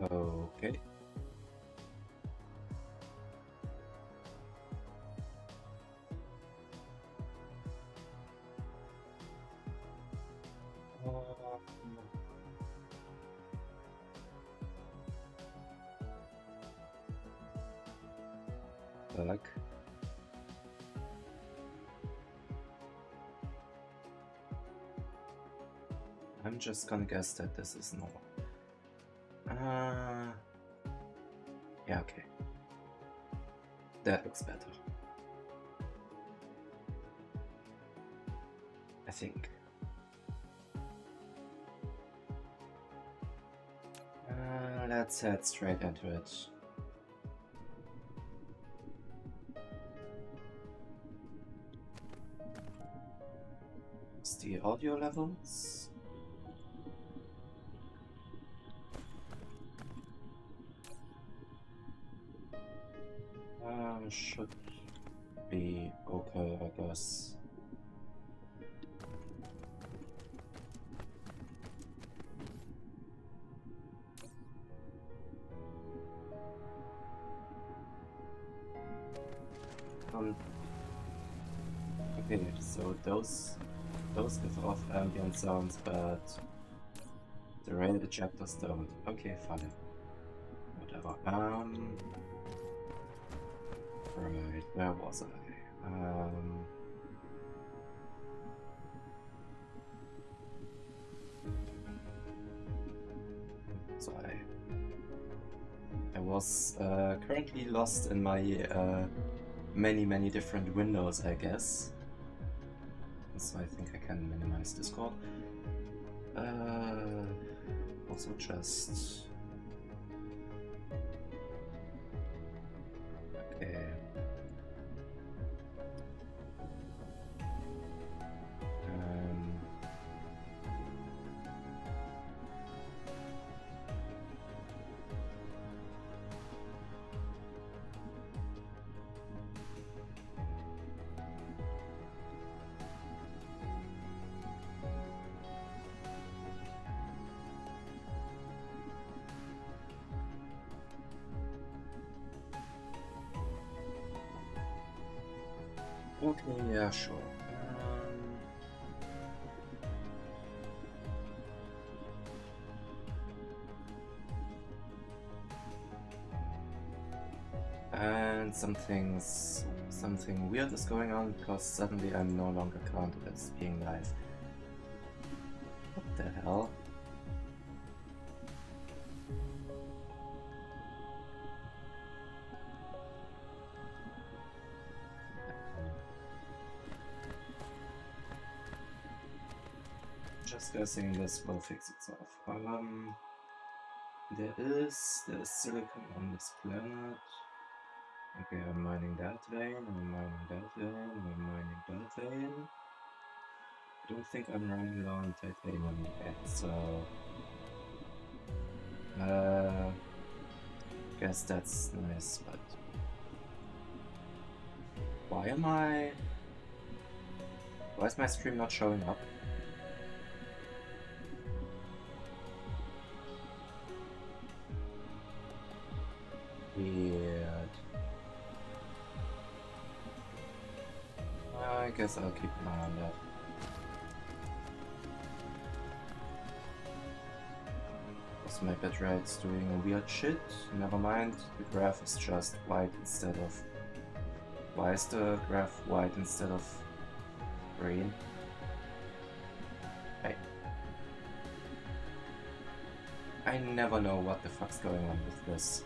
Okay. Back. I'm just gonna guess that this is normal. Yeah, okay. That looks better. I think. Let's head straight into it. It's the audio levels. Should be okay, I guess. Okay, so those give off ambient sounds, but the rail ejectors don't. Okay, fine. Whatever. Right, where was I? So I was currently lost in my many different windows, I guess. So I think I can minimize Discord. Also just... Okay. Okay, yeah, sure. And something weird is going on because suddenly I'm no longer counted as being live. What the hell? Just guessing this will fix itself. There is silicon on this planet. Okay, I'm mining that vein, I'm mining that vein, I'm mining that vein. I don't think I'm running low on titanium yet, so... guess that's nice, but... Why is my stream not showing up? Weird. I guess I'll keep an eye on that. Also, my bitrate's doing weird shit. Never mind, the graph is just white instead of... Why is the graph white instead of green? I never know what the fuck's going on with this.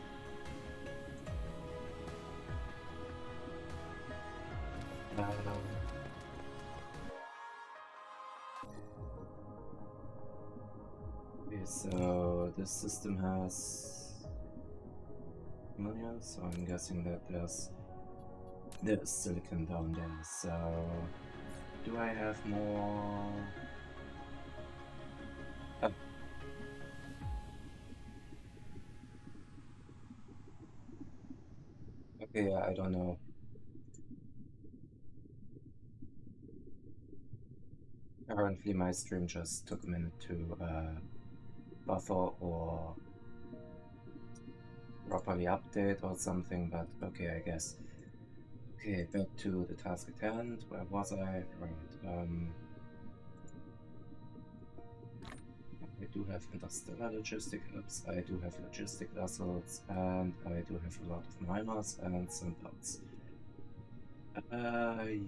Okay, so this system has millions, so I'm guessing that there's silicon down there. So do I have more? Oh. Okay, I don't know. Apparently my stream just took a minute to buffer or properly update or something, but okay, I guess. Okay, back to the task at hand. Where was I? Right. I do have interstellar logistic hubs, I do have logistic vessels, and I do have a lot of miners and some bots.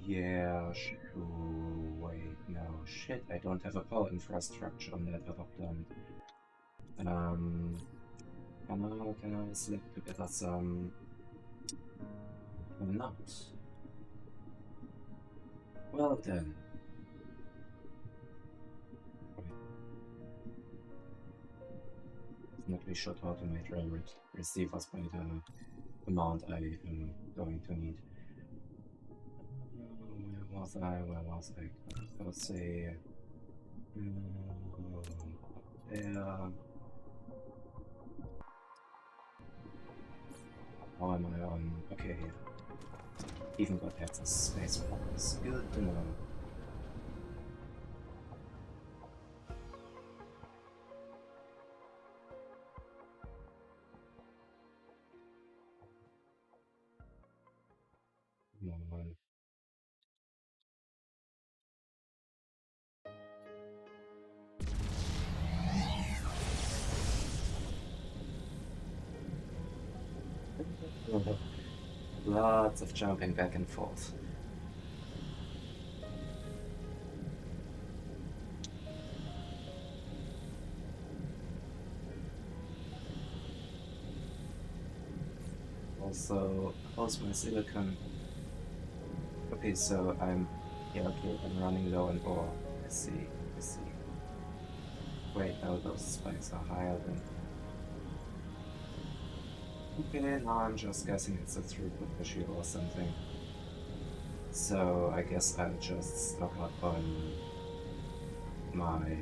Yeah, sure. Wait, no, shit, I don't have a power infrastructure on that other planet. Can I select together some... not. Well then. Right. Definitely should automate railroad receivers by the amount I am going to need. Where was I? Where was I? Let's say... there... How am I on? Okay, here. Even got access to space walkers. Good to know. Come on. Lots of jumping back and forth. Also, how's my silicon? Okay, so I'm... Yeah, okay, I'm running low on ore. I see, I see. Wait, no, those spikes are higher than... Okay, now I'm just guessing it's a throughput issue or something. So I guess I'll just stock up on my...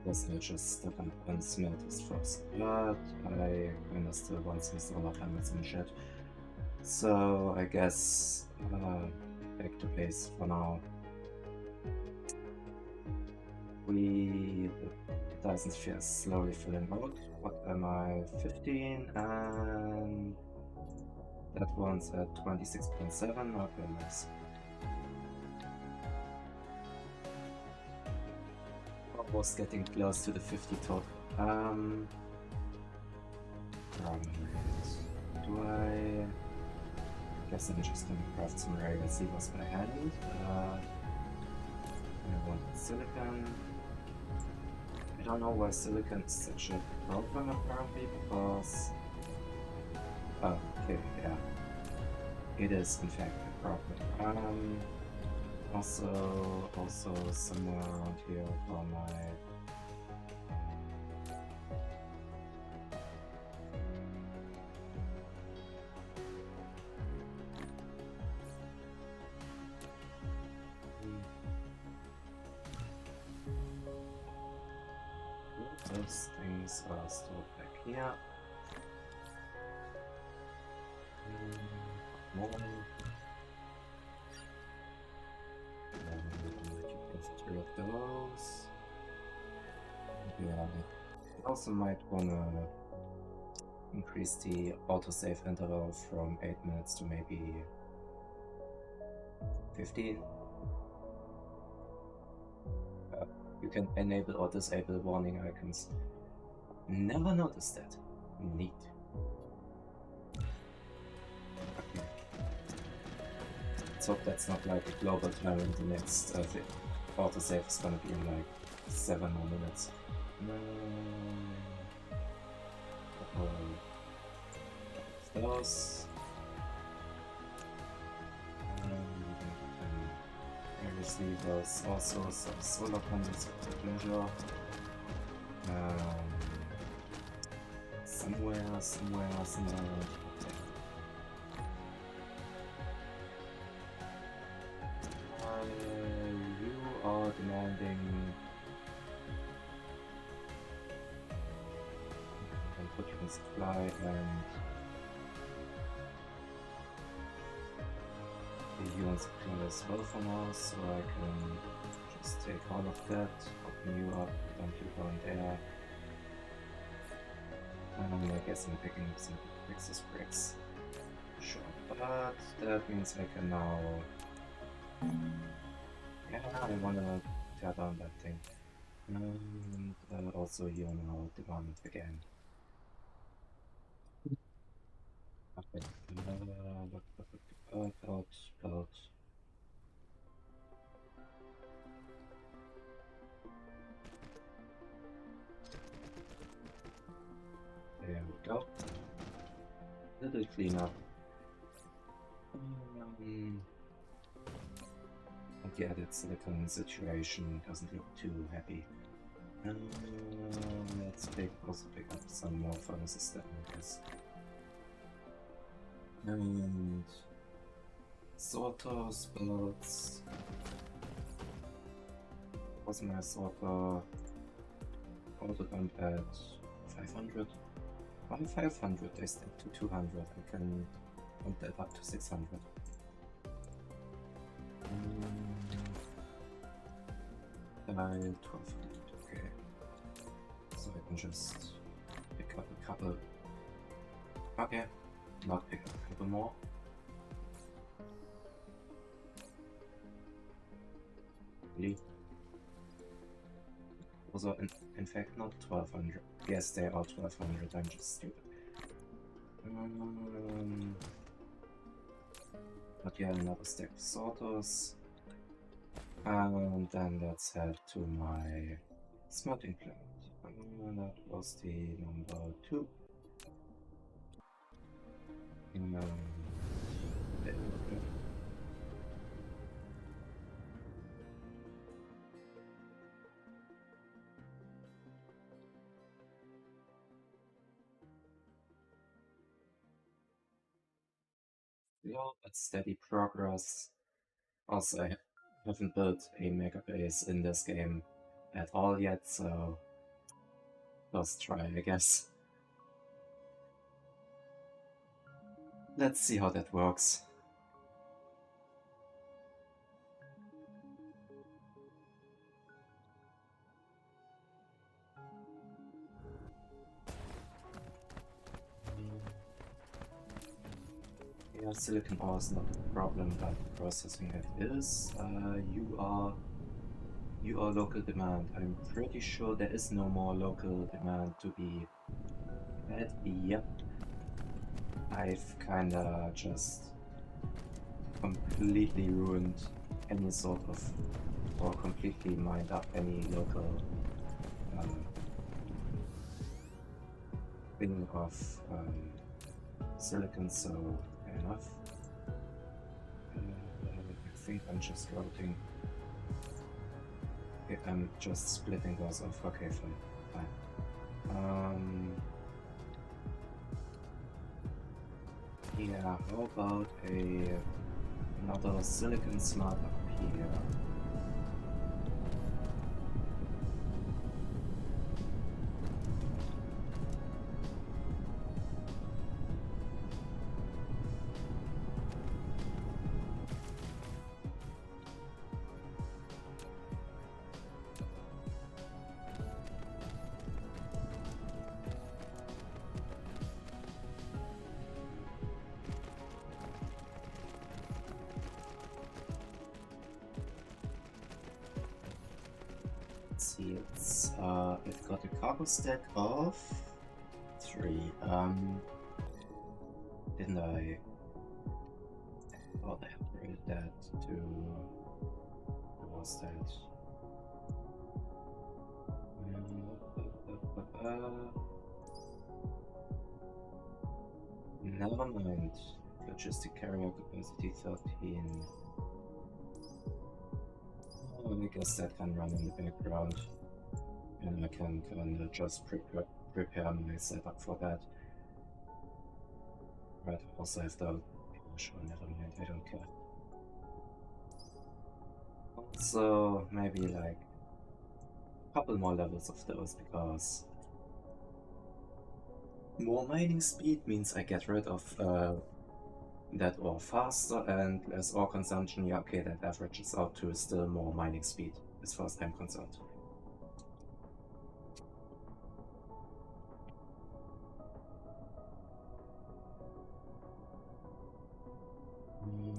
Guess I'll just stock up on smelters first, but I kinda still want some solar panels and shit. So I guess back to base for now. The Dyson sphere is slowly filling out. What am I? 15, and that one's at 26.7. Okay, nice. Almost getting close to the 50 total. Do I guess I'm just gonna craft some rare receivers by hand. I want silicon. I don't know why silicon is such a problem apparently, because... Oh, okay, yeah. It is in fact a problem. Also somewhere around here for my... Those things are stored back here. More. Three of those. Yeah. I also might wanna increase the autosave interval from 8 minutes to maybe 15. You can enable or disable warning icons. Never noticed that. Neat. Okay. Let's hope that's not like a global time in the next autosave is gonna be in like 7 more minutes. No. Those. Obviously, there's also some solar panels of the pleasure. Somewhere. You are demanding... and put you in supply and... The UN supply as well for now, so I can just take all of that, open you up, dump you down there. I guess I'm picking up some Texas bricks. Sure, but that means I can now... Yeah, I wanna tear down that thing. And also you now demand again. Okay. Out. There we go. Little cleanup. And yeah, that silicon situation doesn't look too happy. Let's also pick up some more furnaces then, I guess. And sorter spells. What's my sorter? Auto dump at 500. On 500, I step to 200. I can bump that up to 600. And 1200, okay. So I can just pick up a couple. Okay, not pick up a couple more. Really? Those are in fact not 1200. Yes, they are 1200, I'm just stupid. But yeah, another stack of sorters. And then let's head to my smelting plant. That was the number 2. Yeah, but steady progress. Also, I haven't built a megabase in this game at all yet, so first try, I guess. Let's see how that works. Yeah, silicon ore is not a problem, but processing it is. You are local demand. I'm pretty sure there is no more local demand to be had. Yep. I've kinda just completely ruined any sort of, or completely mined up any local thing of silicon, so fair enough. I think I'm just routing. Okay, I'm just splitting those off. Okay, fine. Yeah, how about another silicon smart up here? See, I've got a cargo stack of 3. Didn't I? Oh, I upgraded that to. What was that? Never mind. Logistic carrier capacity 13. Oh, I guess that can run in the background. And I can kinda just prepare my setup for that. Right, also have the... Sure, never mind, I don't care. Also, maybe like a couple more levels of those, because more mining speed means I get rid of that ore faster and less ore consumption. Yeah, okay, that averages out to still more mining speed, as far as I'm concerned.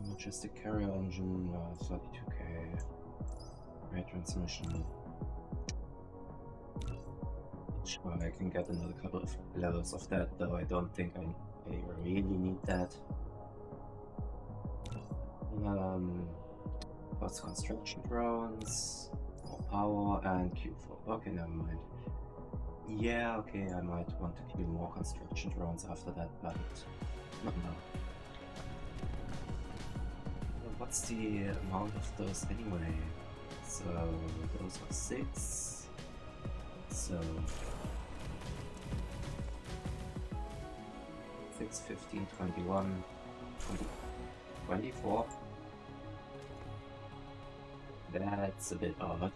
Logistic carrier engine, 32k. Ray transmission. Sure, I can get another couple of levels of that, though I don't think I really need that. What's construction drones, more power, and Q4. Okay, never mind. Yeah, okay, I might want to kill more construction drones after that, but not now. What's the amount of those anyway? So those are 6. So 6, 15, 21, 20, 24. That's a bit odd.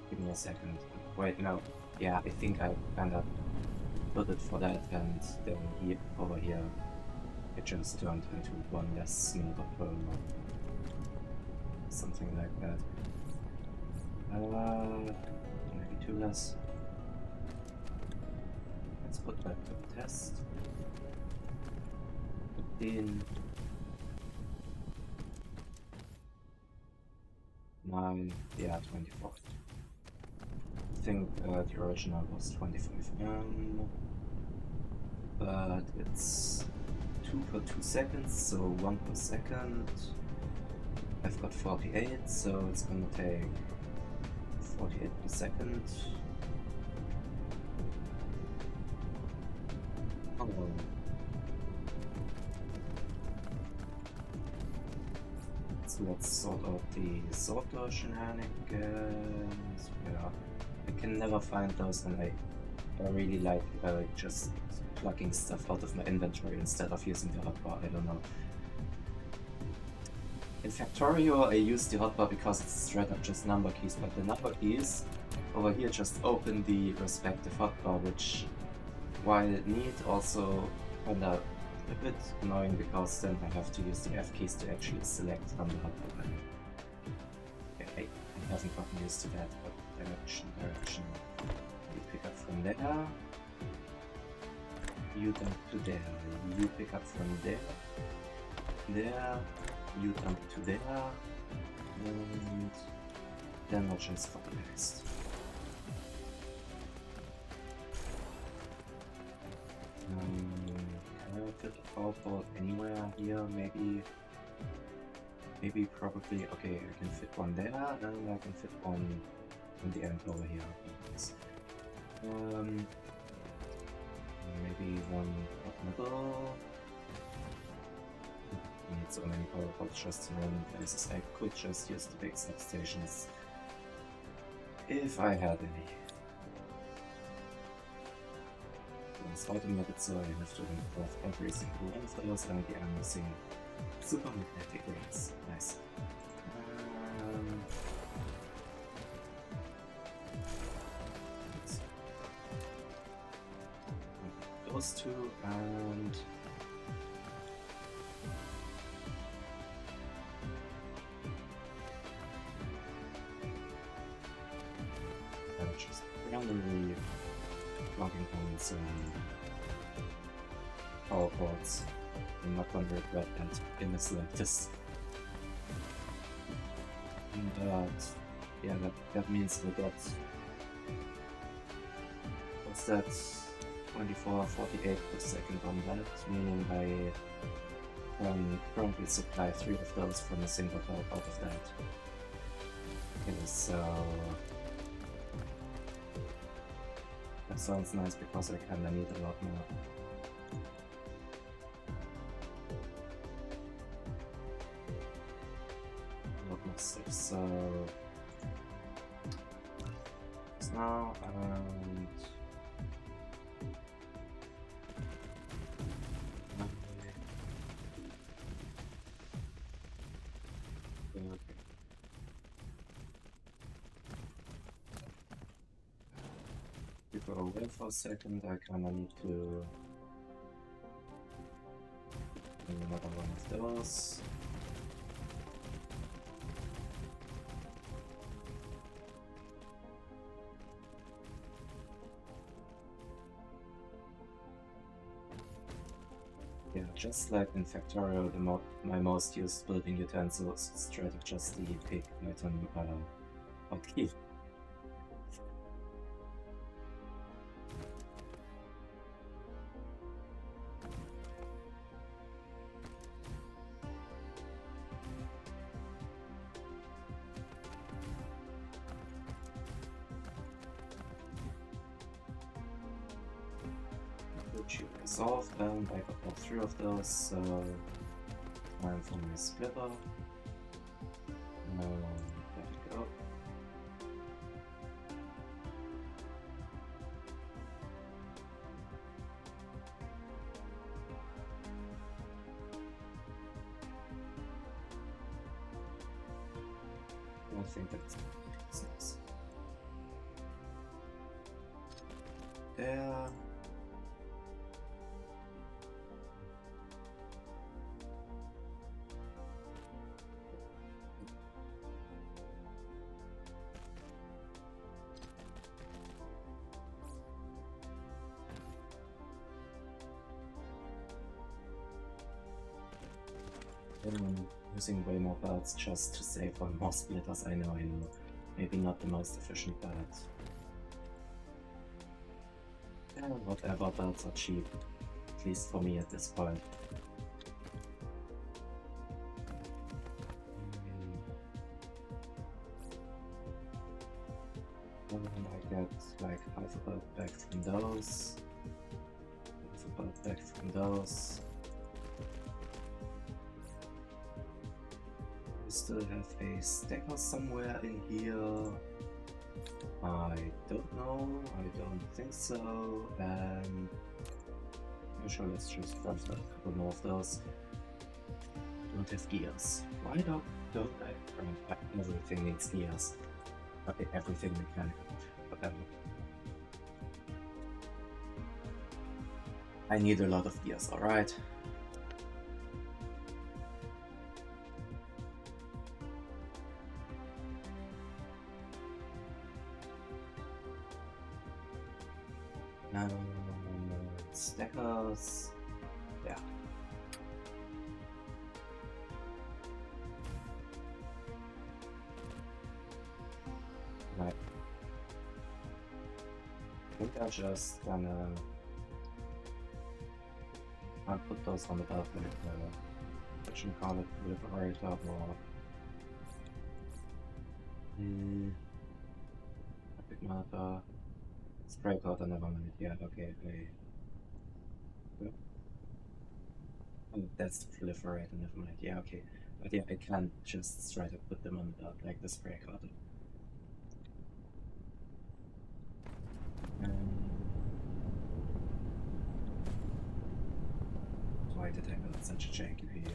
Give me a second. Wait, no. Yeah, I think I kind of put it for that, and then here, over here, it just turned into one less smelter per something like that. Maybe 2 less. Let's put that to the test. 15. 9, yeah, 24. I think the original was 25 but it's 2 per 2 seconds, so 1 per second. I've got 48, so it's gonna take 48 per second. Oh. So let's sort out the sorter shenanigans. Yeah, I can never find those, and I really like just plugging stuff out of my inventory instead of using the hotbar. I don't know. In Factorio, I use the hotbar because it's straight up just number keys, but the number keys over here just open the respective hotbar, which, while neat, also kinda a bit annoying because then I have to use the F keys to actually select on the hotbar. I haven't gotten used to that, but direction. You pick up from there. You dump to there. You pick up from there. There. You dump to there. And then I'll just for the next. Can I fit a power port anywhere here? Maybe probably. Okay, I can fit one there, and I can fit one in the end over here. Maybe one up middle. I need so many power ports just in random places. I could just use the big substations if I had any. It's automated, so I have to involve every single one of those, and I'm missing super magnetic rings. Nice. Those two, and I'm just randomly plugging on some power ports. I'm not gonna regret that in this like this. But yeah, that means we got, what's that, 24, 48 per second on that, meaning I currently supply 3 of those from a single power out of that. Okay, so that sounds nice because I kinda need a lot more. Stuff, so it's now and okay. You go away for a second, I kinda need to do another one of those. Yeah, just like in Factorial, my most used building utensil is straight up just the pick item hotkey. Which you resolve, and I got all 3 of those, so time for my splitter. There we go. I think that's 6. There. I'm using way more belts just to save on more splitters. I know. Maybe not the most efficient belt. Yeah, whatever, belts are cheap. At least for me at this point. And I get like half a belt back from those. Half a belt back from those. We still have a stacker somewhere in here. I don't know, I don't think so, and sure, let's just craft a couple more of those. I don't have gears. Why don't I? Everything needs gears. Okay, everything mechanical, whatever. I need a lot of gears, alright? Stackers. Yeah. Right. I think I'm just gonna put those on the belt like what should we call it, liberator or epic monitor. Spray powder, never mind. Yeah, okay. Oh, that's the proliferator, never mind. Yeah, okay. But yeah, I can't just straight up put them on the belt like the spray powder. Why did I build such a janky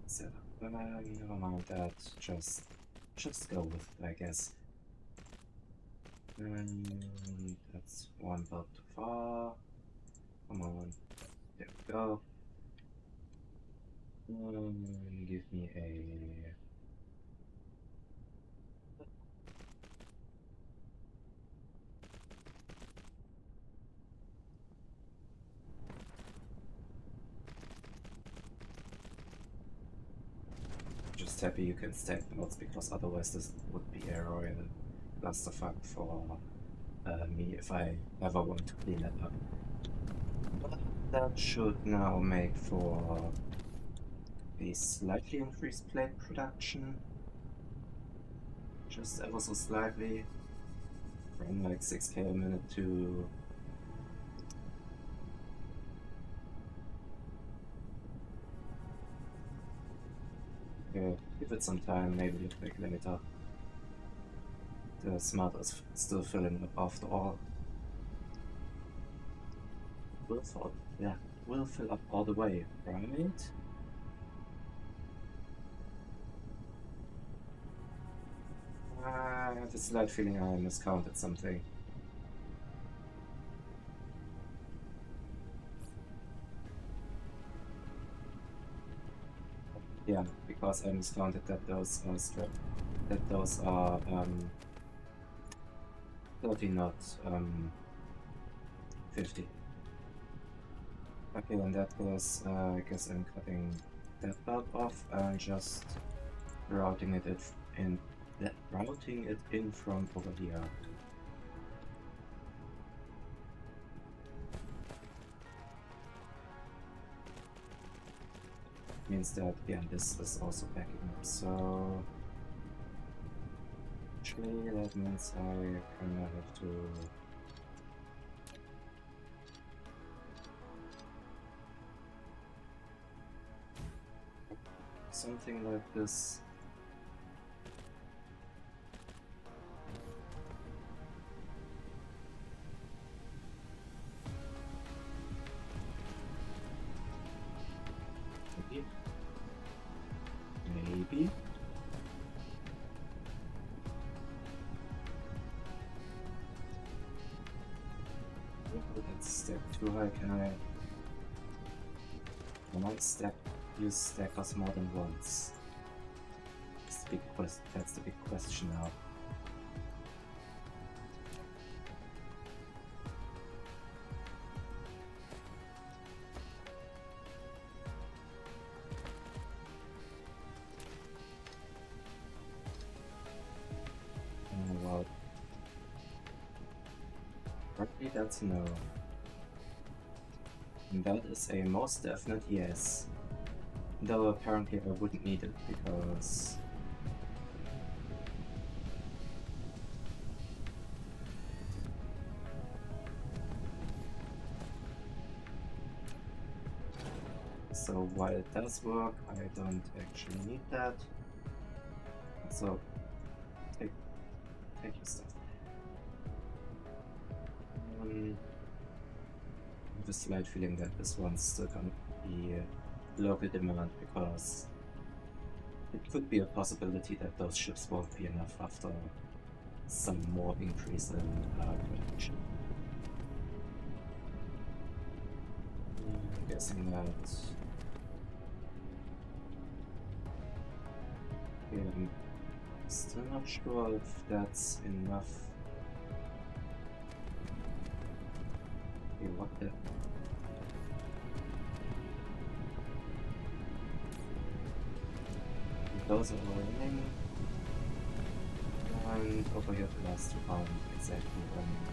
setup? Never mind that. Just go with it, I guess. That's one belt too far. Come on. There we go. Give me a... Just happy you can stack belts, because otherwise this would be a royal clusterfuck for me if I ever want to clean it up. But that should now make for a slightly increased plate production. Just ever so slightly. From like 6k a minute to... Okay, give it some time, maybe a quick limiter. The smart is still filling up after all. Will fill up all the way, right? I have a slight feeling I miscounted something. Yeah, because I miscounted that those are 30, not 50. Okay, in that case, I guess I'm cutting that part off and just routing it in from over here. Means that, yeah, this is also backing up, so actually that means I kinda have to something like this. Maybe. Oh, that's step too high. Can I use stackers more than once? That's the big question now. Well, probably that's a no. And that is a most definite yes. Though apparently I wouldn't need it because so while it does work, I don't actually need that. So take your stuff. I have a slight feeling that this one's still gonna be local demand because it could be a possibility that those ships won't be enough after some more increase in production. I'm guessing that. Yeah, I'm still not sure if that's enough. Okay, what the? Those are raining. And over here the last one exactly running.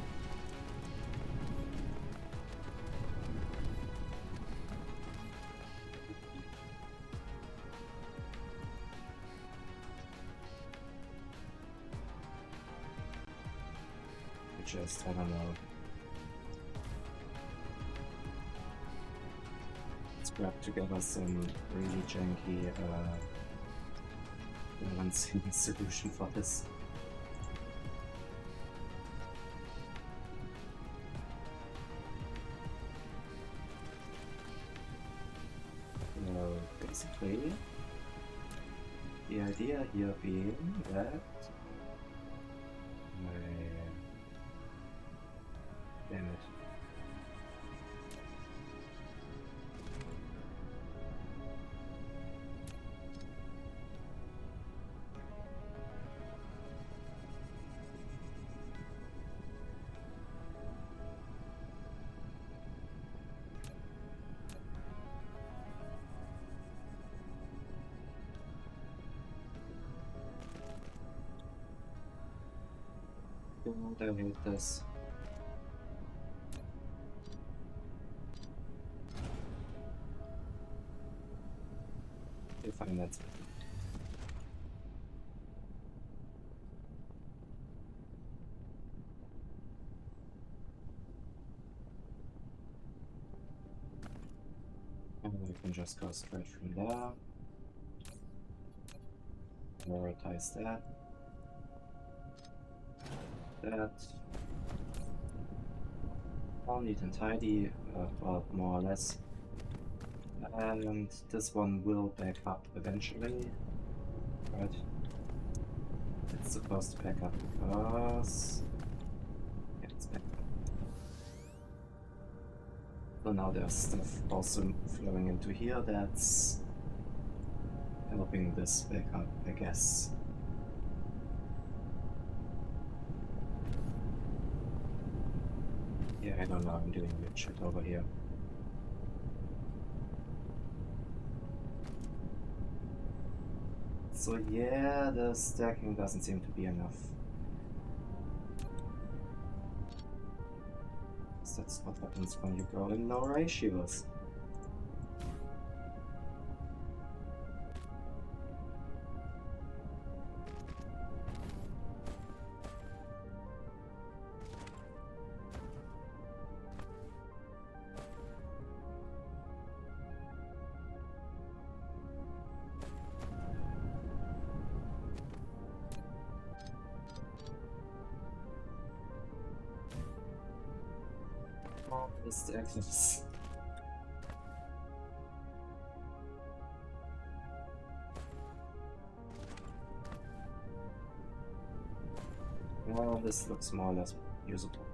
Just, I don't know. Scrap together some really janky balancing solution for this. Basically, the idea here being that damn it. God, I hate this. Okay, fine, that's better. And we can just go straight from there. Prioritize that. All neat and tidy, well, more or less. And this one will back up eventually, right? It's supposed to back up because... yeah, it's back up. So now there's stuff also flowing into here that's helping this back up, I guess. Yeah, I don't know, I'm doing weird shit over here. So yeah, the stacking doesn't seem to be enough. That's what happens when you go in no ratios. Oh, the stackings. Well, this looks more or less usable.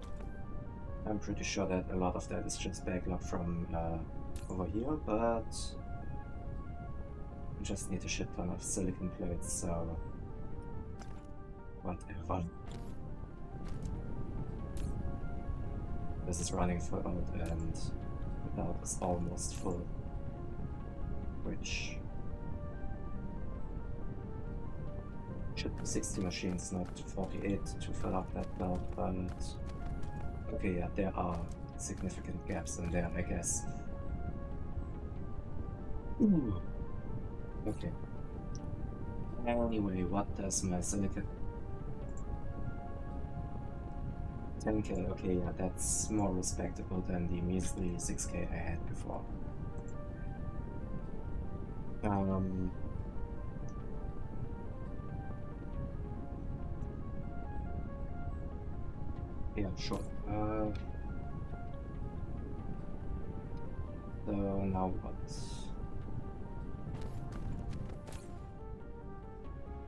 I'm pretty sure that a lot of that is just backlog from over here, but I just need a shit ton of silicon plates, so whatever. This is running full out and without is almost full, which should be 60 machines, not 48 to fill up that belt, but okay, yeah, there are significant gaps in there, I guess. Ooh. Okay. Anyway, what does my silicon... 10k, okay, yeah, that's more respectable than the measly 6k I had before. Yeah, sure. So now what?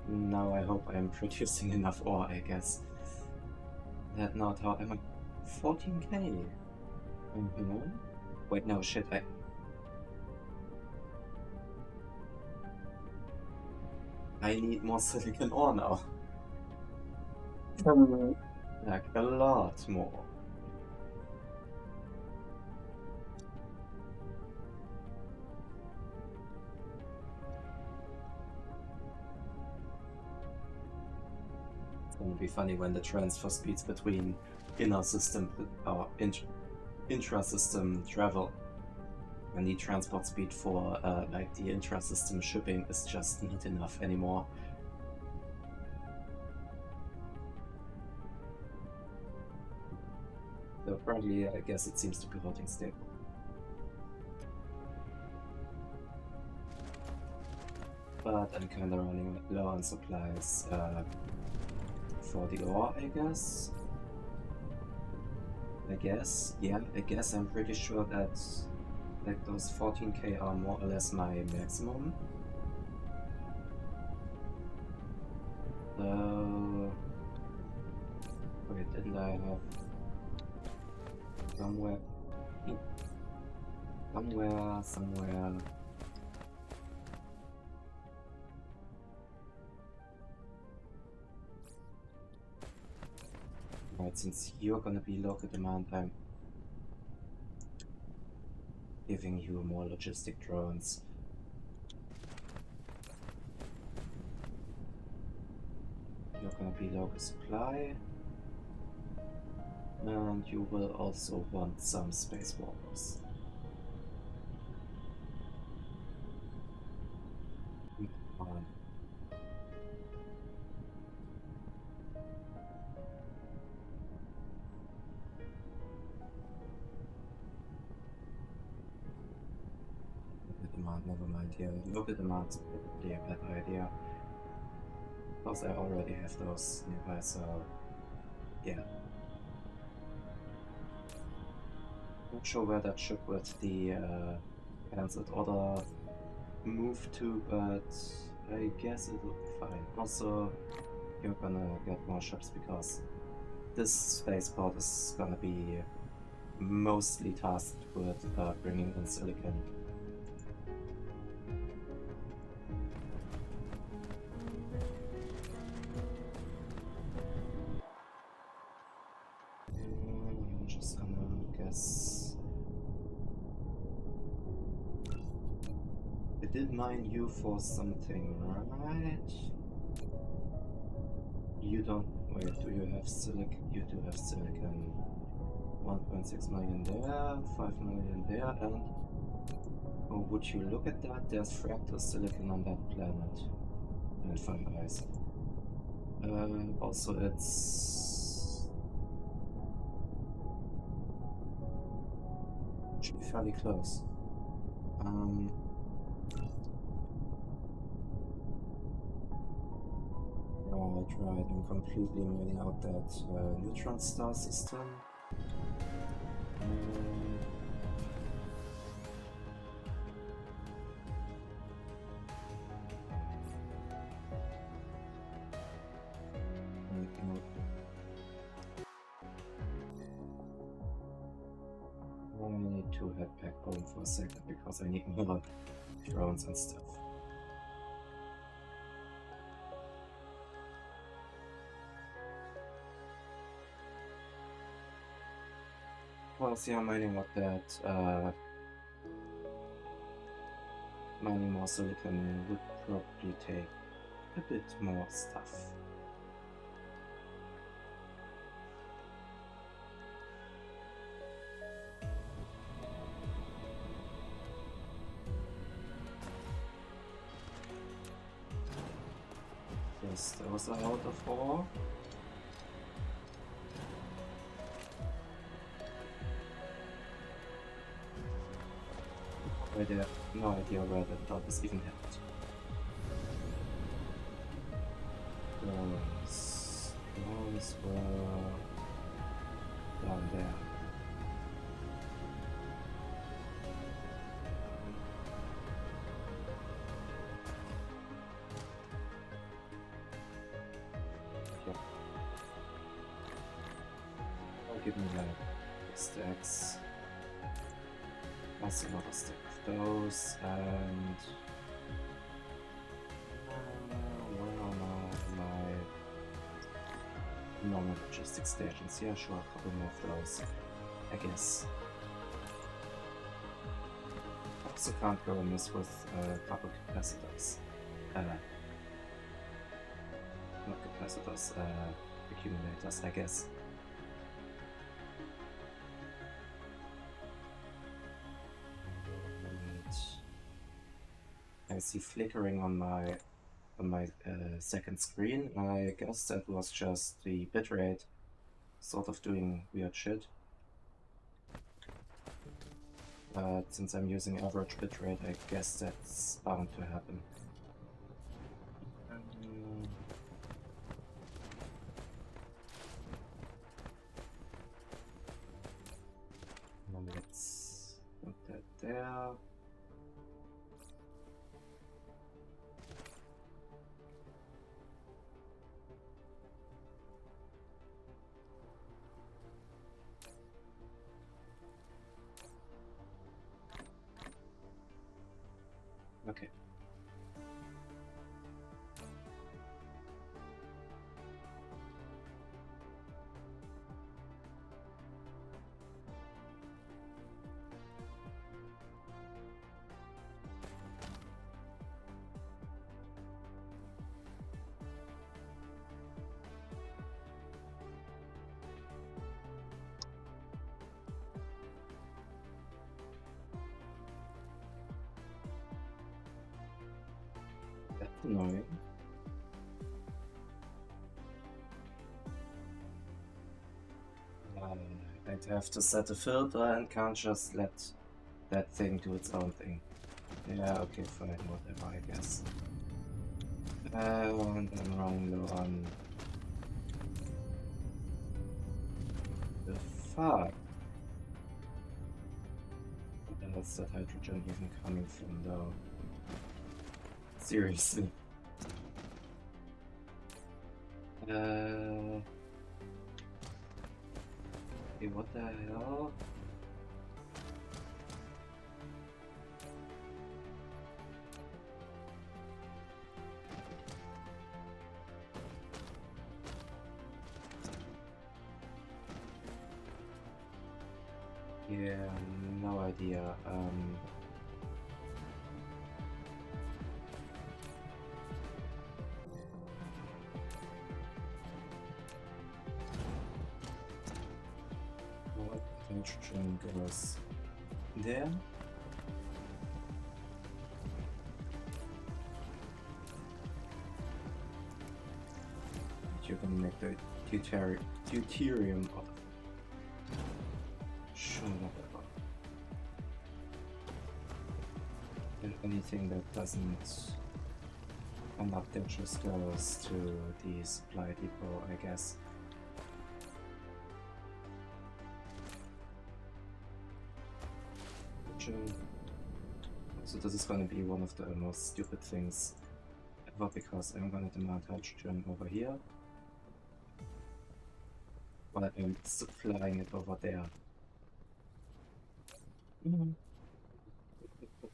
Now I hope I'm producing enough ore, I guess. That not how am I? 14k? Wait, no, shit, I need more silicon ore now. Like, a lot more. It's gonna be funny when the transfer speeds between intra-system travel, when the transport speed for like the intra-system shipping is just not enough anymore. So currently, I guess it seems to be holding stable. But I'm kinda running low on supplies for the ore, I guess. Yeah, I guess I'm pretty sure that like those 14k are more or less my maximum. Wait, didn't I have somewhere? Right, since you're gonna be local demand, I'm giving you more logistic drones. You're gonna be local supply. And you will also want some space walkers. Never mind here. Local demand's probably a better idea. Because I already have those nearby, so yeah. Not sure where that ship with the cancelled order moved to, but I guess it will be fine. Also, you're gonna get more ships because this spaceport is gonna be mostly tasked with bringing in silicon. just gonna guess. I did mine you for something, right? You don't. Wait, do you have silicon? You do have silicon. 1.6 million there, 5 million there, and. Oh, would you look at that? There's fractal silicon on that planet. And 5 eyes. Also, it's. Should be fairly close. Right, I'm completely mining out that neutron star system. I need to head back home for a second because I need more drones and stuff. Well, see, I'm mining up that, mining more silicon would probably take a bit more stuff. Yes, those are out of ore. I have no idea where that dot is even headed. Drones were down there. Yep. Oh, give me that stacks. That's another stack of those, and where are my normal logistics stations? Yeah, sure, a couple more of those, I guess. Also can't go amiss with a couple capacitors. Not capacitors, accumulators, I guess. I see flickering on my second screen. I guess that was just the bitrate sort of doing weird shit. But since I'm using average bitrate, I guess that's bound to happen. Let's put that there. Okay. That's annoying. I'd have to set a filter and can't just let that thing do its own thing. Yeah, okay, fine, whatever, I guess. And I'm running low on... The fuck? What the hell's that hydrogen even coming from, though? Seriously. Okay, what the hell? Yeah, no idea. What hydrogen goes there? You can make the deuterium of sure, whatever. And anything that doesn't come up there just goes to the supply depot, I guess. So this is gonna be one of the most stupid things ever, because I'm gonna demand hydrogen over here, while I'm supplying it over there.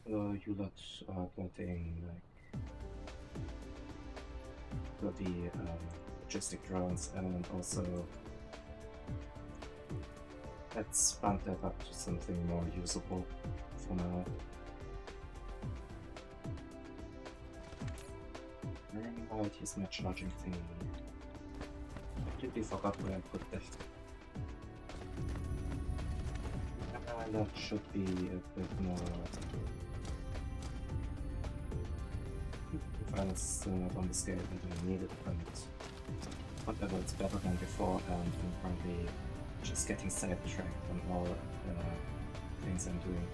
You lot are getting like bloody logistic drones, and also let's bump that up to something more usable for now. Right, here's my charging thing. I completely forgot where I put that. That should be a bit more. If I was still not on the scale that I needed, but whatever, it's better than before, and I'm currently just getting sidetracked on all things I'm doing.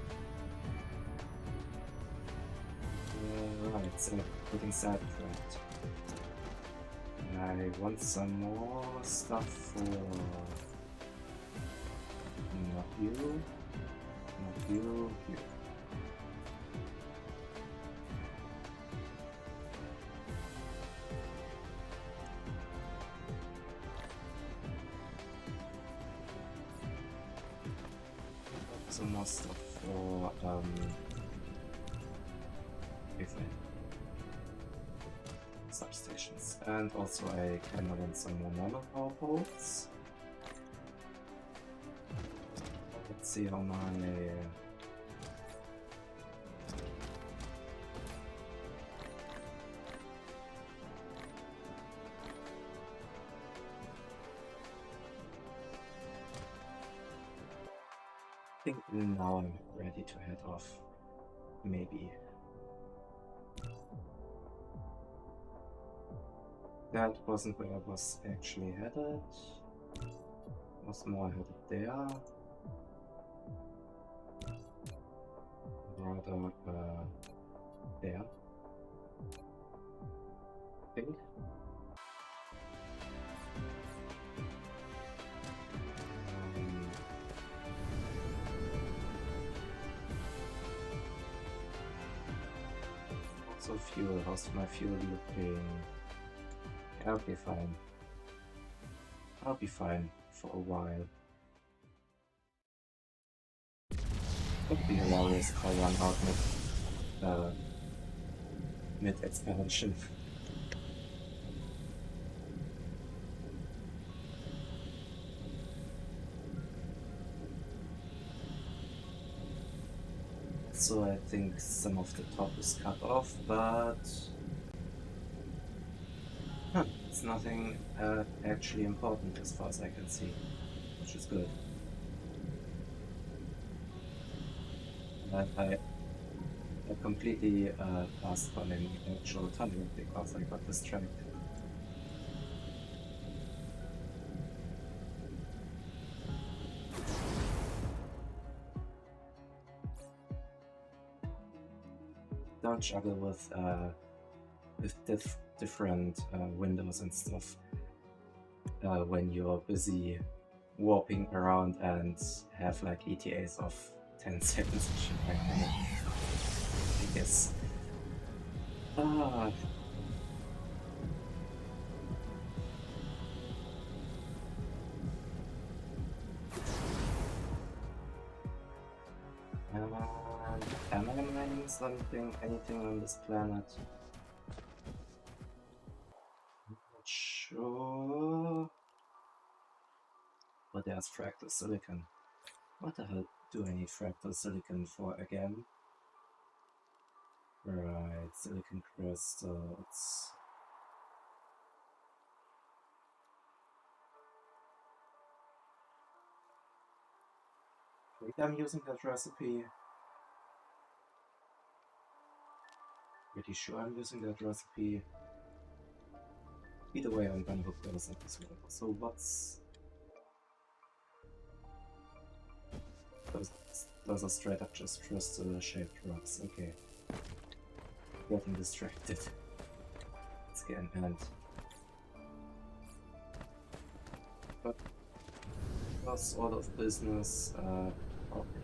Right, so getting sidetracked. I want some more stuff for not you, not you, you. Some more stuff for substations, and also I kind of want some more normal power poles. Let's see how my I think now I'm ready to head off. Maybe. That wasn't where I was actually headed. I was more headed there. Rather there. I think. Also fuel, how's my fuel looking? I'll be fine. I'll be fine for a while. Would be hilarious if I run out mid-expansion. So I think some of the top is cut off, but it's nothing actually important as far as I can see, which is good. I completely passed on an actual tunnel because I got distracted. Don't juggle with different windows and stuff when you're busy warping around and have like ETAs of 10 seconds and shit like that. I guess. Am I mining something, anything on this planet? I'm not sure. But there's fractal silicon. What the hell? do I need fractal silicon for again? Right, silicon crystals. I think I'm using that recipe. Pretty sure I'm using that recipe. Either way, I'm gonna hook those up as well. So what's... Those are straight up just crystal-shaped rocks, okay. Getting distracted. It's getting hand. But that's all of business, corporate.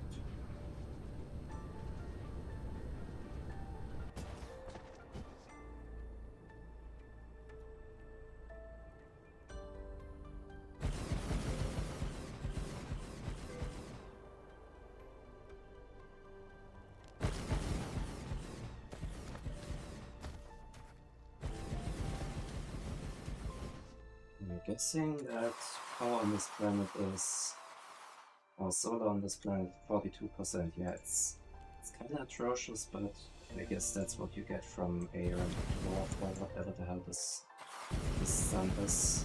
I'm guessing that power on this planet is, or solar on this planet, 42%. Yeah, it's kind of atrocious, but I guess that's what you get from a random dwarf or whatever the hell this sun is.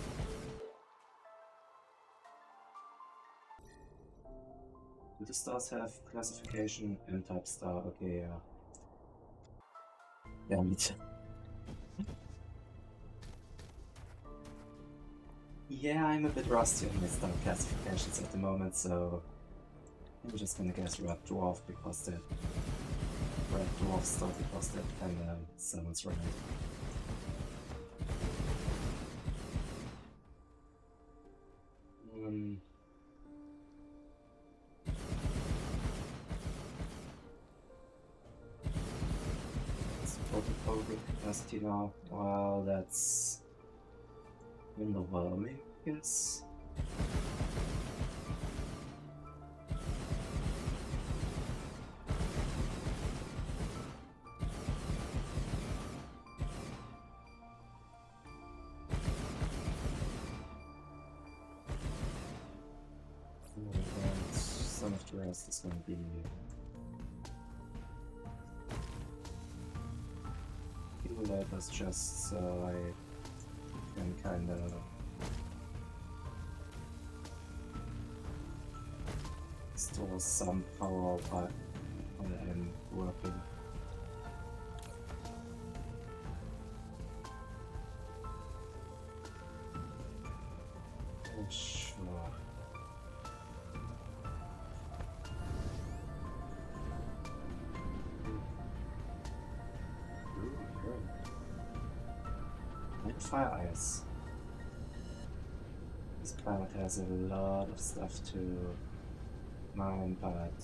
Do the stars have classification? M-type star, okay, yeah. Yeah, me too. Yeah, I'm a bit rusty on my star classifications at the moment, so I'm just gonna guess red dwarf because that red dwarf star because that kinda sounds right. It's total capacity now. Well, that's underwhelming, I guess. And some of the rest is gonna be emulators just so I can kinda store some power while I'm working. Oh, sure. And fire ice. This planet has a lot of stuff to mine, but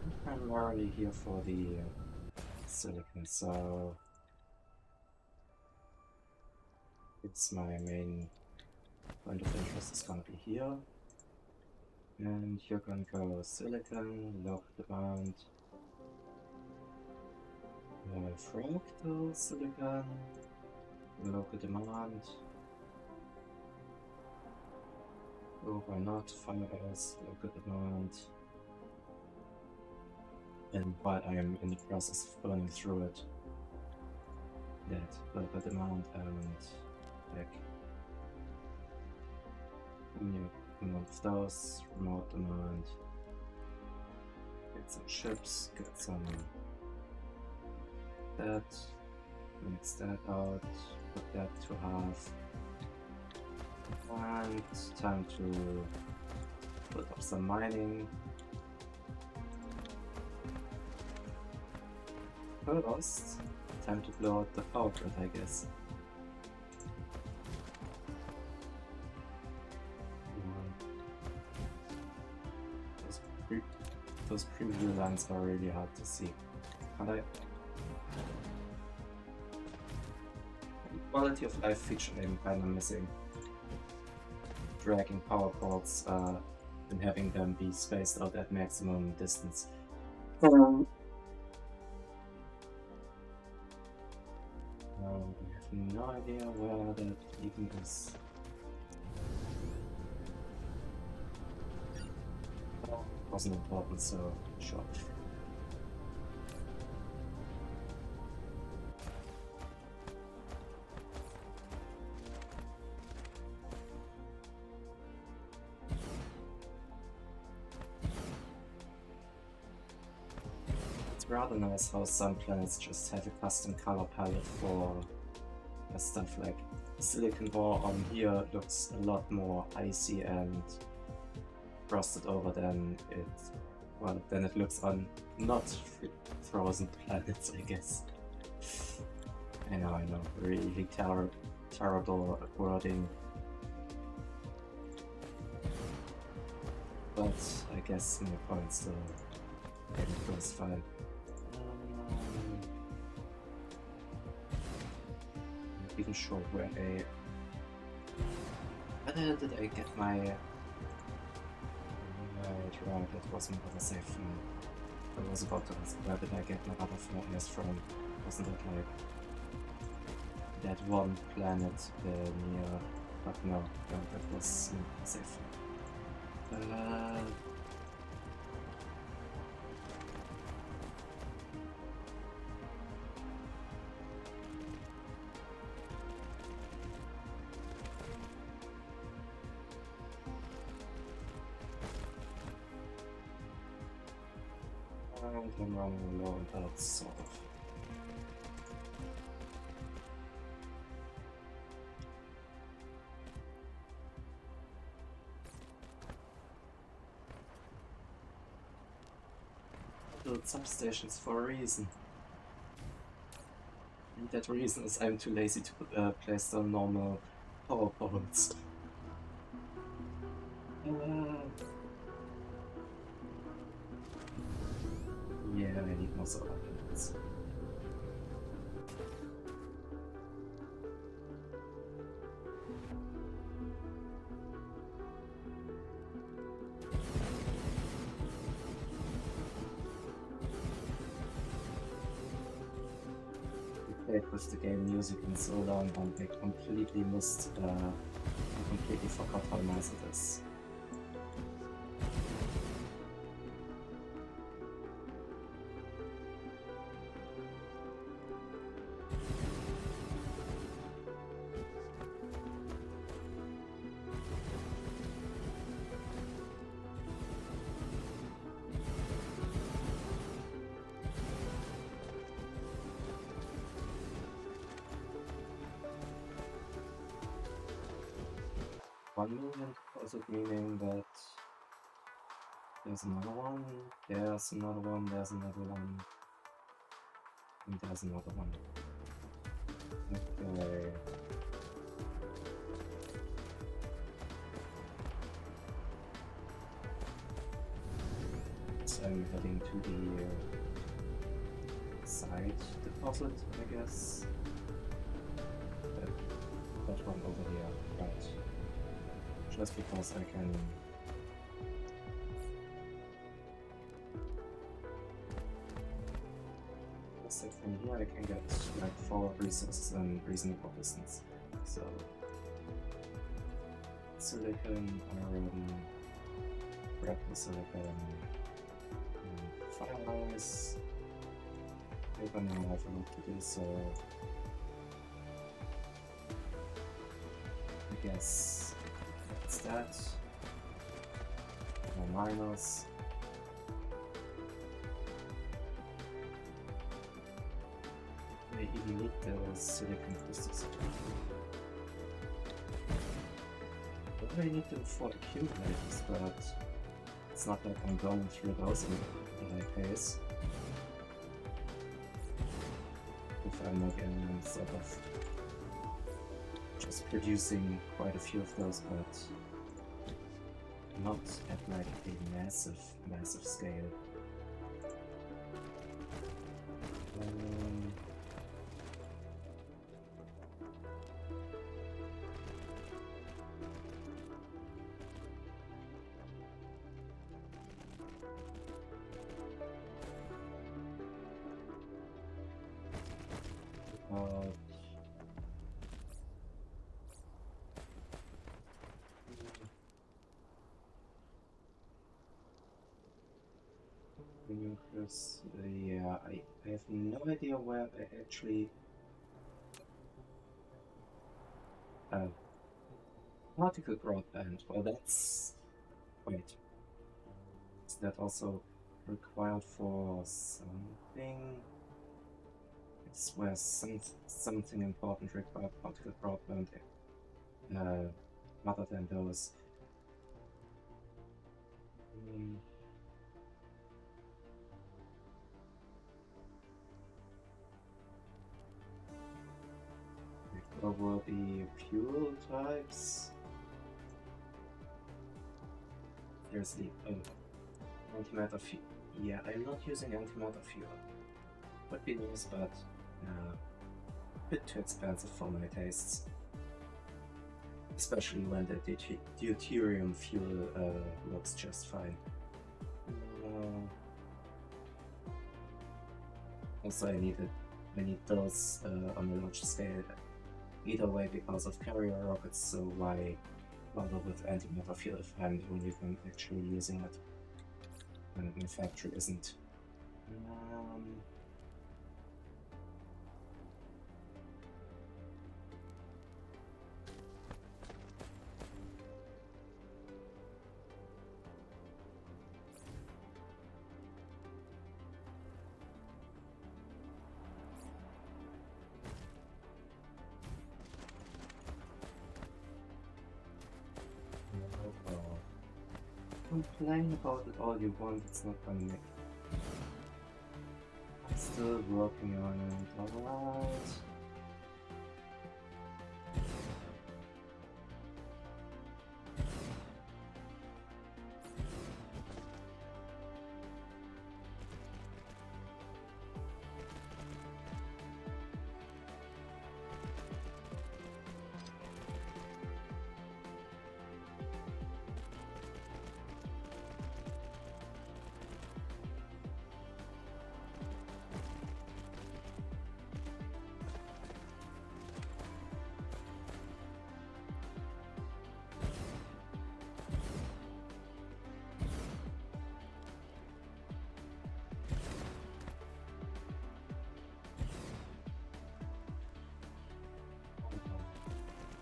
I'm primarily here for the silicon, so it's my main point of interest is gonna be here. And you're gonna go silicon, low demand, fractal silicon, local demand. Oh, why not? Fire ice, local demand. And while I am in the process of burning through it, that local demand and back. New amount of those, remote demand. Get some chips, get some that, mix that out, put that to half. And time to put up some mining. First, time to blow out the power grid, I guess. Those preview lines are really hard to see. And quality of life feature I'm kinda missing. Dragging power cords and having them be spaced out at maximum distance. I have no idea where that even is. wasn't important, so sure. It's rather nice how some planets just have a custom color palette for stuff. Like silicon ore on here looks a lot more icy and frosted over than it looks on not frozen planets, I guess. I know, really terrible wording. But I guess my point still getting first fine. Not even sure where the hell did I get my... Right, that was my other save from... I was about to ask, where did I get my other 4S from? Wasn't it like... that one planet near... But no, that was not safe. I'm running low on health, sort of. I built substations for a reason. And that reason is I'm too lazy to place down normal power poles. Yeah, I need more solar panels. I played with the game music in so long and I completely I completely forgot how nice it is. $1 million deposit, meaning that there's another one, there's another one, there's another one, and there's another one. Okay. So I'm heading to the side deposit, I guess. That one over here, right. Just because I can... So from here I can get like 4 resources in reasonable distance. So... silicon, iron, regular silicon, fire ice. If I now have a lot to do, so... I guess... that's that. More miners. I even need those silicon crystals. What do I need to afford accumulators, but it's not like I'm going through those in my pace. If I'm again sort of just producing quite a few of those, but not at like a massive scale. Yeah, I have no idea where I actually... particle broadband. Well, that's... Wait. Is that also required for something? I swear something important required particle broadband other than those. What were the fuel types? Seriously, antimatter fuel. Yeah, I'm not using antimatter fuel. Would be nice, but a bit too expensive for my tastes. Especially when the deuterium fuel works just fine. Also, I need those on a large scale. Either way, because of carrier rockets, so why bother with antimatter fuel if I'm the only one actually using it when my factory isn't? Complain about it all you want, it's not gonna make. I'm still working on it, alright.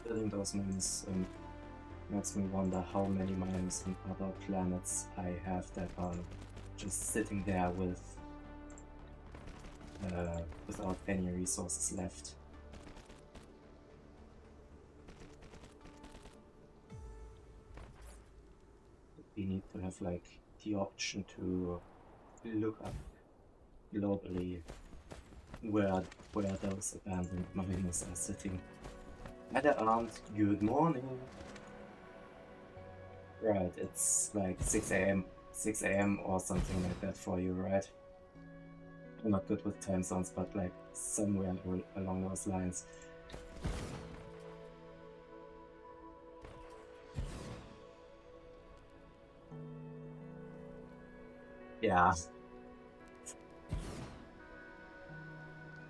Building those mines makes me wonder how many mines on other planets I have that are just sitting there with without any resources left. We need to have like the option to look up globally where those abandoned mines are sitting. Hello aunt, good morning. Right, it's like 6 a.m. or something like that for you, right? I'm not good with time zones, but like somewhere along those lines. Yeah.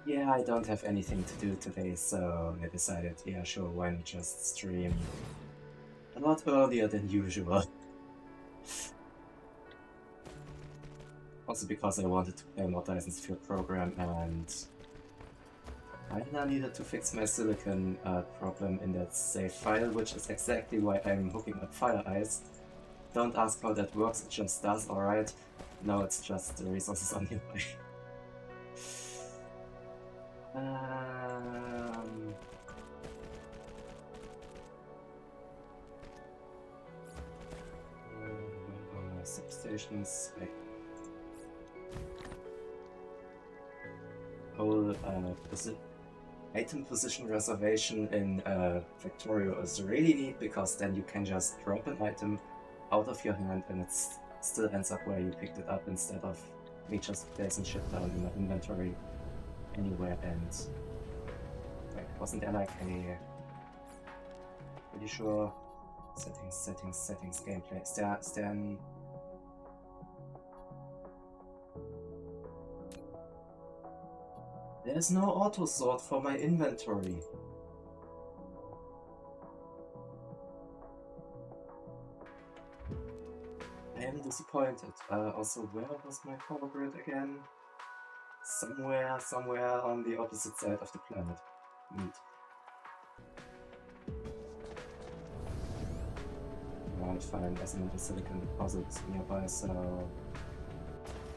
Yeah, I don't have anything to do today, so I decided, yeah, sure, why not just stream a lot earlier than usual. Also because I wanted to play more Dyson's Field program, and I needed to fix my silicon problem in that save file, which is exactly why I'm hooking up Fire Ice. Don't ask how that works, it just does, alright? No, it's just the resources on your way. Substations, whole item position reservation in Factorio is really neat, because then you can just drop an item out of your hand and it still ends up where you picked it up, instead of me just placing shit down in my inventory anywhere. And wait, wasn't there like a pretty sure settings gameplay? Is there an There's no auto sort for my inventory. I am disappointed. Also, where was my power grid again? Somewhere on the opposite side of the planet. Neat. I'll find as another silicon deposit nearby, so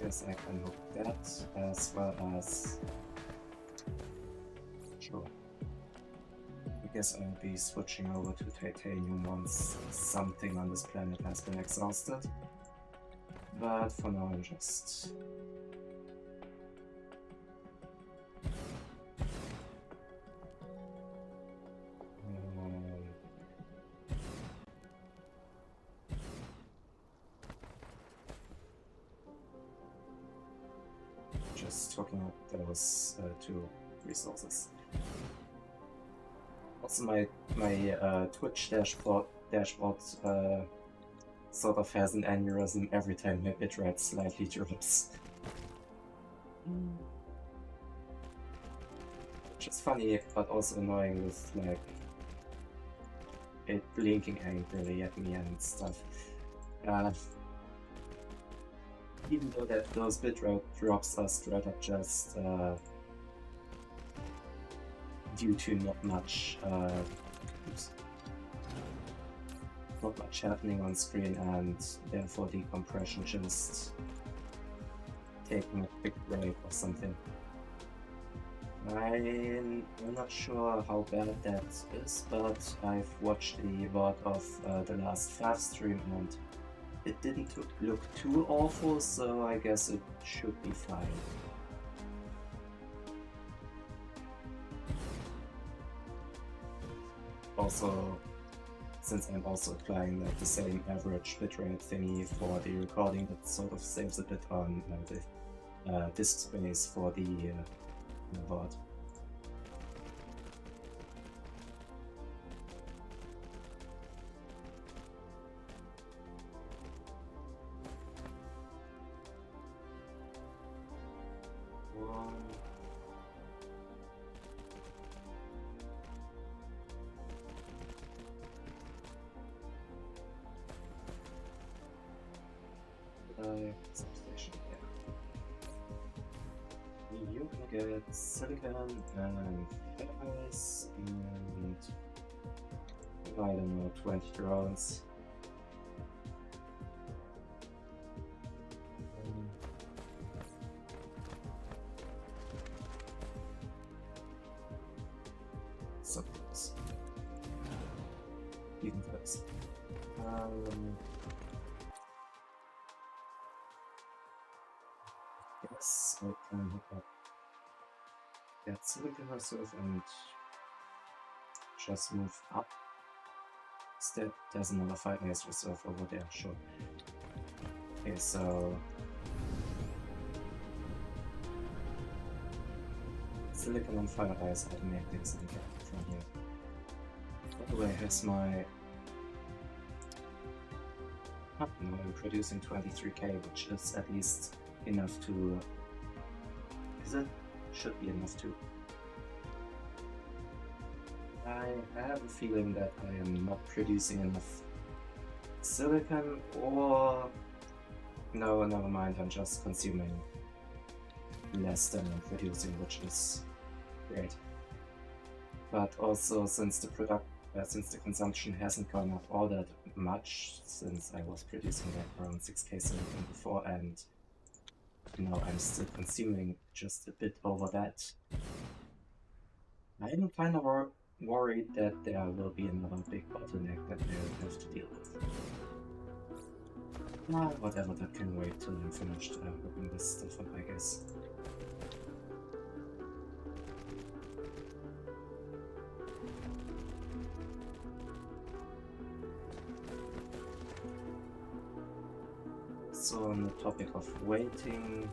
I guess I can hook that as well as... Sure. I guess I'll be switching over to titanium once something on this planet has been exhausted. But for now I'm just... just hooking up those two resources. Also, my Twitch dashboard sort of has an aneurysm every time my bitrate slightly drops. Which is funny, but also annoying with like it blinking angrily at me and stuff. Even though those bitrate drops are straight up just due to not much happening on screen, and therefore decompression just taking a quick break or something. I'm not sure how bad that is, but I've watched the VOD of the last FAF stream and it didn't look too awful, so I guess it should be fine. Also, since I'm also applying like the same average bitrate thingy for the recording, that sort of saves a bit on the disk space for the VOD. Substation, yeah. You can get silicon and ferrites and I don't know, 20 drones. So close. Even close. Yes, I can hook up that silicon reserve and just move up. Instead, there's another fire ice reserve over there, sure. Okay, so silicon and fire ice automatically sync from here. By the way, here's my... No, I'm producing 23k, which is at least enough to... Is it? Should be enough to... I have a feeling that I am not producing enough silicon, or... No, never mind, I'm just consuming less than I'm producing, which is great. But also, since the consumption hasn't gone up all that much, since I was producing like around 6k silicon before, and now I'm still consuming just a bit over that, I'm kind of worried that there will be another big bottleneck that we'll have to deal with. Whatever, that can wait till I'm finished hooking this stuff up, I guess. So on the topic of waiting,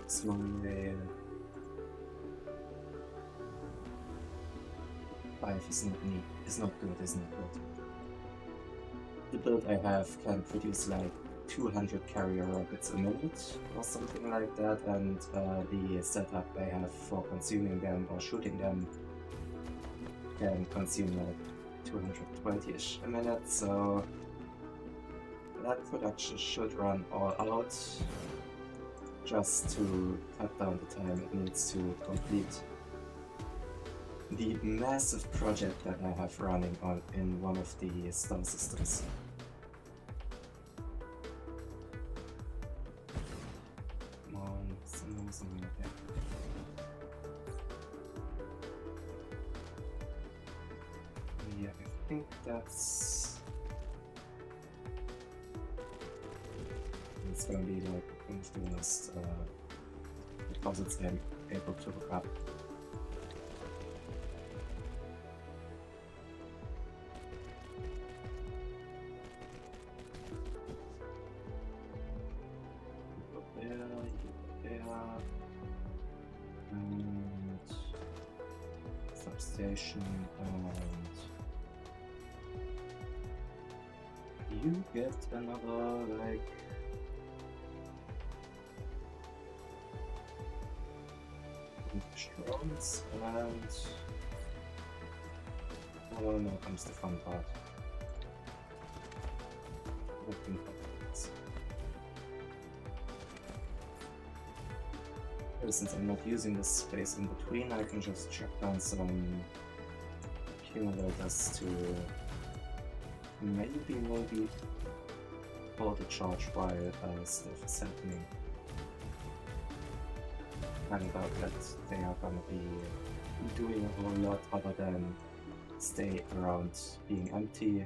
small mail 5 is not good, is not good. The build I have can produce like 200 carrier rockets a minute or something like that, and the setup I have for consuming them or shooting them can consume like 220-ish a minute, so that production should run all out just to cut down the time it needs to complete the massive project that I have running on in one of the star systems. Come on, something like that. Yeah, I think that's... It's gonna be like one of the last deposits I'm able to hook up. And substation, and you get another like drones, and oh, now comes the fun part. Since I'm not using this space in between, I can just chuck down some accumulators to maybe hold the charge while stuff is happening. I doubt that they are gonna be doing a whole lot other than stay around being empty.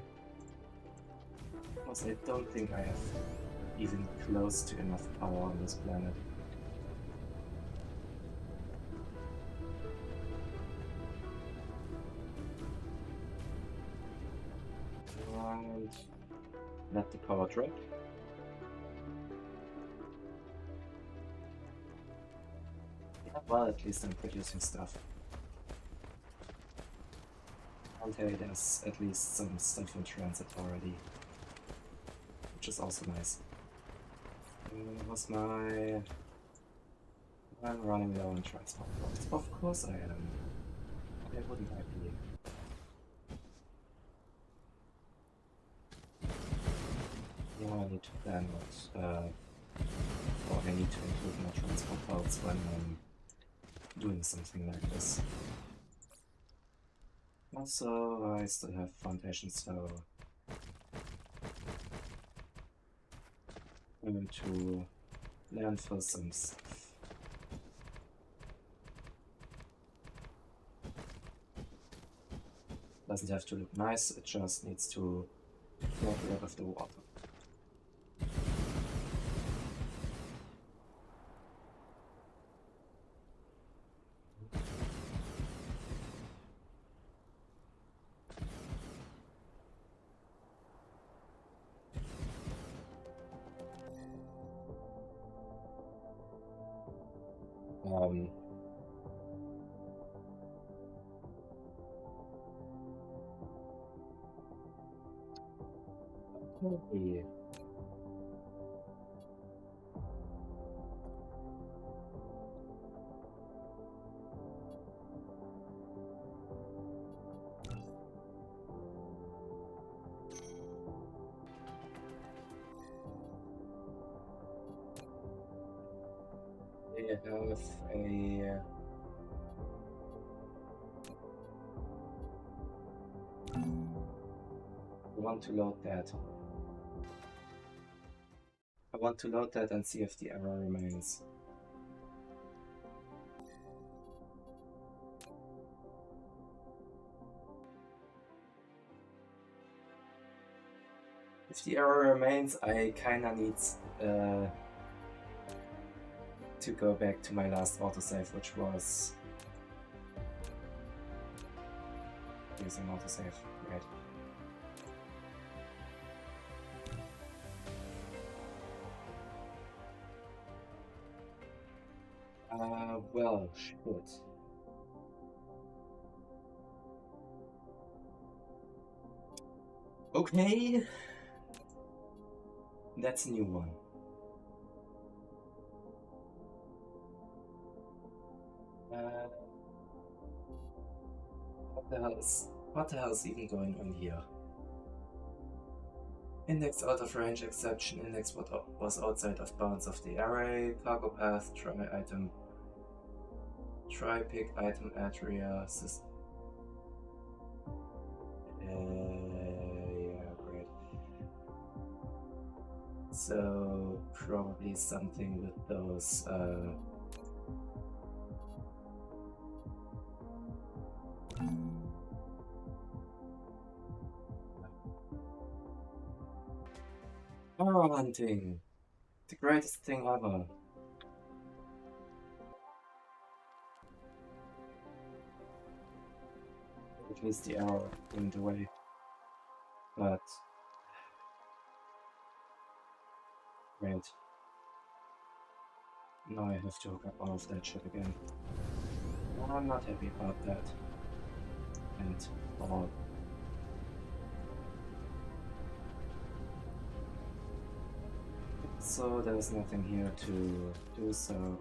Because I don't think I have even close to enough power on this planet. And let the power drop. Yeah, well, at least I'm producing stuff. Okay, there's at least some stuff in transit already, which is also nice. Was my... I'm running low on transport points. Of course I am. Why wouldn't I be? Yeah, I need to plan what, or I need to include more transport routes when I'm doing something like this. Also, I still have foundations, so I'm going to landfill some stuff. Doesn't have to look nice, it just needs to get rid of the water. Okay. I have a... I want to load that. I want to load that and see if the error remains. If the error remains, I kinda need to go back to my last autosave, which was using autosave, right? Well, shit. Okay. That's a new one. What the hell is even going on here? Index out of range exception. Index was outside of bounds of the array. Cargo path. Try item. Try pick item area. Yeah, great. So probably something with those. Arrow hunting, the greatest thing ever. At least the arrow went away. But wait. Now I have to hook up all of that shit again. I'm not happy about that. And all. So there's nothing here to do, so I'm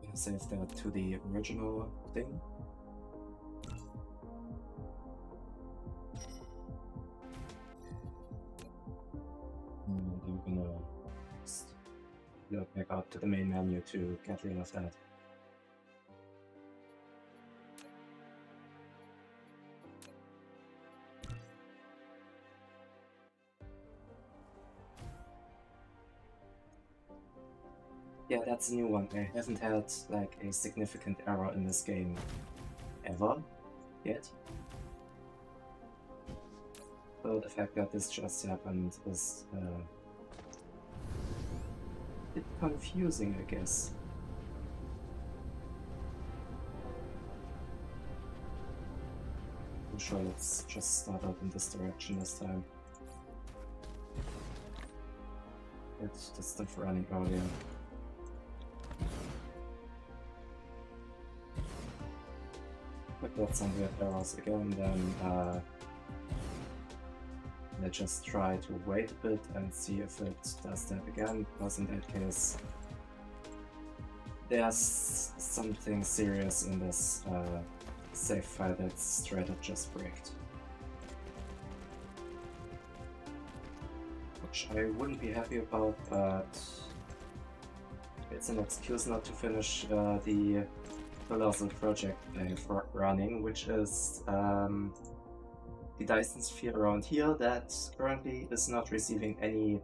gonna save that to the original thing. And I'm gonna just load back out to the main menu to get rid of that. Yeah, that's a new one. I haven't had like a significant error in this game ever yet. So the fact that this just happened is a bit confusing, I guess. I'm sure let's just start out in this direction this time. It's the stuff running earlier. But that's some weird errors again, then let's just try to wait a bit and see if it does that again, because in that case there's something serious in this save file that's straight up just bricked. Which I wouldn't be happy about, but it's an excuse not to finish the colossal project I have running, which is the Dyson sphere around here that currently is not receiving any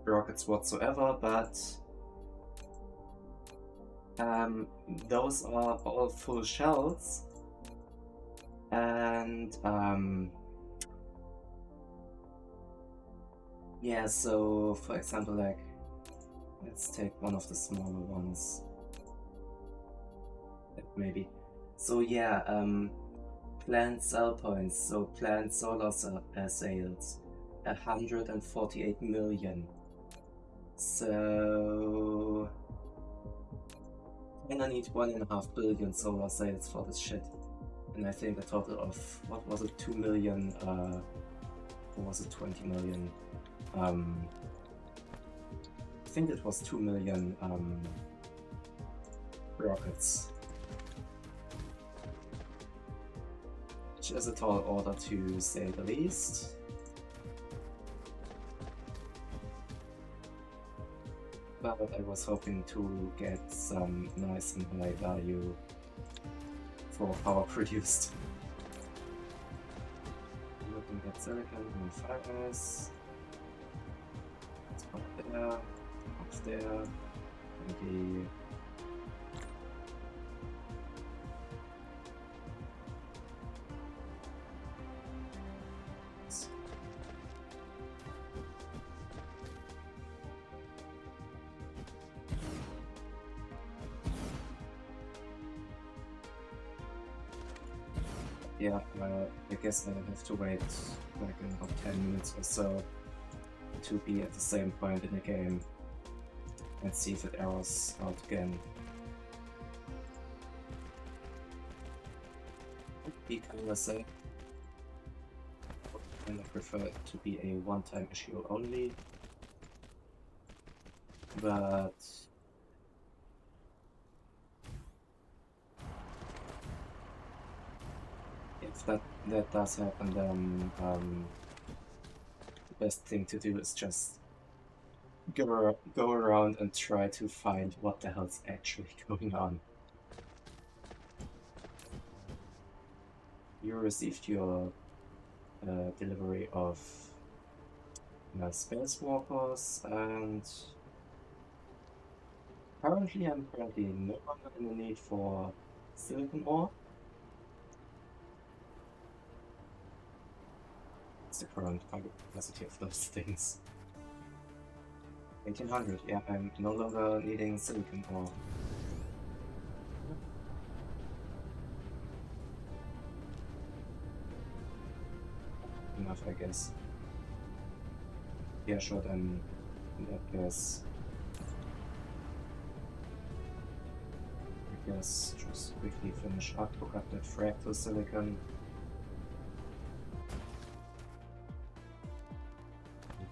rockets whatsoever, but those are all full shells, and yeah, so for example, like, let's take one of the smaller ones. Maybe. So yeah, planned sell points, so planned solar sales, 148 million. So and I need 1.5 billion solar sales for this shit. And I think a total of, what was it, 2 million, or was it 20 million? I think it was 2 million rockets. Which is a tall order to say the least. But I was hoping to get some nice and high value for power produced. Looking at silicon and fires. Let's put there, up there, maybe. Yeah, I guess I have to wait like in about 10 minutes or so to be at the same point in the game and see if it errors out again. Would be kinda sad. I prefer it to be a one-time issue only. but if that does happen, then the best thing to do is just go around and try to find what the hell's actually going on. You received your delivery of spacewalkers, and currently I'm no longer in the need for silicon ore. What's the current cargo capacity of those things? 1800, yeah, I'm no longer needing silicon ore. Enough, I guess. Yeah, sure, then in that case, I guess just quickly finish up, hook up that fractal silicon.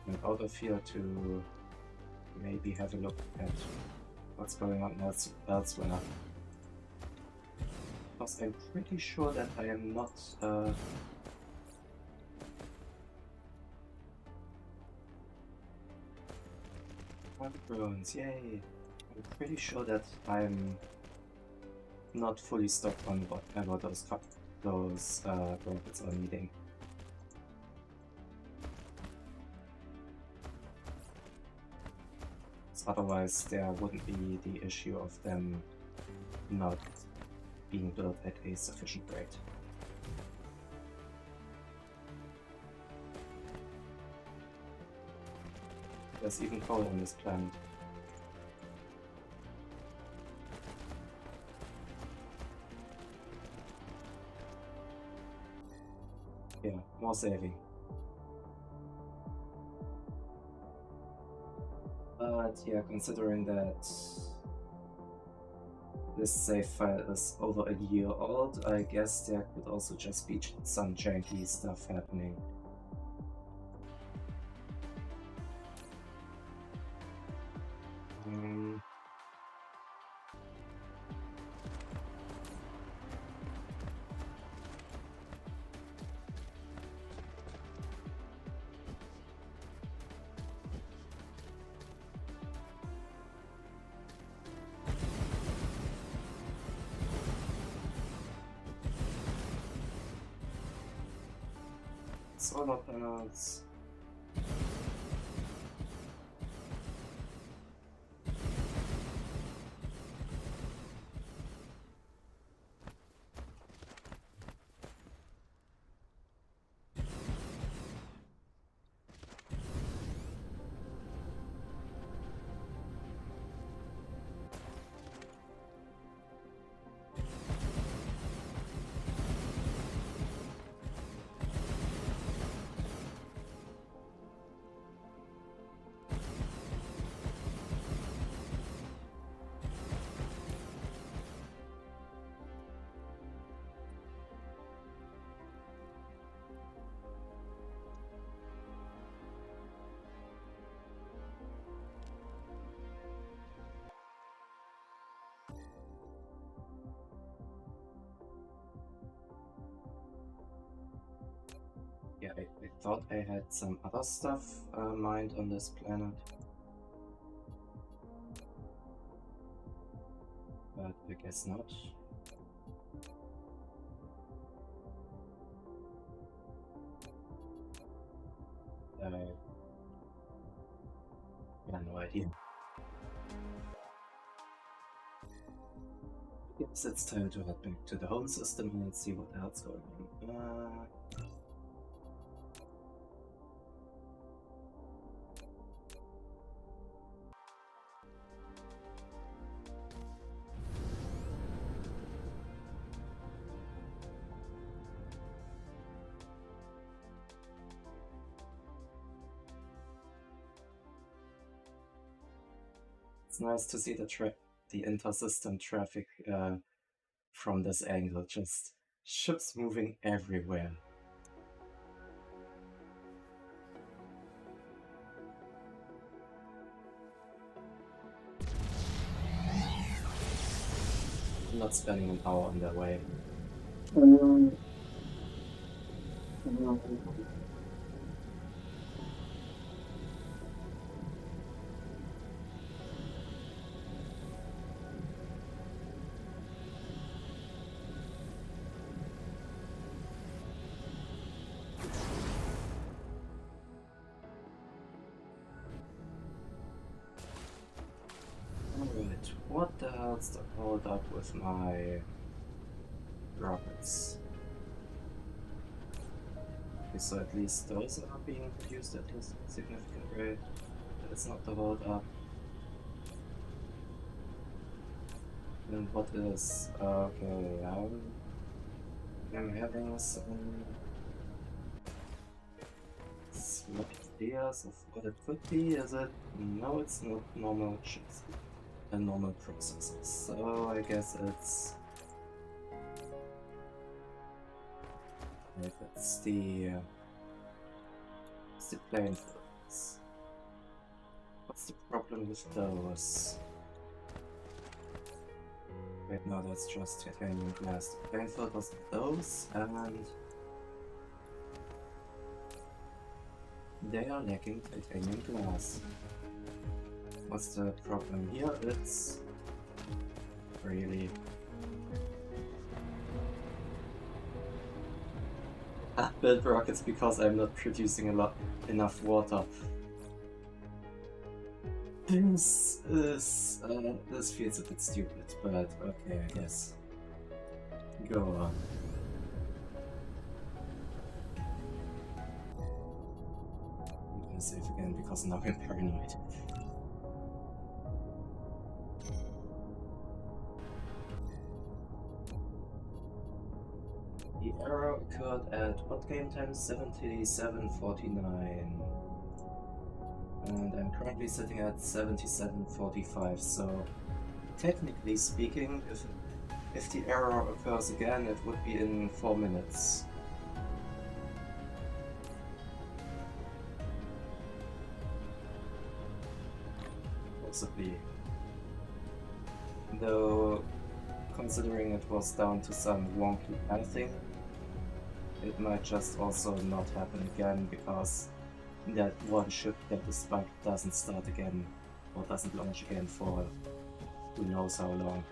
And out of here to maybe have a look at what's going on elsewhere. Because I'm pretty sure that I am not drones, yay! I'm pretty sure that I'm not fully stocked on whatever those rockets are needing. Otherwise, there wouldn't be the issue of them not being built at a sufficient rate. There's even coal on this planet. Yeah, more saving. But yeah, considering that this save file is over a year old, I guess there could also just be some janky stuff happening. Solar panels. Yeah, I thought I had some other stuff mined on this planet. But I guess not. Yeah, no idea. I guess it's time to head back to the home system and see what else going on. It's nice to see the inter-system traffic from this angle, just ships moving everywhere. not spending an hour on their way. Alright, what the hell's the hold up with my rockets? Okay, so at least those are being produced at a significant rate. That's not the hold up. Then what is... okay, I'm having some slight ideas of what it could be. Is it? No, it's not normal chips. A normal processor. So I guess it's... it's the plain filters. What's the problem with those? Wait, no, that's just titanium glass. The plain filters are those, and they are lacking titanium glass. What's the problem here? It's really... I build rockets because I'm not producing enough water. This is this feels a bit stupid, but okay, I guess. Go on. I'm gonna save again because now I'm paranoid. The error occurred at what game time? 77:49. And I'm currently sitting at 77:45, so technically speaking, if the error occurs again, it would be in 4 minutes. Possibly. Though, considering it was down to some wonky pathing, it might just also not happen again because that one ship that is bugged doesn't start again or doesn't launch again for who knows how long.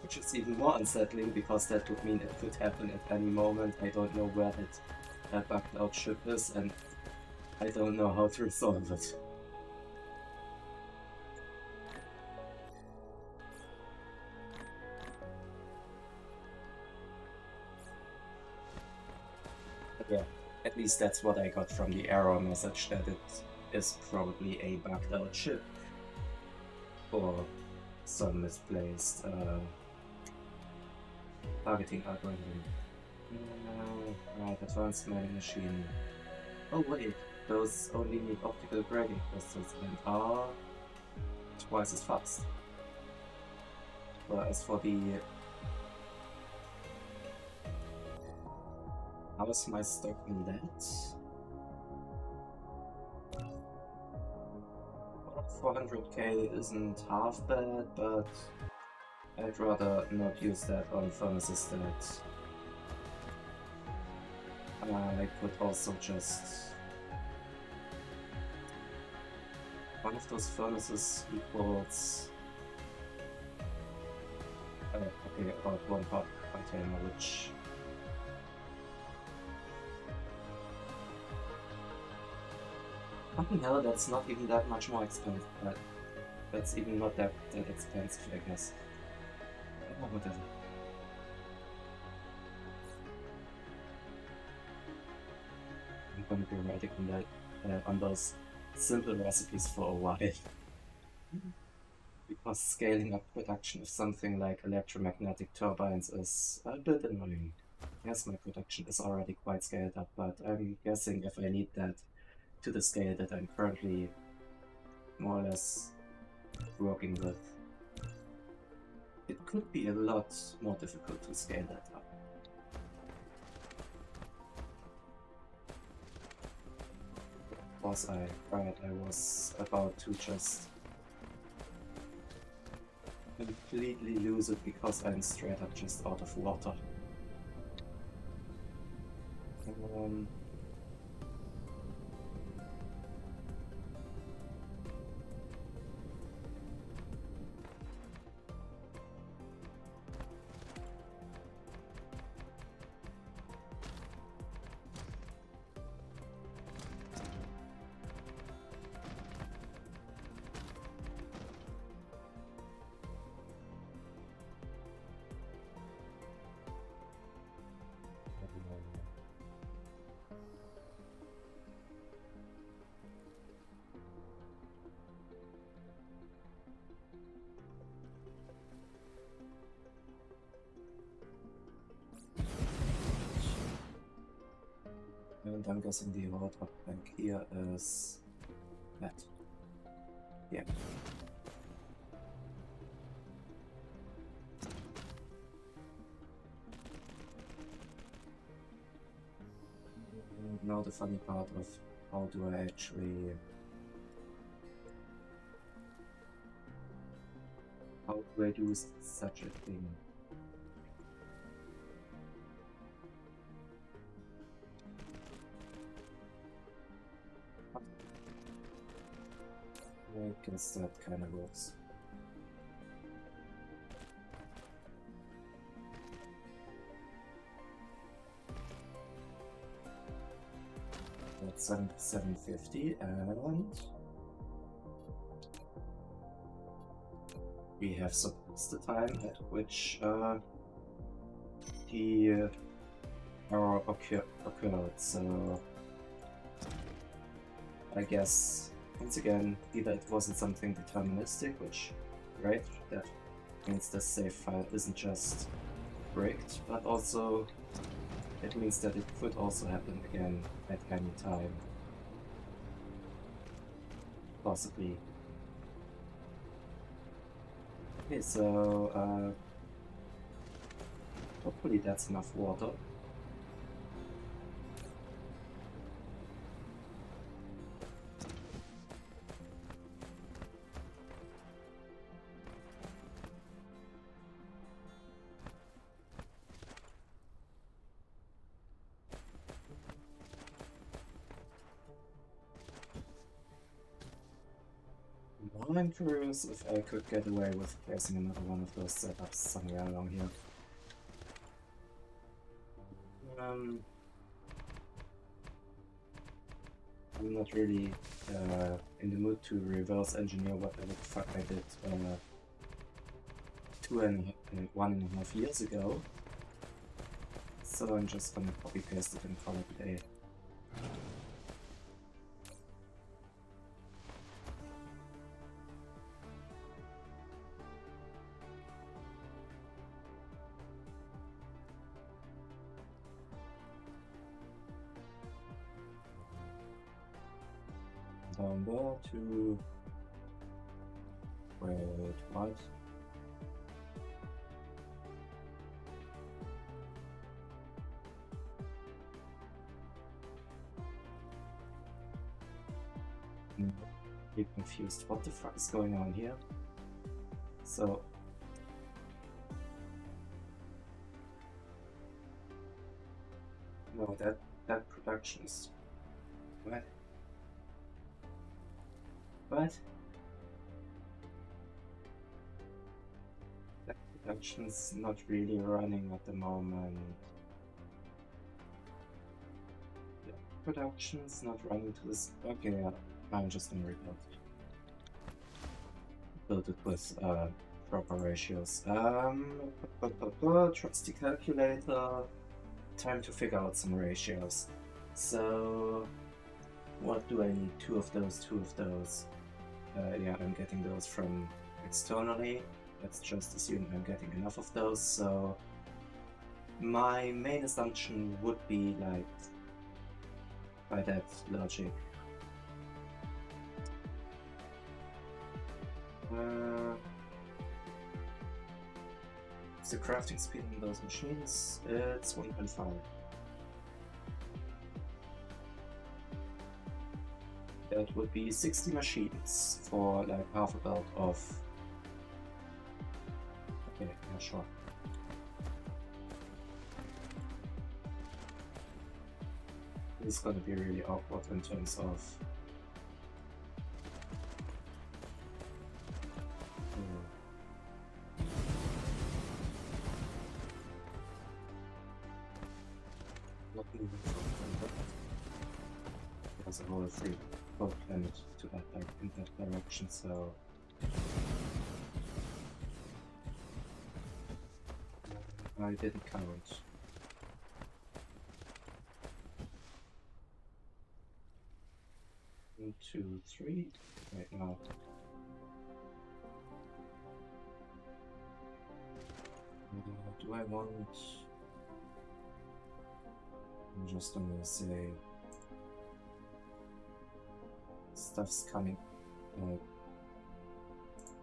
Which is even more unsettling because that would mean it could happen at any moment. I don't know where that bugged out ship is and I don't know how to resolve it. Yeah, at least that's what I got from the error message, that it is probably a bugged out ship. Or some misplaced targeting algorithm. Right, advanced mining machine. Oh wait, those only need optical grading crystals and are twice as fast. Whereas for the... how's my stock in that? 400k isn't half bad, but I'd rather not use that on furnaces that I could also just... one of those furnaces equals... okay, about 1 part container, which... fucking hell, that's not even that much more expensive. That's even not that expensive, I guess. Oh, whatever. I'm gonna be writing on that, on those simple recipes for a while. Because scaling up production of something like electromagnetic turbines is a bit annoying. Yes, my production is already quite scaled up, but I'm guessing if I need that to the scale that I'm currently more or less working with, it could be a lot more difficult to scale that up. Was I? Right, I was about to just completely lose it because I'm straight up just out of water. And I'm guessing the water tank here is that. Yeah. Now the funny part of how do I actually... How do I do such a thing? I guess that kind of works. That's 750 and we have suppressed the time at which the error occurred, so I guess once again either it wasn't something deterministic, which great, that means the save file isn't just bricked, but also it means that it could also happen again at any time. Possibly. Okay, so hopefully that's enough water. I'm curious if I could get away with placing another one of those setups somewhere along here. I'm not really in the mood to reverse engineer whatever the fuck I did 1.5 years ago. So I'm just gonna copy paste it and call it a day. Down there to... Wait, what? I'm really confused. What the fuck is going on here? So... No, that production is... What? What? That production's not really running at the moment. Yeah, production's not running to this. Okay, yeah, I'm just gonna rebuild it. Build it with proper ratios. Trusty calculator. Time to figure out some ratios. So, what do I need? 2 of those, 2 of those. Yeah, I'm getting those from externally. Let's just assume I'm getting enough of those. So my main assumption would be, like, by that logic, the crafting speed in those machines, it's 1.5. That would be 60 machines for like half a belt of Okay, yeah, sure. It's gonna be really awkward in terms of not moving from there's a whole free boat planet to that in that direction, so I didn't count. One, two, three. Right now. Do I want? I'm just gonna say stuff's coming,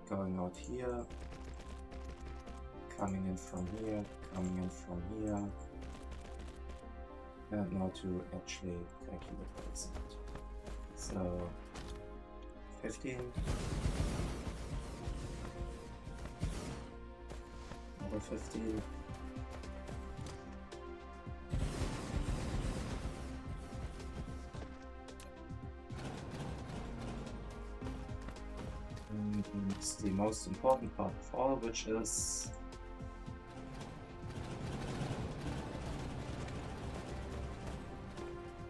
going out here, coming in from here, coming in from here, and now to actually calculate what's it. So 15, another 15. It's the most important part of all, which is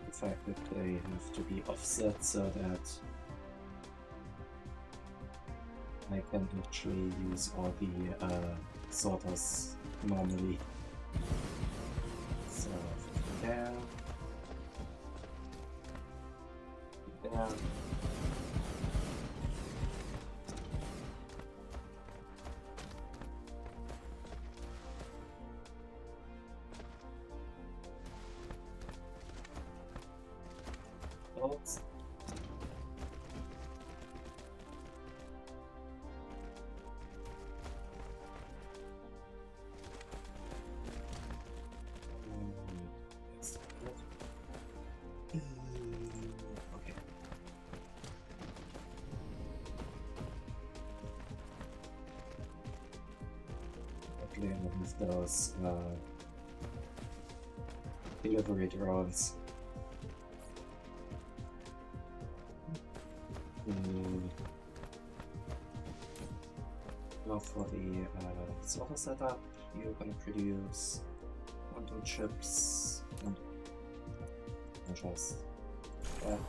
the fact that they have to be offset so that I can actually use all the sorters normally. So there, there. Thoughts? Okay. Okay, with those delivery drones. Now for the sorter setup, you're gonna produce quantum chips and just that.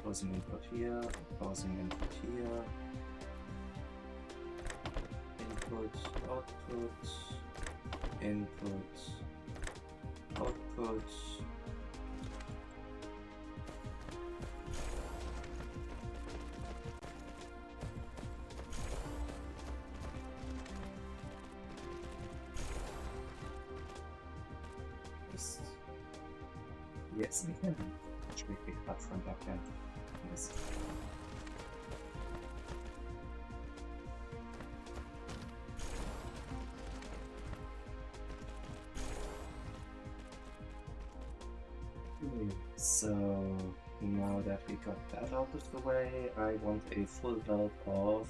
Closing input here, closing input here, input, output, input, output. Yes, we can actually pick up from back end. Yes. So now that we got that out of the way, I want a full belt of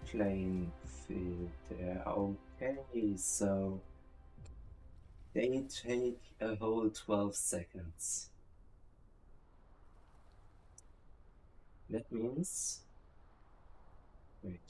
plain field there. Okay, so they take a whole 12 seconds. That means... Wait.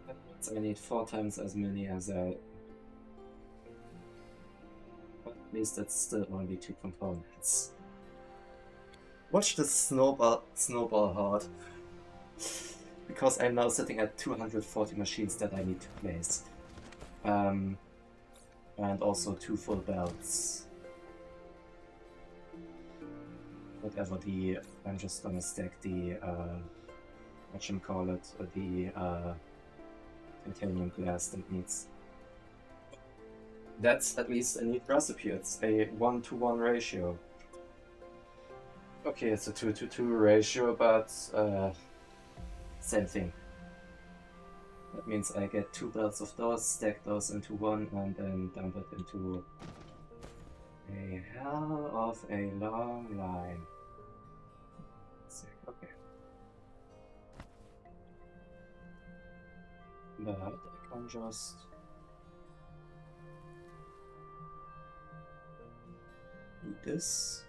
That means I need 4 times as many as I... At least that's still only 2 components. Watch the snowball hard. Because I'm now sitting at 240 machines that I need to place. And also 2 full belts. Whatever the... I'm just gonna stack the... whatchamacallit, the titanium glass that needs. That's at least a neat recipe. It's a 1-to-1 ratio. Okay, it's a 2-to-2 ratio, but same thing. That means I get 2 belts of those, stack those into one, and then dump it into a hell of a long line. Sick, okay. But I can just do this.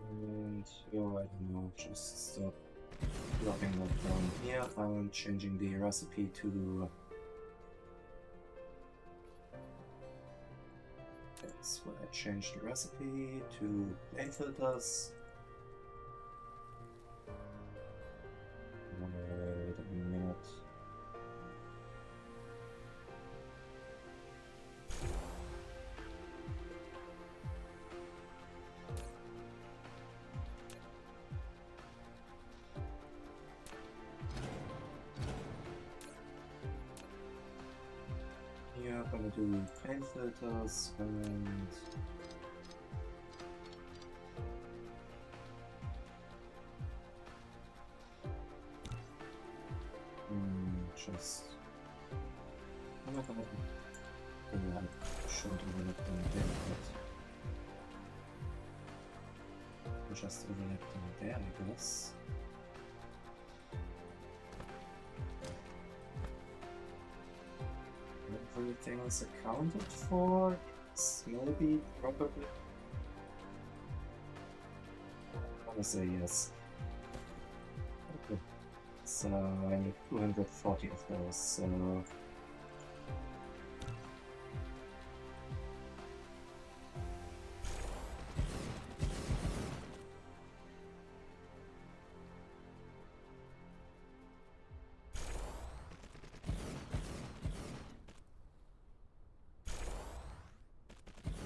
And oh, I don't know, just stop dropping that down here. I'm changing the recipe to. That's where I changed the recipe to plain filters. Wait a minute. Yeah, I'm gonna do plain filters and just I'm not gonna yeah, I shouldn't overlap them there, but just overlap them there, I guess. Everything is accounted for. Maybe, probably. I'm gonna say yes. Okay. So I need 240 of those, so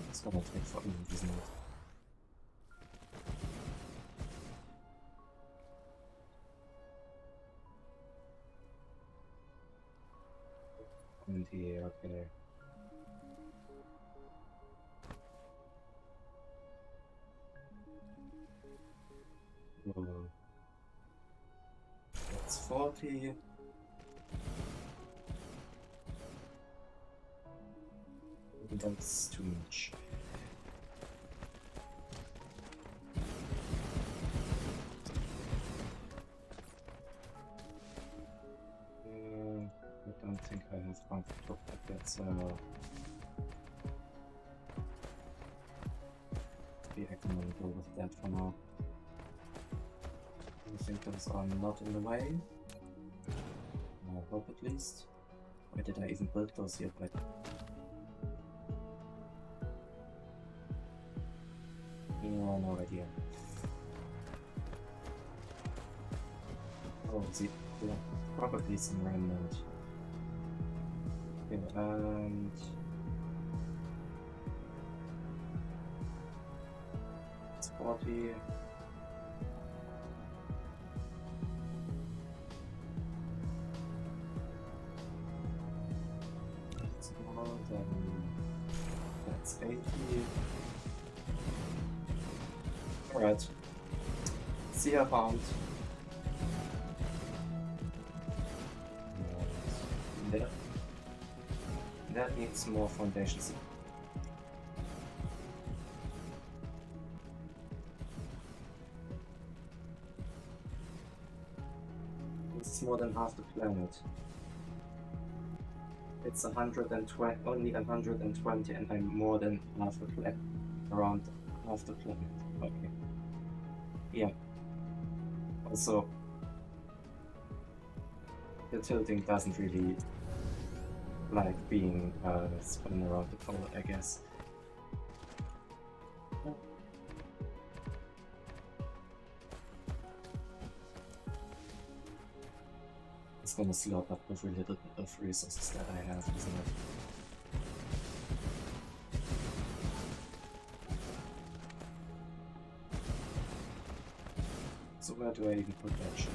it's gonna take forever, isn't it? And here, okay. Oh, that's 40. That's too much. I don't think I have conflict like that, so maybe I can only go with that for now. I think those are not in the way. I hope at least. Why did I even build those yet? But yeah, no idea. Oh, see, yeah, probably some remnant. Okay, and it's 40. That's more, then that's 80. Alright. See you around. That needs more foundations. It's more than half the planet. It's 120, only 120, and I'm more than half the planet, around half the planet. Okay. Yeah. Also, the tilting doesn't really like being spun around the pole, I guess. It's gonna slop up every little bit of resources that I have, isn't it? So where do I even put that shit?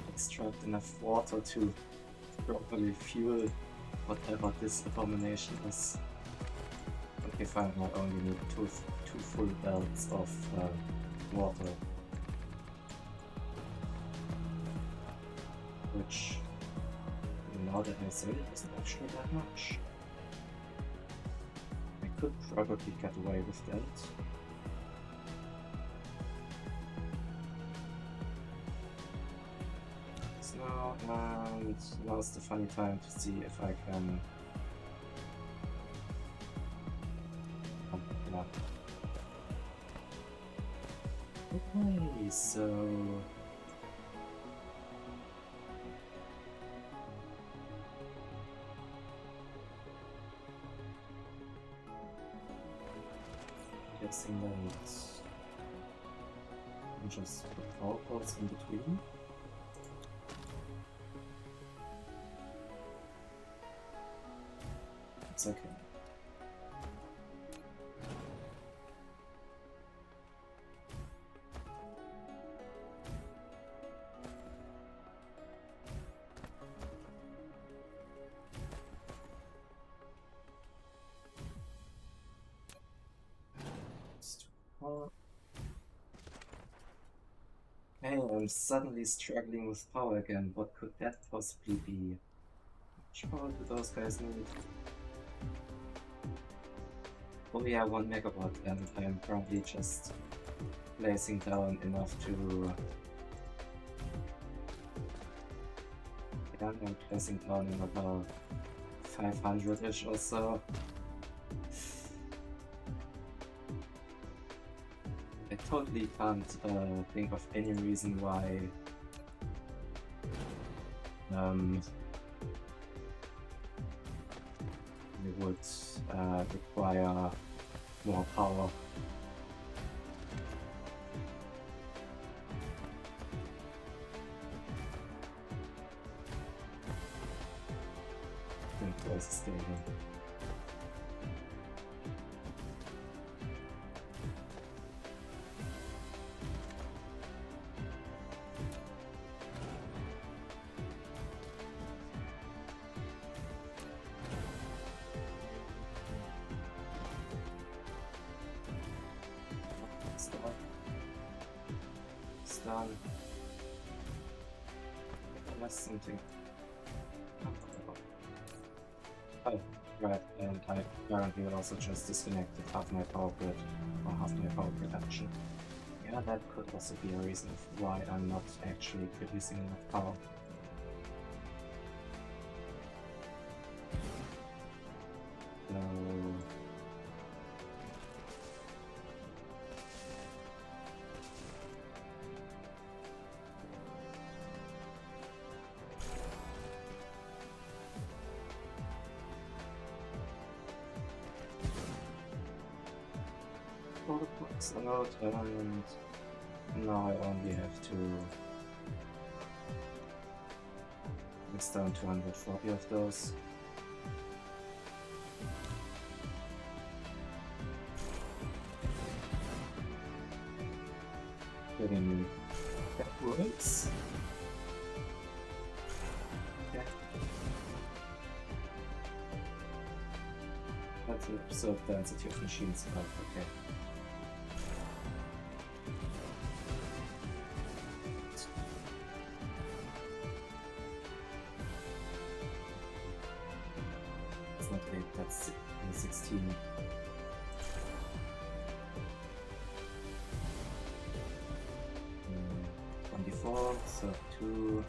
extract enough water to properly fuel whatever this abomination is. Okay, fine, I only need two full belts of water. Which, now that I say it, isn't actually that much. I could probably get away with that. And now's the funny time to see if I can... yeah. Okay, so... I'm guessing that... I'll just put power ports in between. It's okay. Hey, I'm suddenly struggling with power again. What could that possibly be? How much power do those guys need? Oh yeah, 1 megawatt, and I'm probably just placing down enough to... yeah, I'm placing down another 500-ish or so. I totally can't think of any reason why we would require more power. I think there's a stadium. Done. That's something. Oh, right, and I apparently also just disconnected half my power grid, or half my power production. Yeah, that could also be a reason why I'm not actually producing enough power. So... out, and now I only have to mix down 240 of those. Getting that works. Okay. That's an absurd density of machines, but okay. That's 16. 24, so 2,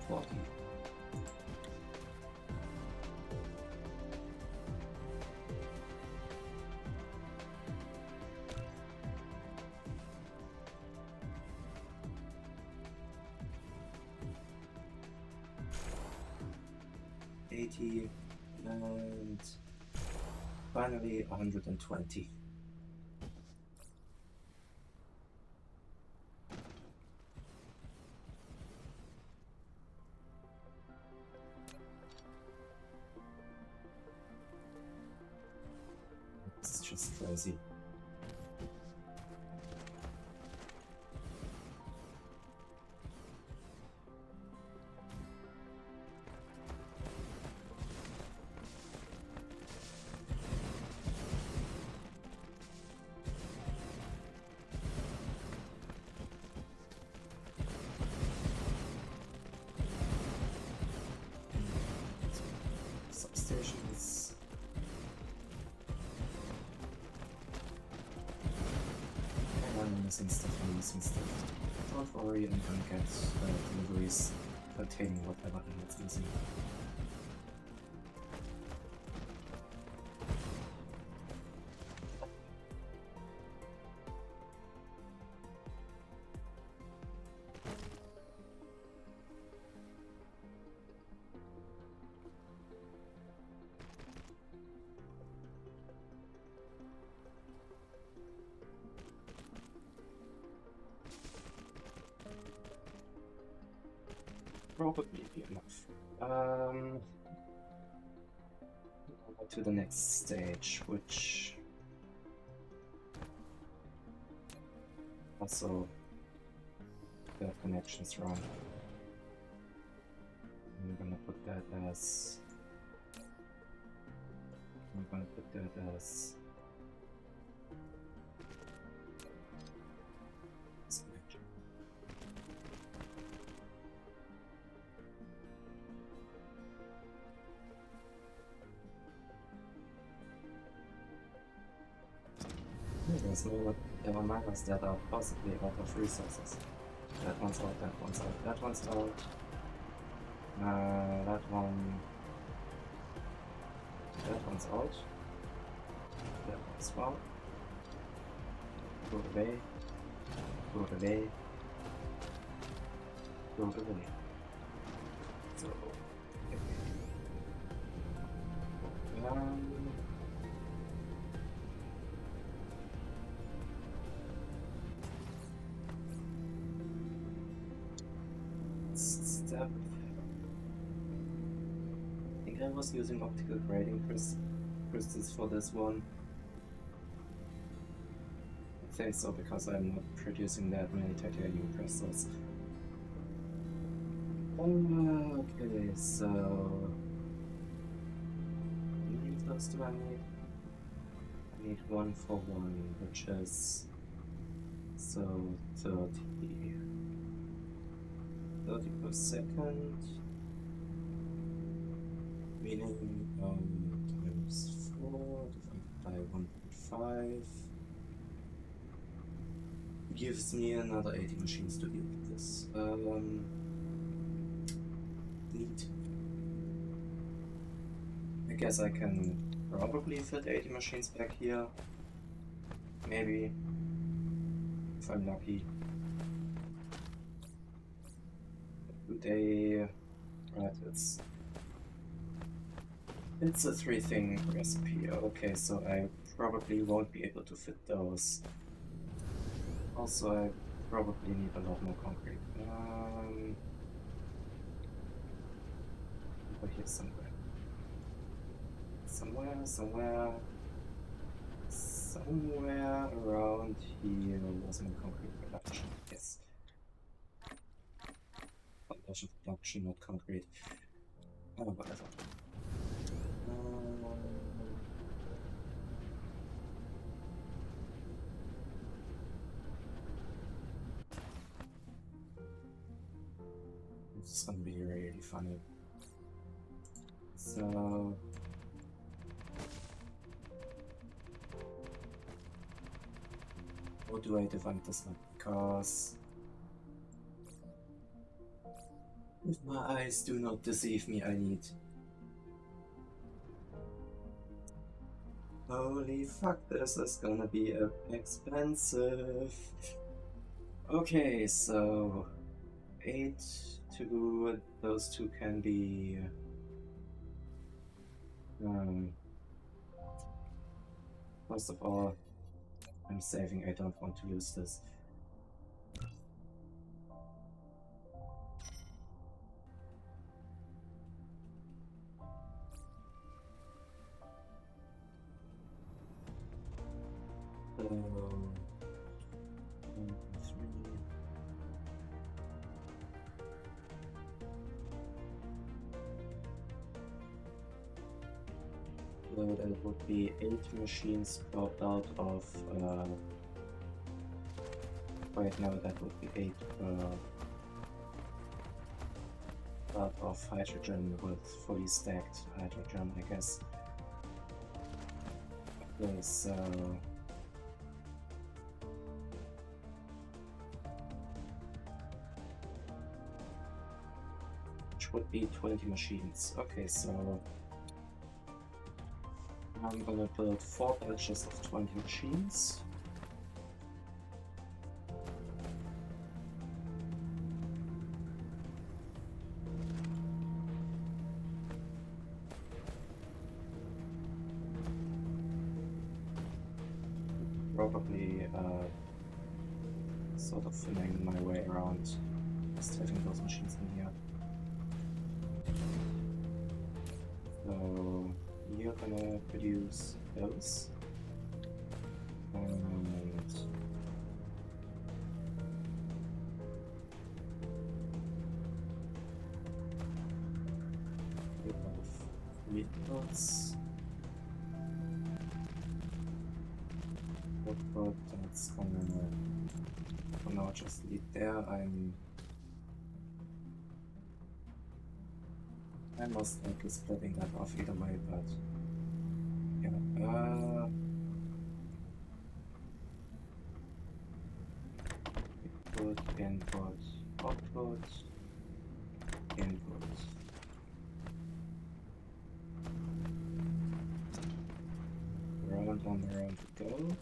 40. And finally 120. It's just crazy. stations. I'm missing stuff. Don't worry, I'm gonna get deliveries containing whatever I'm missing. Probably be enough. To the next stage, which also the connections wrong. I'm gonna put that as this connection. There are miners that are possibly out of resources. That one's out, that one's out, that one's out. That one's out. That one's out. Go away. Go away. Go away. So, okay. Step. I think I was using optical grading crystals for this one. I think so, because I'm not producing that many titanium crystals. Okay, so how many of those do I need? I need 1 for 1, which is so 30 per second, meaning times 4 divided by 1.5 gives me another 80 machines to deal with this. Neat. I guess I can probably fit 80 machines back here. Maybe. If I'm lucky. Today, right, it's a 3-thing recipe. Okay, so I probably won't be able to fit those. Also, I probably need a lot more concrete. Over here somewhere. Somewhere around here was my concrete production, yes. Foundation production, not concrete. Oh, whatever. This is gonna be really funny. So how do I divide this up? Because if my eyes do not deceive me, I need... Holy fuck, this is gonna be expensive. Okay, so 8 to those two can be... First of all, I'm saving, I don't want to lose this. So that would be 8 machines dropped out of right now that would be 8 per lot of hydrogen with fully stacked hydrogen, I guess. Okay, so which would be 20 machines. Okay, so I'm gonna build 4 batches of 20 machines. Probably sort of filling my way around just having those machines in here. So you're gonna produce those. And we have vehicles. But that's gonna for now just lead there. I'm most likely splitting that off either way, but yeah. Input, output, input. Round and round to go.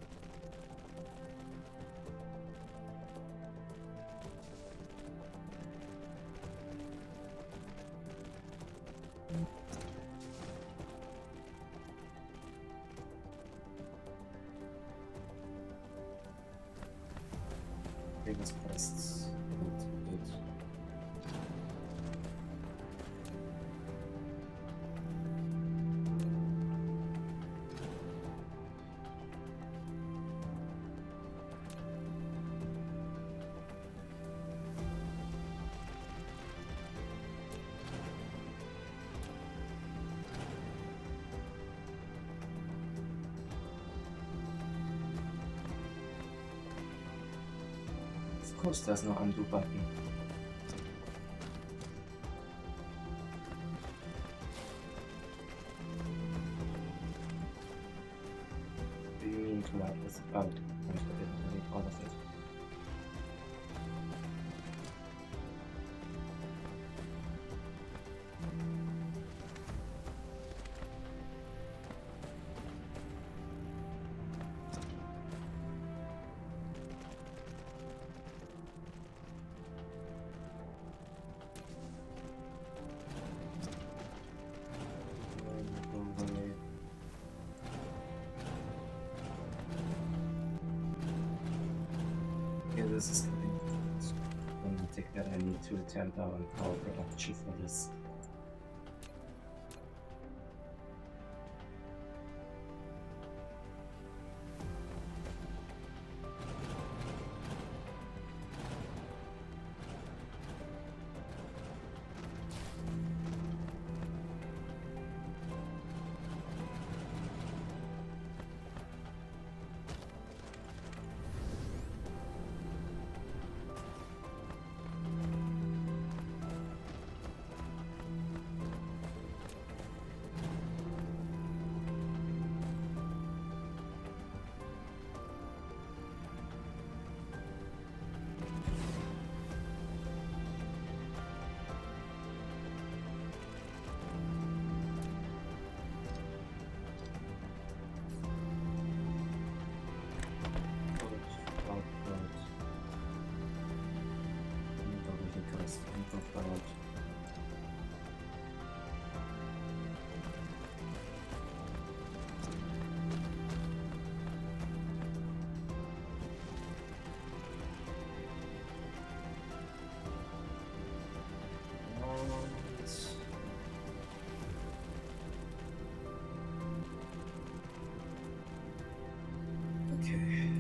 Fingers crossed. Good. Of course there's no undo button. What do you mean collab with? Oh, I didn't really thought of it. Yeah, this is getting romantic that I need to tear down power production for this. Okay.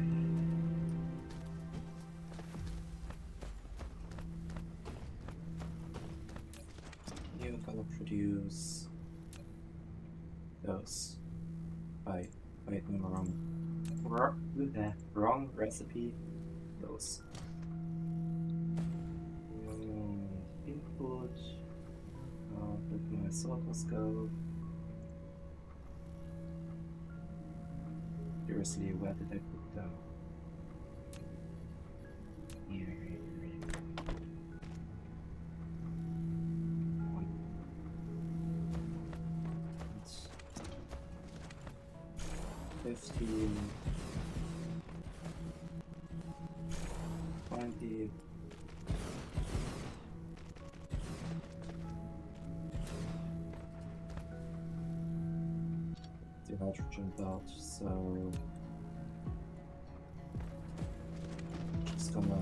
You're gonna produce those. Wait, no, wrong recipe. Those. Input. did my sorters go? Seriously, where did I put them? Here. 15, 20. The hydrogen belt, so just gonna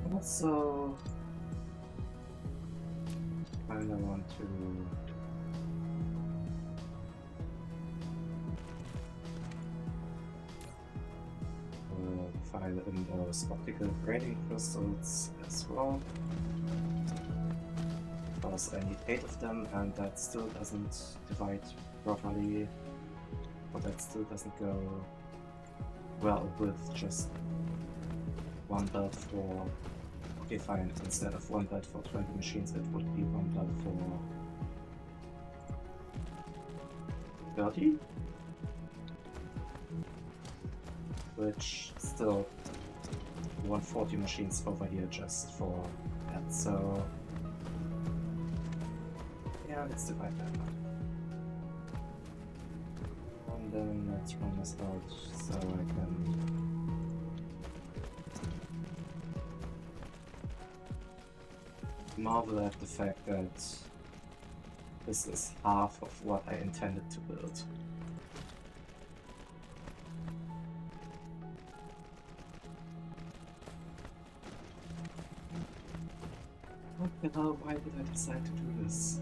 and also kinda want to file in those optical grading crystals as well, because I need 8 of them, and that still doesn't divide properly, or that still doesn't go well with just one belt for... Okay, fine, instead of one belt for 20 machines, it would be one belt for 30? Which still 140 machines over here just for that, so yeah, let's divide that out. And then let's run this out so I can marvel at the fact that this is half of what I intended to build. What the hell, why did I decide to do this?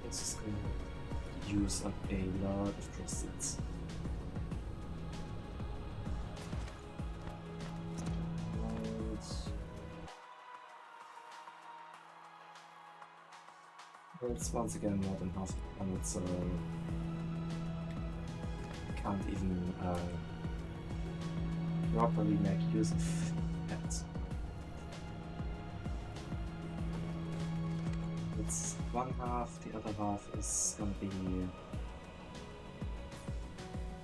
This is going to use up a lot of crystals. Well, it's once again more than half the planet, so I can't even properly make use of that. It's one half, the other half is gonna be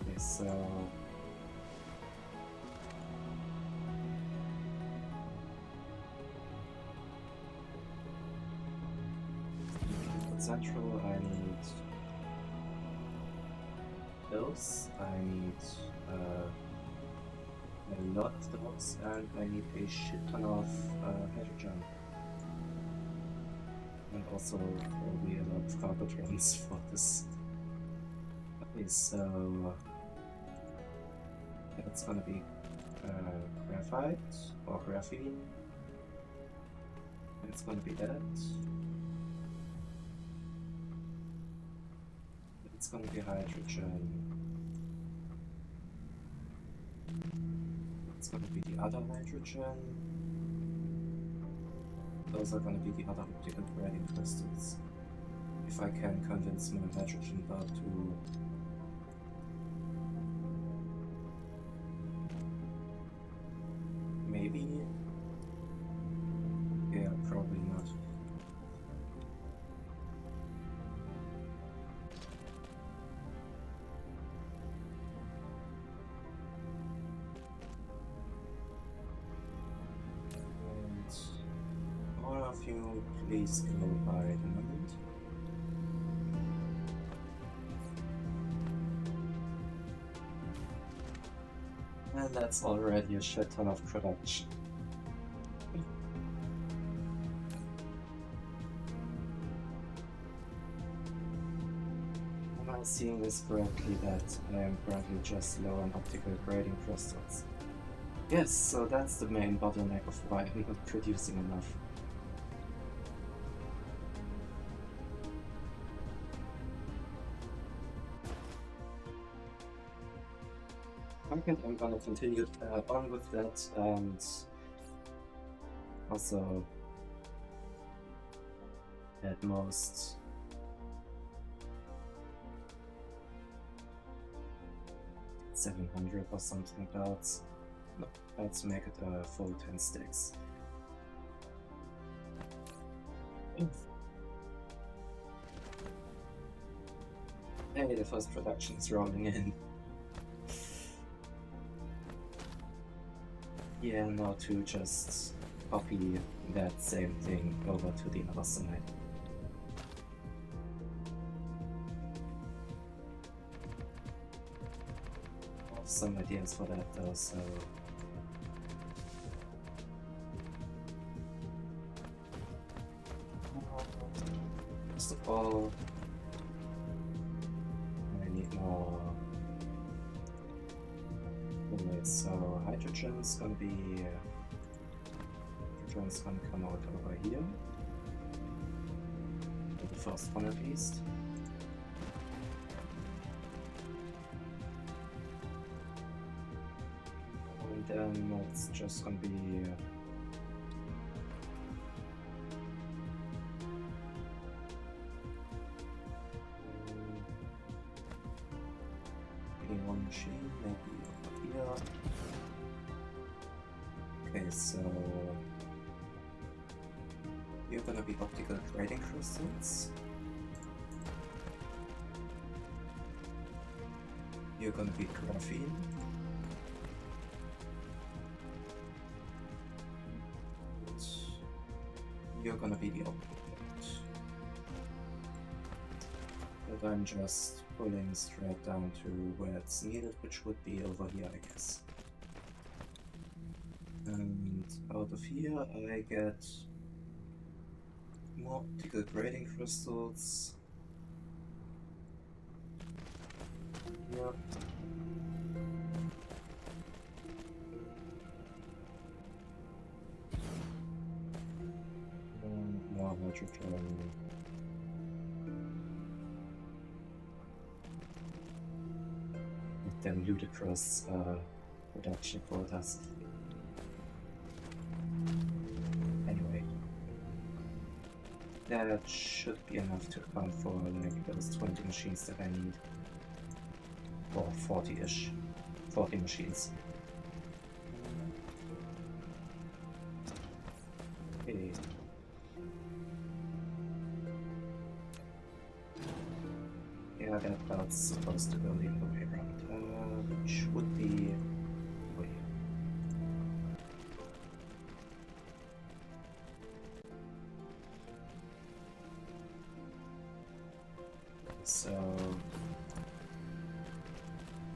this central. I need those, I need a lot of those, and I need a shit ton of hydrogen. And also probably a lot of carbotrons for this. Okay, so it's gonna be graphite or graphene. It's gonna be that. It's gonna be hydrogen. It's gonna be the other hydrogen. Those are gonna be the other optical grading crystals. If I can convince my hydrogen belt to maybe. Yeah, probably not. You please go by the moment. And that's already a shit ton of production. Am I seeing this correctly, that I am currently just low on optical grading crystals? Yes, so that's the main bottleneck of why I'm not producing enough. Okay, I'm gonna continue on with that, and also at most 700 or something like that. No, let's make it a full 10 sticks. Hey, the first production is rolling in. Yeah, now to just copy that same thing over to the other side. I have some ideas for that though, so... First of all, I need more... Wait, so hydrogen's gonna be... Hydrogen's gonna come out over here. The first one at least. And then it's just gonna be... one machine, maybe over here. Okay, so you're gonna be optical grading crystals. You're gonna be graphene. You're gonna be the optic. But I'm just pulling straight down to where it's needed, which would be over here, I guess. And out of here I get more optical grading crystals. Yep. And more hydrogen. With them ludicrous production quotas. Anyway. That should be enough to account for like those 20 machines that I need. Or 40-ish. 40 machines. Okay. Yeah, that's supposed to go the other way around, which would be... Wait. So...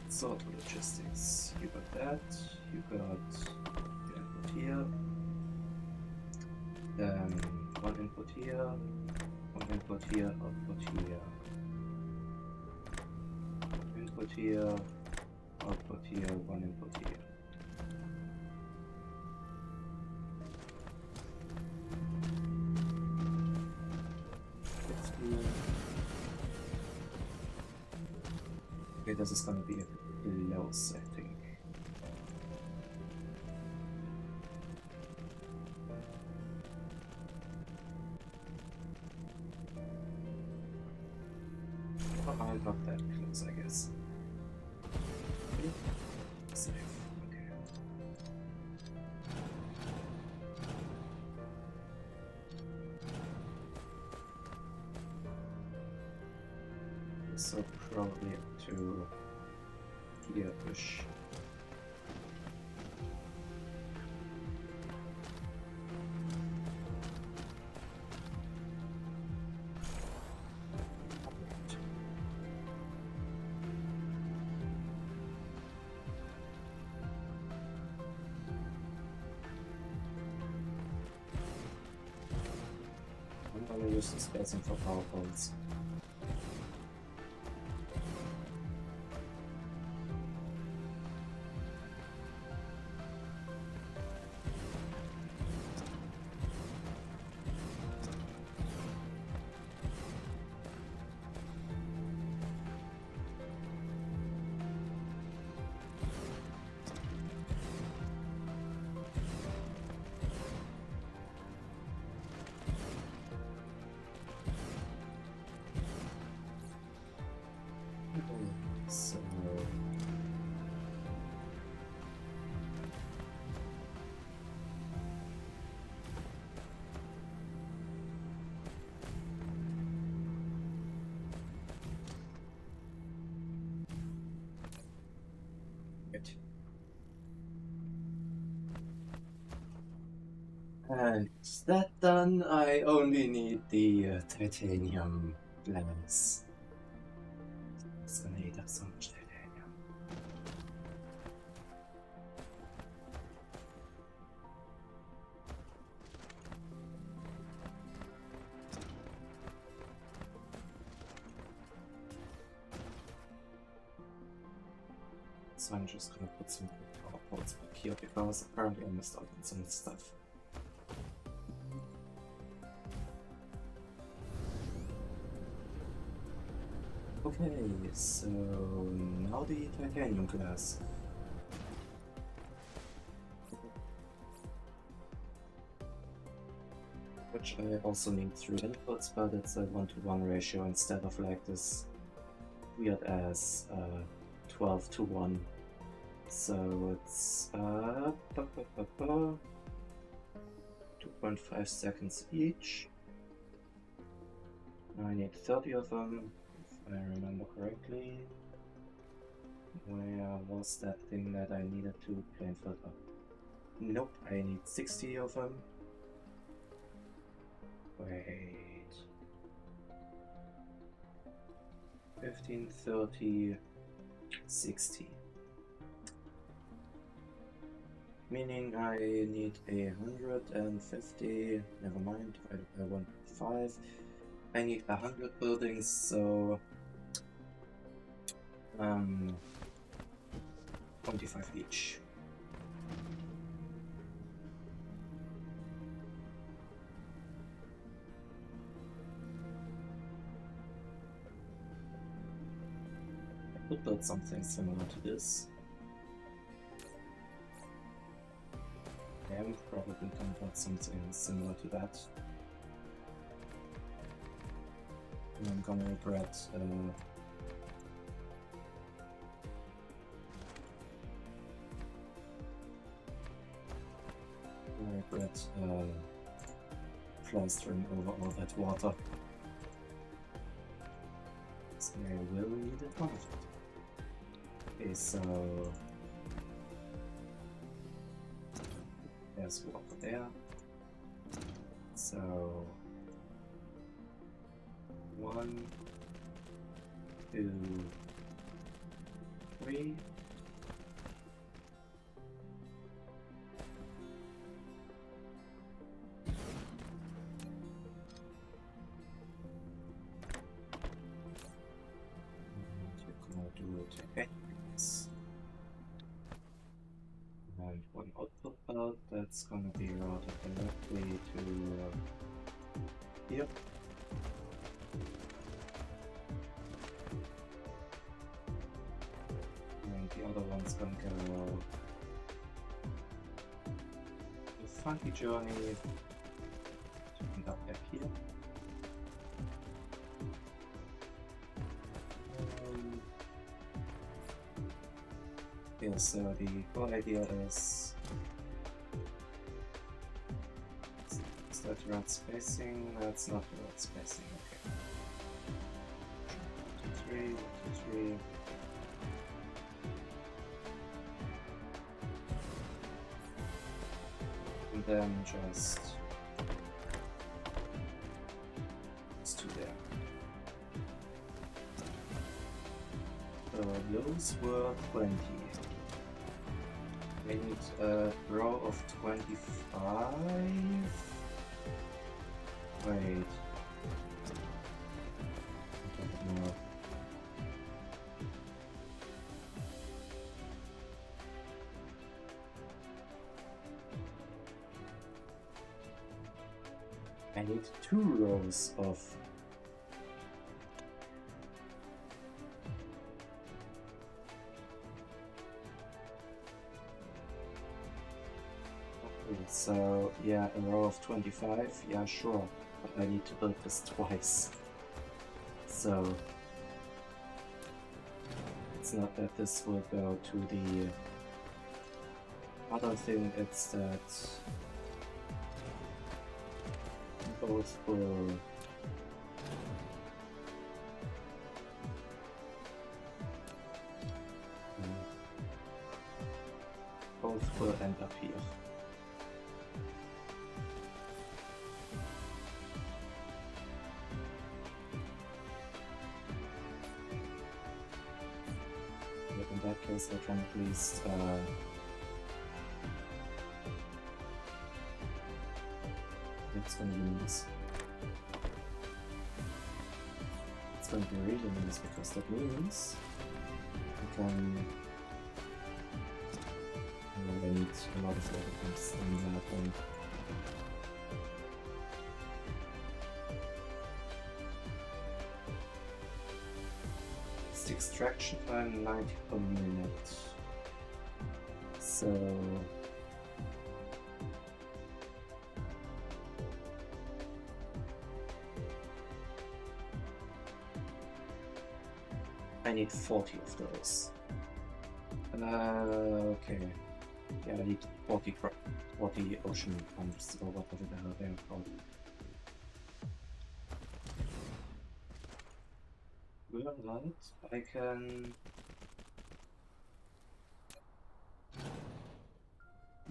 sort of logistics. You got that, you got the input here, then one input here, one input here, output here. Input here, output here, one input here. Okay, this is gonna be a close, I think. Oh, not that close, I guess. Safe. Okay. So probably up to here-ish. use the spacing for power poles. So good. And is that done? I only need the titanium glass. It's gonna eat up so much titanium. So I'm just gonna put some power poles back here because apparently I missed out on some stuff. Okay, so now the titanium glass. Which I also need 3 inputs, but it's a 1-to-1 ratio instead of like this weird ass 12-to-1. So it's 2.5 seconds each. I need 30 of them, if I remember correctly. Where was that thing that I needed to plane filter? Nope, I need 60 of them. Wait. 15, 30, 60. Meaning I need 150, never mind, I want 5. I need 100 buildings, so 25 each. I could build something similar to this. I am probably gonna build something similar to that. And I'm gonna regret plastering over all that water. So I will need a ton of it. Okay, so there's water there. So 1, 2, 3. And one output belt that's gonna be routed directly to here. And the other one's gonna go a funky journey to end up back here. Yeah, so the whole idea is that right spacing? That's not the right spacing, okay. 1, 2, 3, 1, 2, 3. And then just do there. So those were 20. I need a row of 25. Wait. I need 2 rows of so yeah, a row of 25, yeah sure, but I need to build this twice. So it's not that this will go to the other thing, it's that both will end up here. But in that case, I can at least it's gonna be nice. It's gonna be really nice because that means I can. I need a lot of other things in that one. It's the extraction time 90 per minute. So I need 40 of those. Okay. Yeah, I need 40 ocean pumps or whatever the hell they're called. Well, right, I can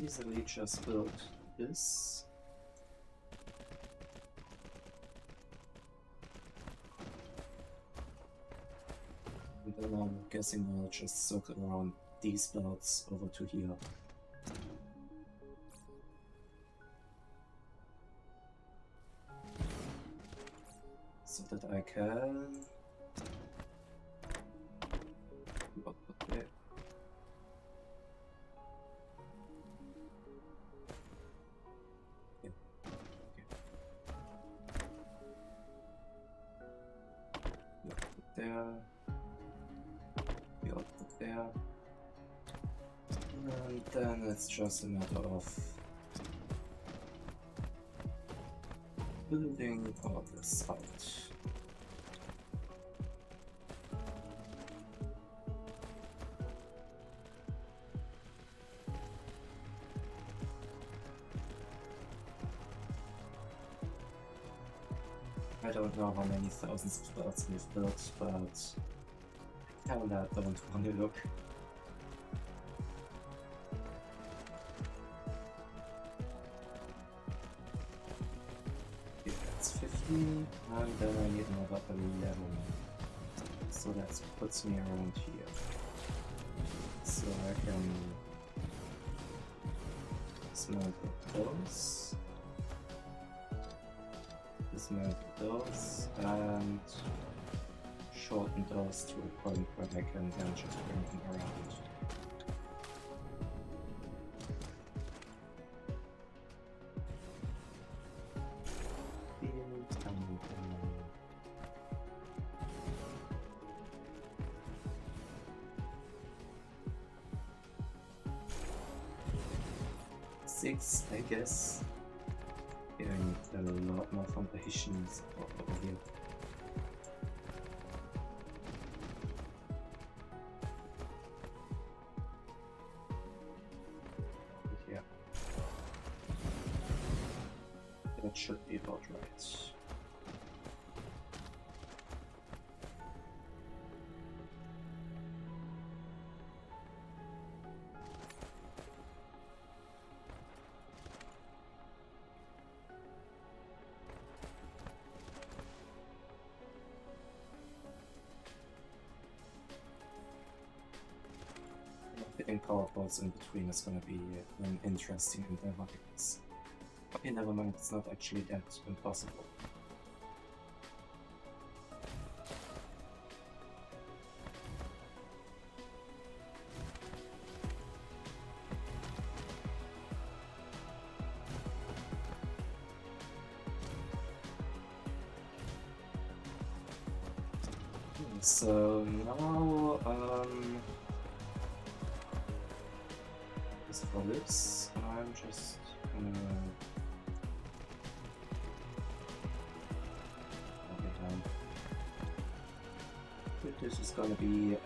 easily just build this. And then I'm guessing I'll just circle around these belts over to here. So that I can put there. Yeah. Okay. Put there. Put there. And then it's just a matter of building all this out. I don't know how many thousands of belts we've built, but I kinda don't want to look. Okay, that's 50, and then I need another 11. So that puts me around here. So I can dismantle those. Dismantle those and shorten those to a point where I can then just bring them around. Six, I guess. Getting a lot more foundations over here. Yeah. That should be about right. Hitting power pods in between is going to be an interesting endeavor, because okay, never mind, it's not actually that impossible. So now, as for this, I'm just gonna knock it down. This is gonna be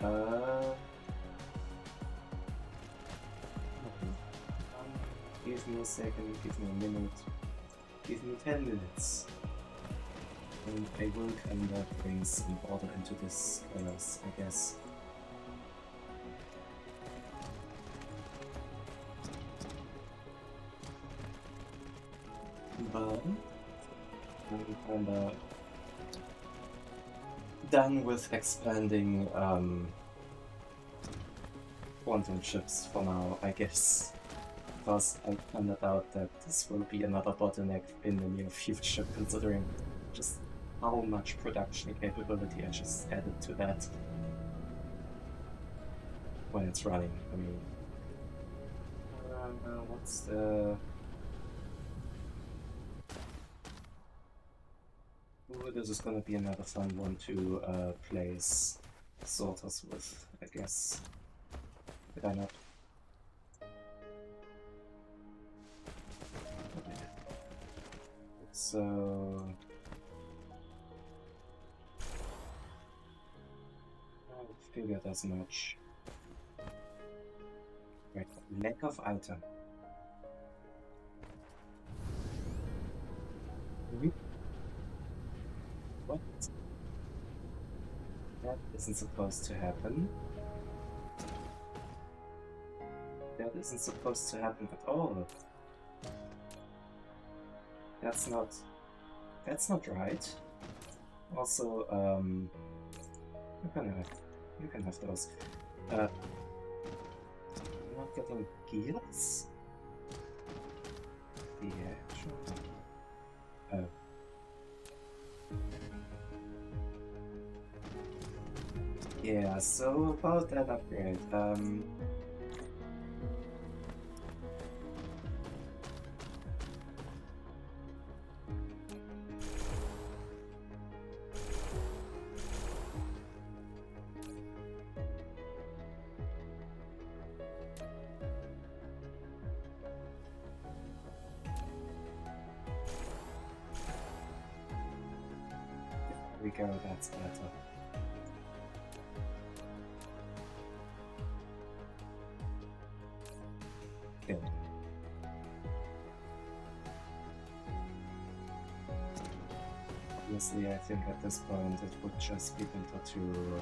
give me a second, give me a minute, give me 10 minutes. And I will kind of bring some order into this chaos, I guess. But I'm kinda done with expanding quantum chips for now, I guess. Because I kinda doubt that this will be another bottleneck in the near future, considering just how much production capability I just added to that when it's running. I mean, what's the... Ooh, this is gonna be another fun one to place sorters with, I guess. Did I not? Okay. So... I figured as much. Right, lack of item. What? That isn't supposed to happen. That isn't supposed to happen at all. That's not right. Also, you can have those. I'm not getting gears? The actual... Oh. Yeah, so about that upgrade, we go, that's better. Good. Honestly, I think at this point it would just be better to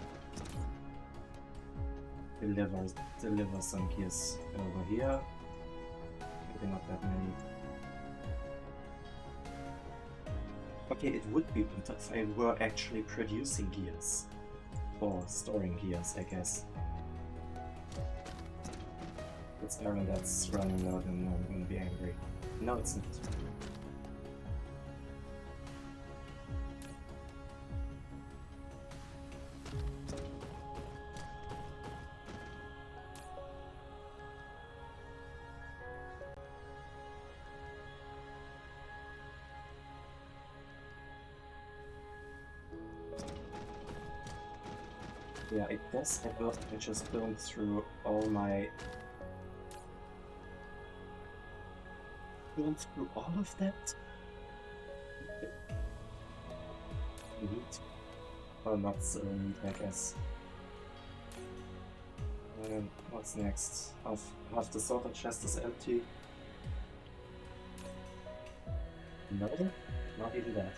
deliver some gears over here. Maybe not that many. Okay, it would be better if I were actually producing gears. Or storing gears, I guess. It's Aaron that's running low, and I'm gonna be angry. No, it's not. Yeah, I guess I just burned through all my... Burned through all of that? Neat. Or not so neat, I guess. What's next? Half the sorter chest is empty. No, not even that.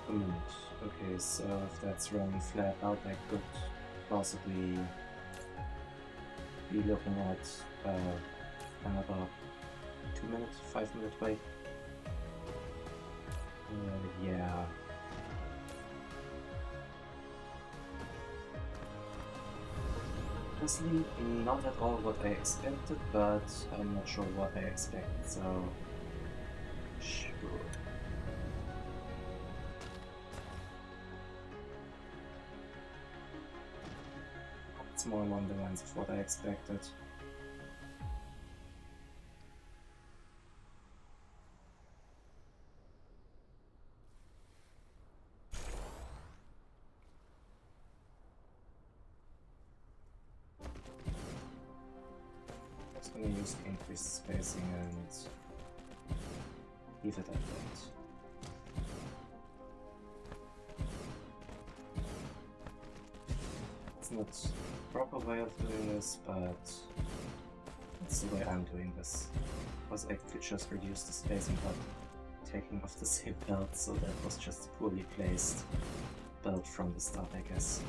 Per minute. Okay, so if that's running flat out, I could possibly be looking at another 2 minutes, 5 minute wait. Yeah. Honestly, not at all what I expected, but I'm not sure what I expected, so sure. It's more along the lines of what I expected. I'm just gonna use the increased spacing and leave it at that. It's not the proper way of doing this, but it's the way I'm doing this. Because I could just reduce the spacing by taking off the same belt, so that was just a poorly placed belt from the start, I guess.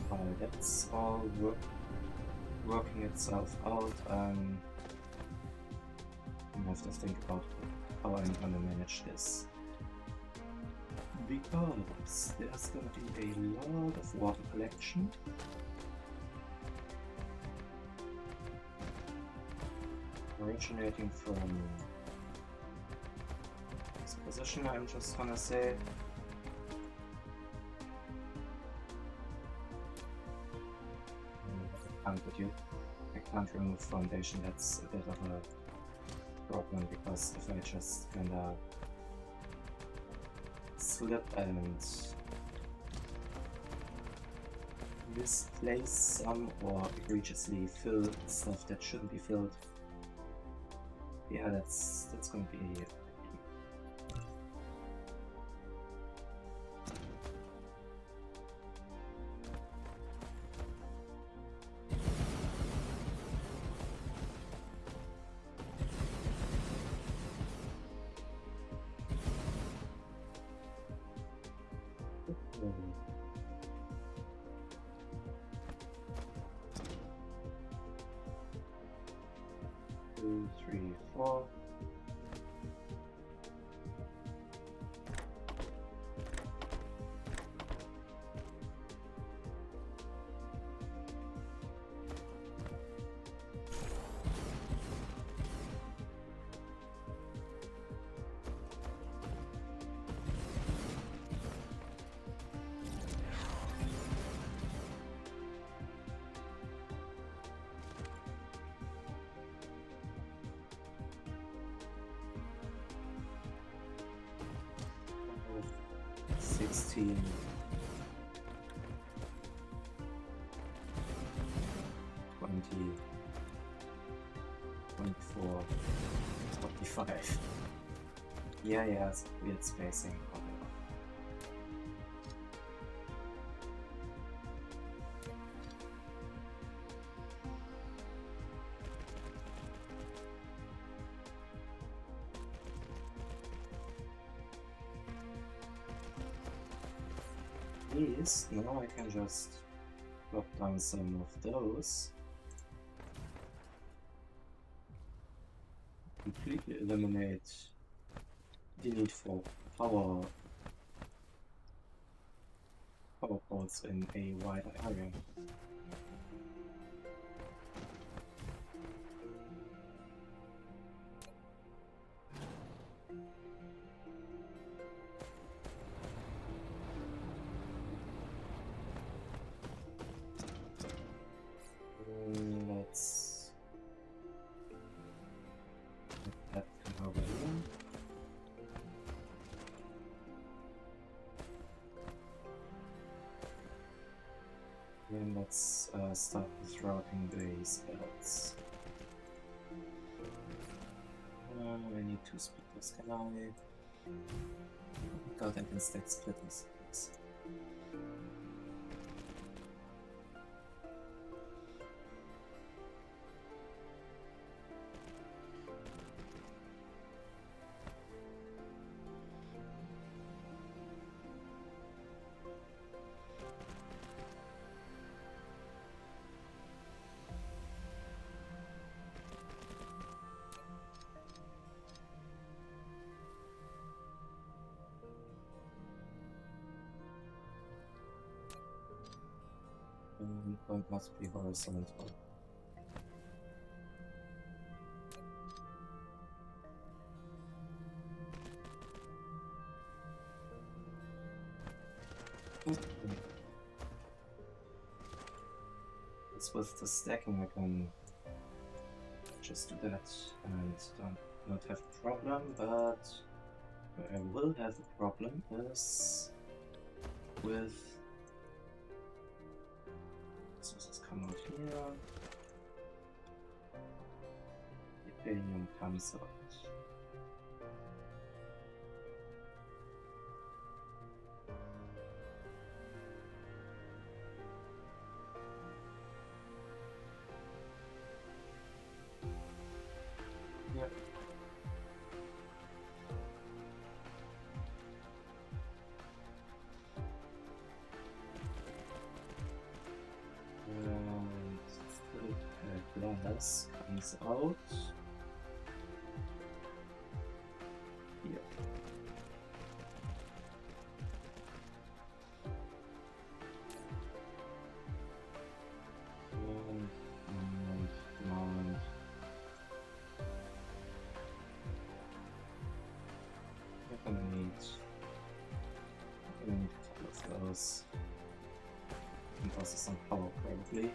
While that's all working itself out, I have to think about how I'm gonna manage this. Because there's gonna be a lot of water collection. Originating from this position, I'm just gonna say. I can't remove foundation, that's a bit of a problem, because if I just kinda slip and misplace some or egregiously fill stuff that shouldn't be filled, yeah, that's gonna be two, three, four. Oh, 16. 20, 24, 45. Yeah, it's weird spacing. Whatever. These, now I can just drop down some of those. Completely eliminate the need for power ports in a wider area. Let's let that come over here. And let's start with routing these belts. I need 2 splitters, can I? God, I can stack splitters. Yes. Endpoint must be horizontal. It's with the stacking I can just do that and not have a problem, but where I will have a problem is with sources come out here, the Ethereum comes out. Yep. And glass comes out here. And I'm gonna need a couple of those. And also some power probably.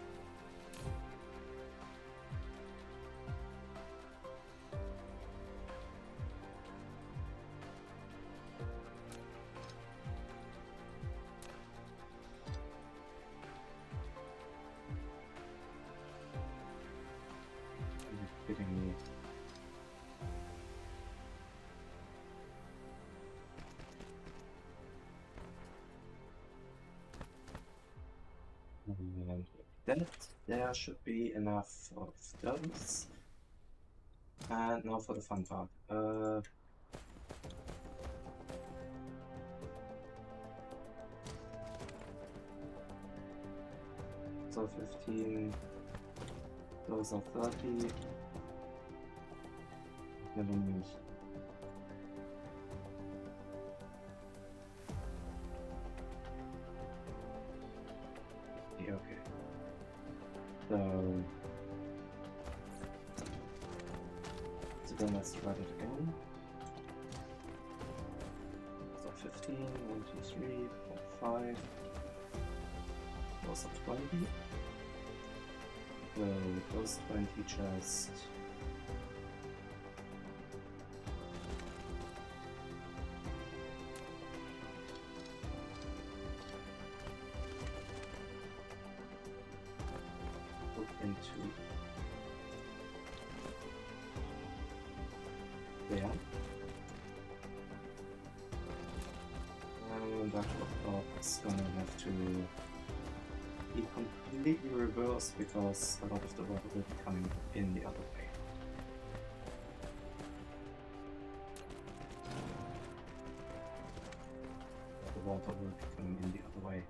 Kidding me. And that there should be enough of those. And now for the fun part. So 15, those are 30. Never mind. Yeah, okay. So then let's try it again. So 15, 1, 2, 3, 4, 5. Those are 20. Those 20 just put into there. And that is gonna have to be completely reversed because a lot of the water will be coming in the other way. The water will be coming in the other way.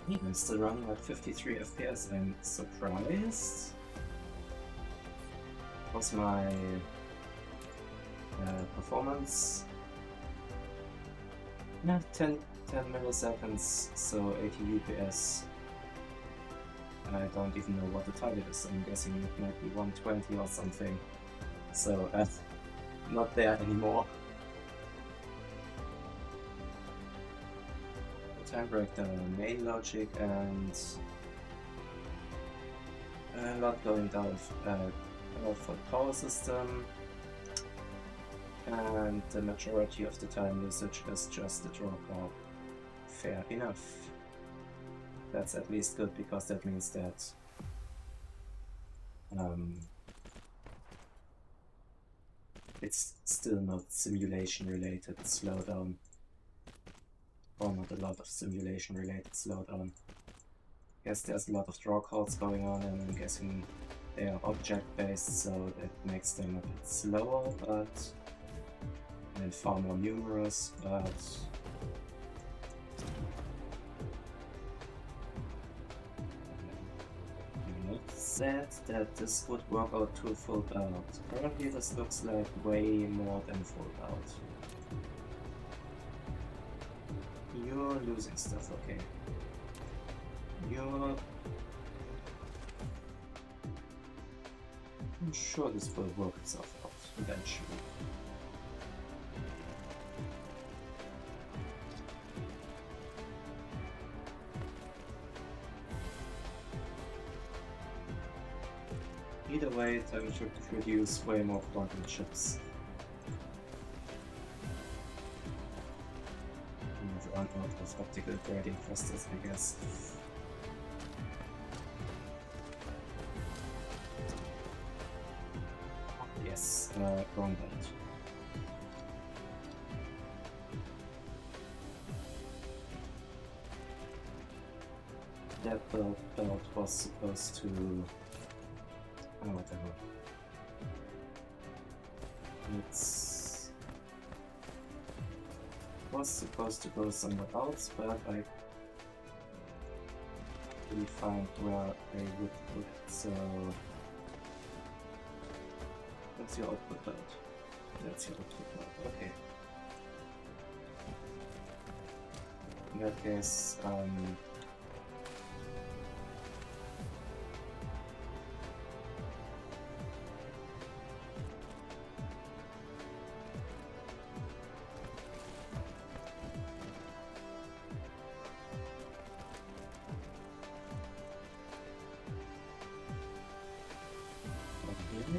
I'm still running at 53 FPS. I'm surprised. What's my performance? Yeah, 10 milliseconds, so 80 FPS. I don't even know what the target is. I'm guessing it might be 120 or something. So, not there anymore. Time break the main logic and not going down for power system, and the majority of the time usage is just the draw card. Fair enough. That's at least good, because that means that it's still not simulation related slowdown, or not a lot of simulation related slowdown. Guess there's a lot of draw calls going on, and I'm guessing they are object based, so that makes them a bit slower, but and far more numerous, but I'm not sad that this would work out to full out. Currently this looks like way more than full out. You're losing stuff, okay. I'm sure this will work itself out eventually. Either way, time to produce way more quantum chips. And run out of optical grading clusters, I guess. Yes, wrong belt. That belt was supposed to... oh, whatever. It's... was supposed to go somewhere else, but I couldn't find where I would put it, so... That's your output belt. That's your output belt, okay. In that case, I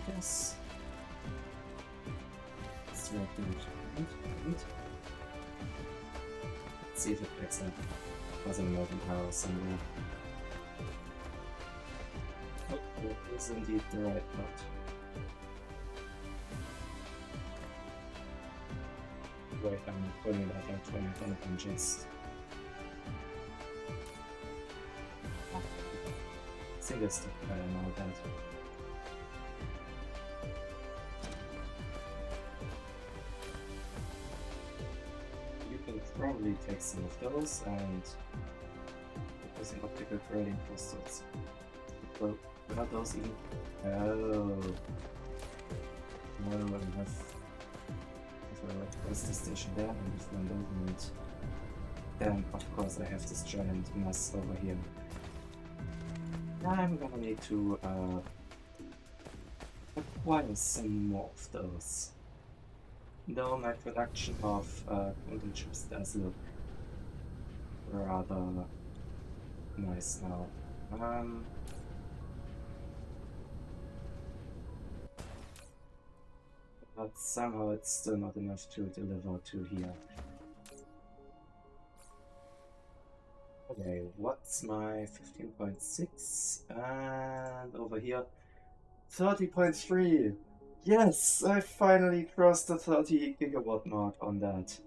guess. Let's see if it picks up. Wasn't moving how somewhere. Oh, it is indeed the right note. Wait, I'm putting that out when I'm just... single stick, I don't know that. Probably take some of those and using optical grading crystals. Well, not those even. Oh. No, I have a cluster station there and if one doesn't, then of course I have this giant mess over here. I'm gonna need to acquire some more of those. Though my production of quantum chips does look rather nice now. But somehow it's still not enough to deliver to here. Okay, what's my 15.6? And over here, 30.3! Yes, I finally crossed the 30 gigawatt mark on that.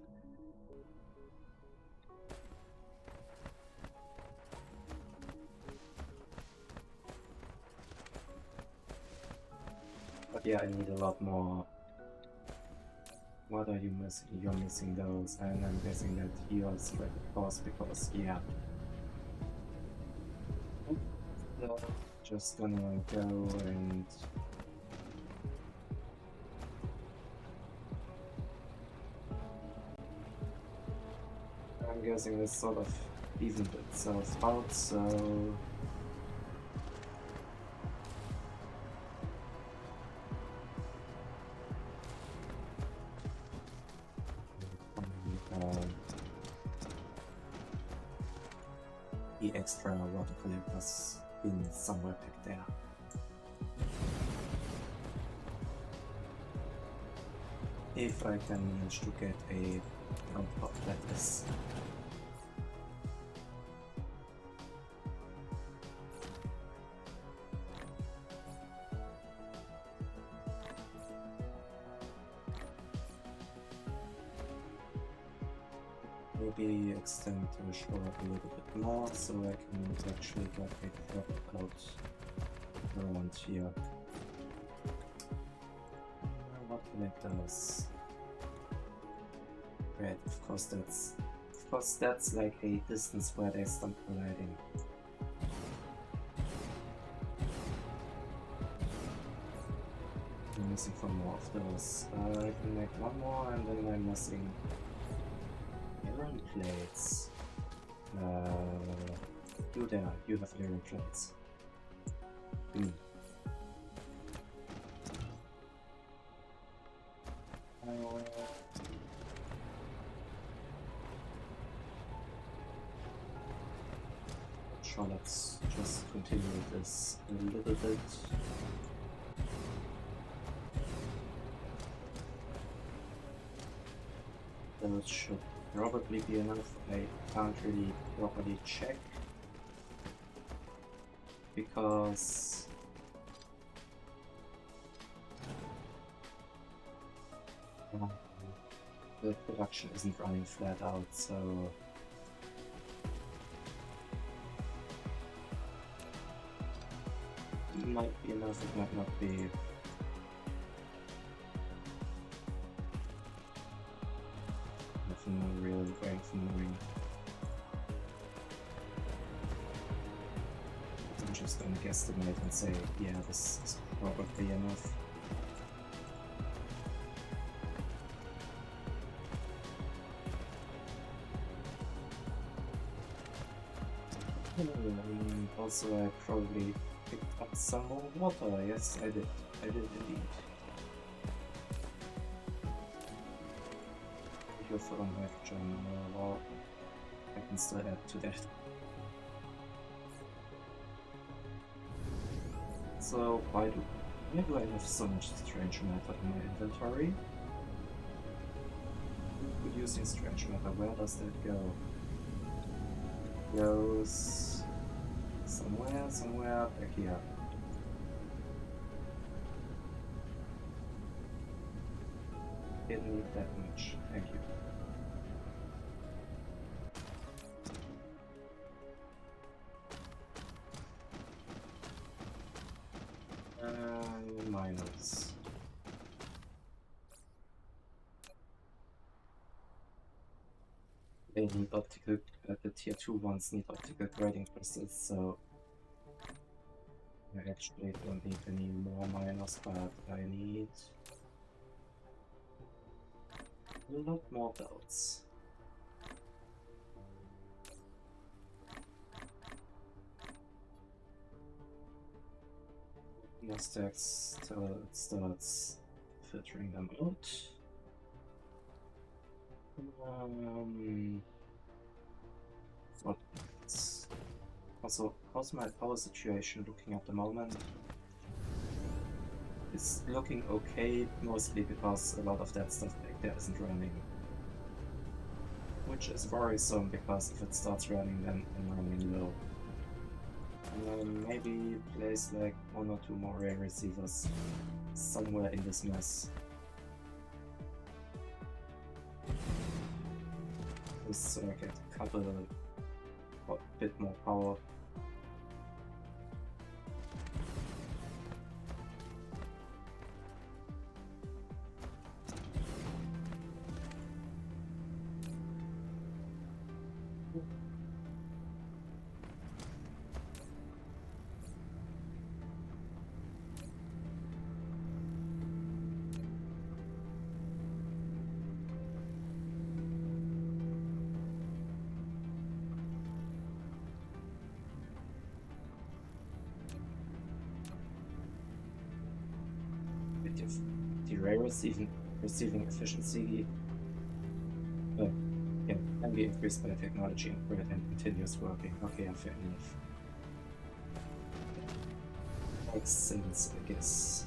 But yeah, I need a lot more. What are you missing? You're missing those, and I'm guessing that you're straight across because, yeah. Just gonna go and... I'm guessing this sort of evened itself out, so... the extra water collectors in somewhere back there. if I can manage to get a drop like this. Maybe extend the shore a little bit more so I can actually get a drop out around here. What can it does? Right, of course that's like a distance where they stop colliding. I'm missing 4 more of those. I can make 1 more and then I'm missing iron plates. You there, you have iron plates. Sure, let's just continue this a little bit. That should probably be enough. I can't really properly check because the production isn't running flat out, so it might be enough, it might not be. Nothing really going for moving. I'm just gonna guesstimate and say, yeah, this is probably enough. Also, I probably picked up some more water. Yes, I did. I did indeed. If you're full on nitrogen, well, I can still add to that. So, why do I have so much strange matter in my inventory? Producing strange matter, where does that go? Goes somewhere back here. Didn't need that much, thank you. Miners. They need optical, the tier 2 ones need optical grading crystals, so I actually don't need any more miners, but I need a lot more belts. More stacks till it starts filtering them out. Also, how's my power situation looking at the moment? It's looking okay, mostly because a lot of that stuff back there isn't running. Which is worrisome, because if it starts running, then I'm running low. Maybe place like 1 or 2 more ray receivers somewhere in this mess. Just so I get a couple, a bit more power. The ray receiving efficiency can be increased by technology upgrade and continuous working. Okay, fair enough. Makes sense, I guess.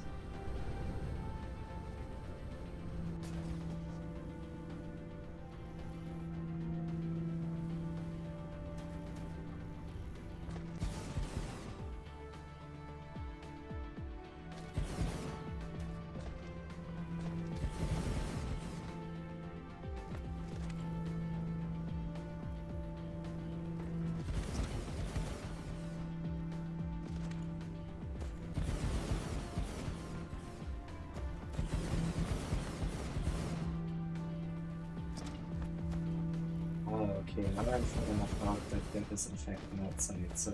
Okay, now I'm far enough out that there is in fact an outside, so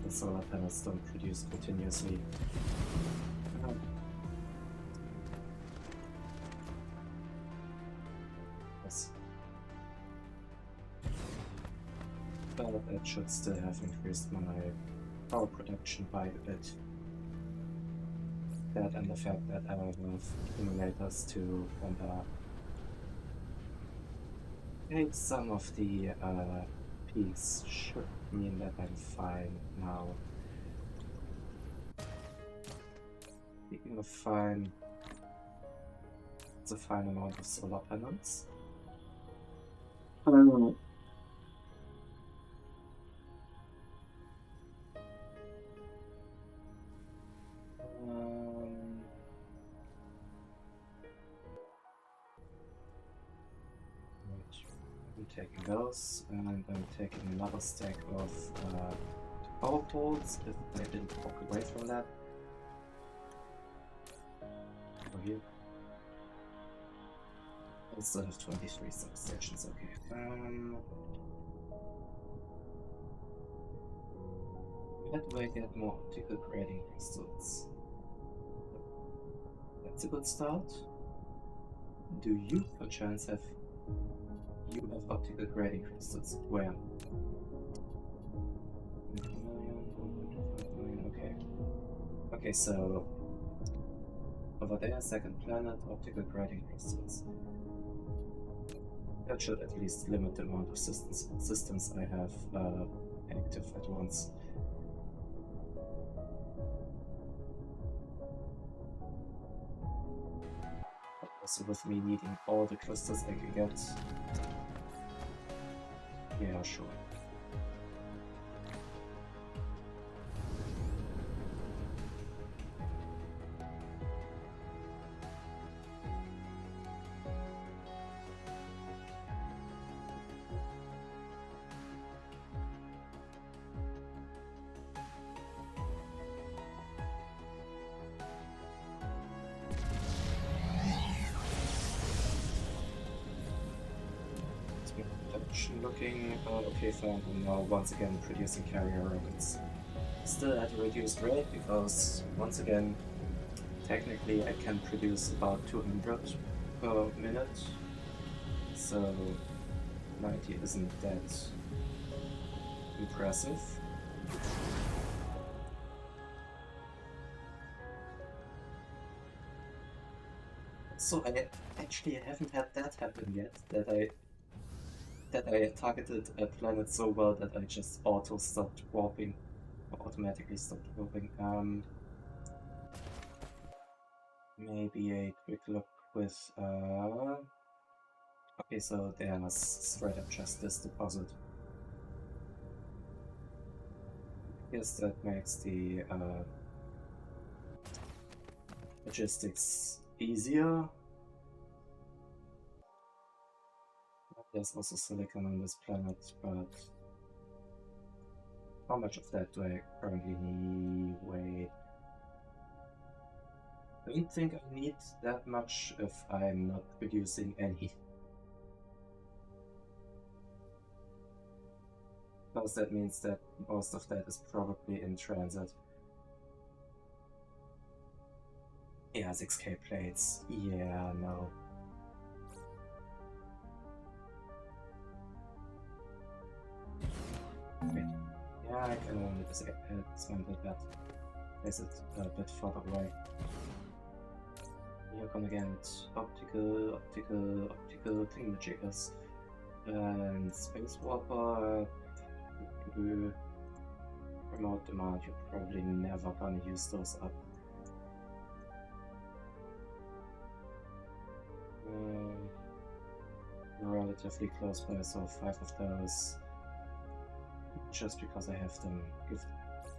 the solar panels don't produce continuously. Yes. But that should still have increased my power production by a bit. That and the fact that I have accumulators to counteracting some of the peaks should mean that I'm fine now. Speaking of fine, it's a fine amount of solar panels. I'm taking those, and I'm taking another stack of power poles if I didn't walk away from that. Over here. I still have 23 substations, okay. Where do I get more optical grading crystals? That's a good start. Do you perchance have optical grading crystals? Where? 20 million, 1.25 million, okay. Okay, so over there, second planet, optical grading crystals. That should at least limit the amount of systems I have active at once. Also with me needing all the crystals I can get. Yeah, sure. Looking okay, fine. I'm now once again producing carrier rockets. Still at a reduced rate because once again, technically I can produce about 200 per minute, so 90 isn't that impressive. So I actually haven't had that happen yet, that I targeted a planet so well that I just stopped warping, or automatically stopped warping. Maybe a quick look with okay, so there's straight up just this deposit. I guess that makes the logistics easier. There's also silicon on this planet, but how much of that do I currently need? Wait. I don't think I need that much if I'm not producing any. Because that means that most of that is probably in transit. Yeah, 6K plates. Yeah, no. Wait. Yeah, I can only dismantle that. Place it a bit further away. Here come again optical thingamajiggas. And space warper. Remote demand, you're probably never gonna use those up. Relatively close by, so 5 of those. Just because I have them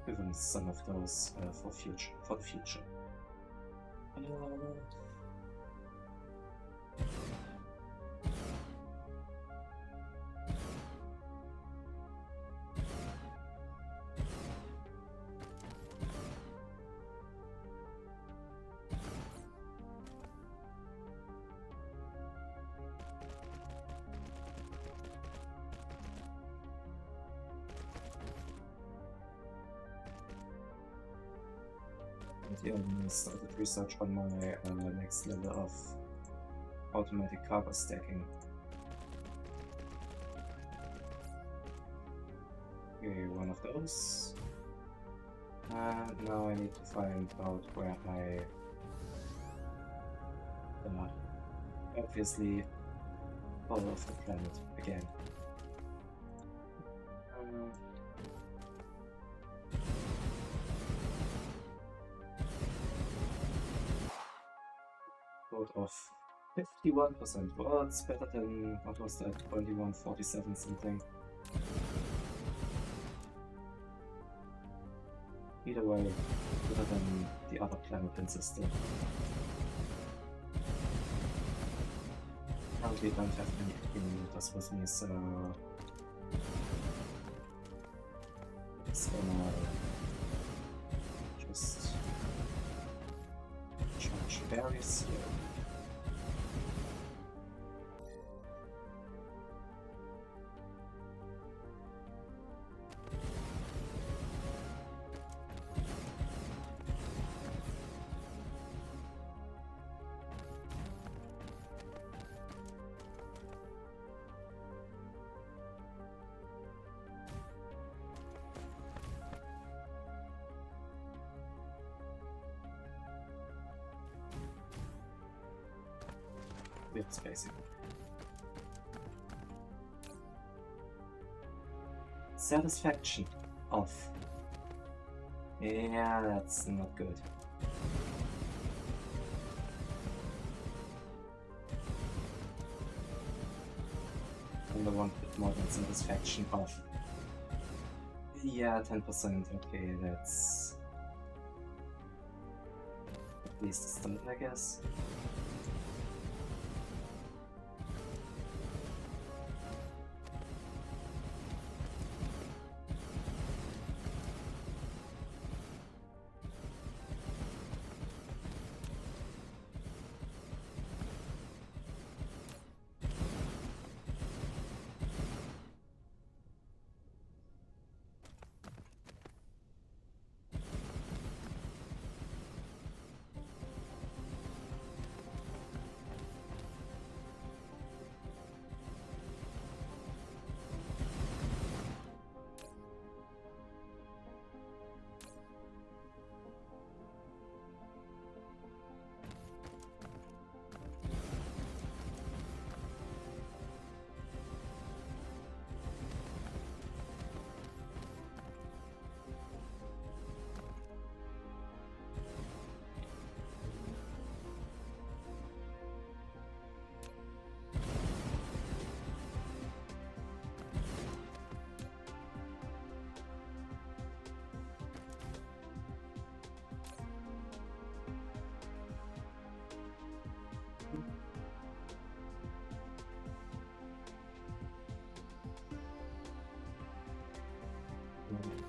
given some of those for the future. Yeah, I started research on my next level of automatic cargo stacking. Okay, one of those. And now I need to find out where I obviously fall off the planet again. Vote of 51%. Well, it's better than, what was that, 2147 something. Either way, better than the other planet in system. Currently don't have any accumulators with me, so it's gonna just charge very slow. With spacing. Satisfaction off. Yeah, that's not good. And I want a bit more than satisfaction off. Yeah, 10%. Okay, that's at least a start, I guess.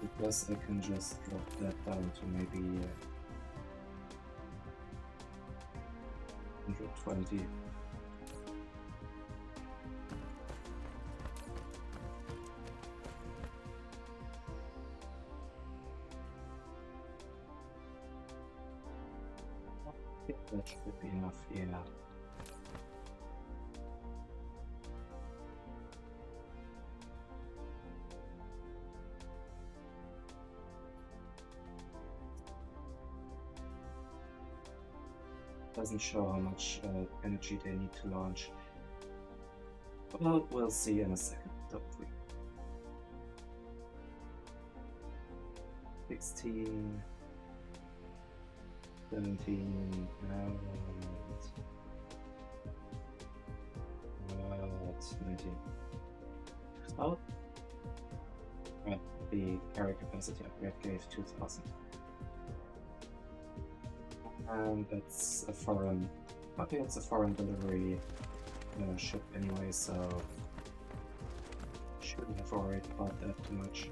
Because I can just drop that down to maybe 120. I think that should be enough, yeah. Doesn't show how much energy they need to launch. Well, we'll see in a second, hopefully. 16, 17, it's 19. Oh, right, the carry capacity upgrade gave 2000. And that's a foreign, okay, it's a foreign delivery ship anyway, so shouldn't have worried about that too much.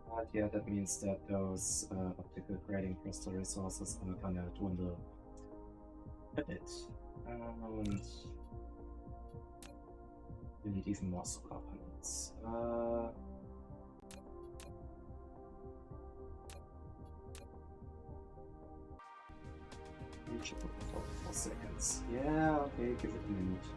But yeah, that means that those optic optical grading crystal resources are gonna dwindle a bit. And we need even more solar panels. Reachable in 44 seconds. Yeah, okay, give it a minute.